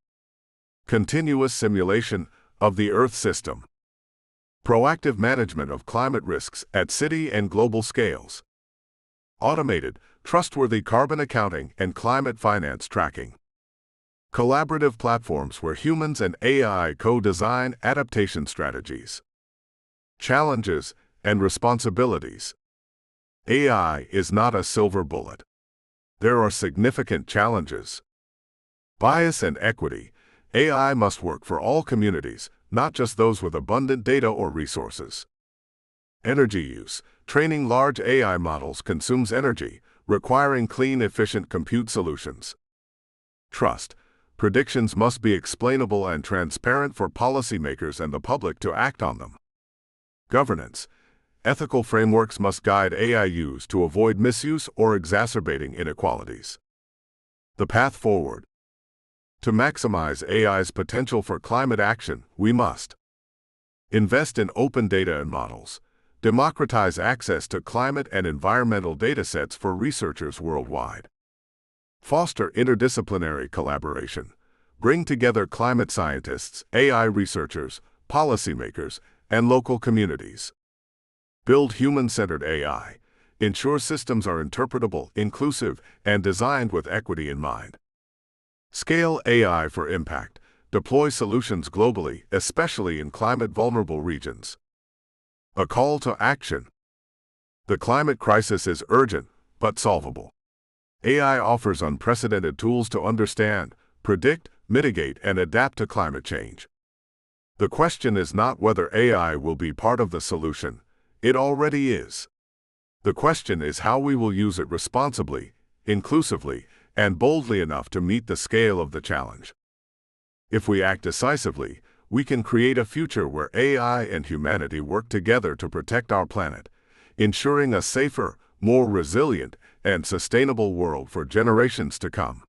continuous simulation of the Earth system. Proactive management of climate risks at city and global scales. Automated, trustworthy carbon accounting and climate finance tracking. Collaborative platforms where humans and AI co-design adaptation strategies. Challenges and responsibilities. AI is not a silver bullet. There are significant challenges. Bias and equity. AI must work for all communities, not just those with abundant data or resources. Energy use. Training large AI models consumes energy, requiring clean, efficient compute solutions. Trust. Predictions must be explainable and transparent for policymakers and the public to act on them. Governance. Ethical frameworks must guide AI use to avoid misuse or exacerbating inequalities. The path forward. To maximize AI's potential for climate action, we must invest in open data and models, democratize access to climate and environmental datasets for researchers worldwide, foster interdisciplinary collaboration, bring together climate scientists, AI researchers, policymakers, and local communities. Build human-centered AI. Ensure systems are interpretable, inclusive, and designed with equity in mind. Scale AI for impact. Deploy solutions globally, especially in climate-vulnerable regions. A call to action. The climate crisis is urgent, but solvable. AI offers unprecedented tools to understand, predict, mitigate, and adapt to climate change. The question is not whether AI will be part of the solution. It already is. The question is how we will use it responsibly, inclusively, and boldly enough to meet the scale of the challenge. If we act decisively, we can create a future where AI and humanity work together to protect our planet, ensuring a safer, more resilient, and sustainable world for generations to come.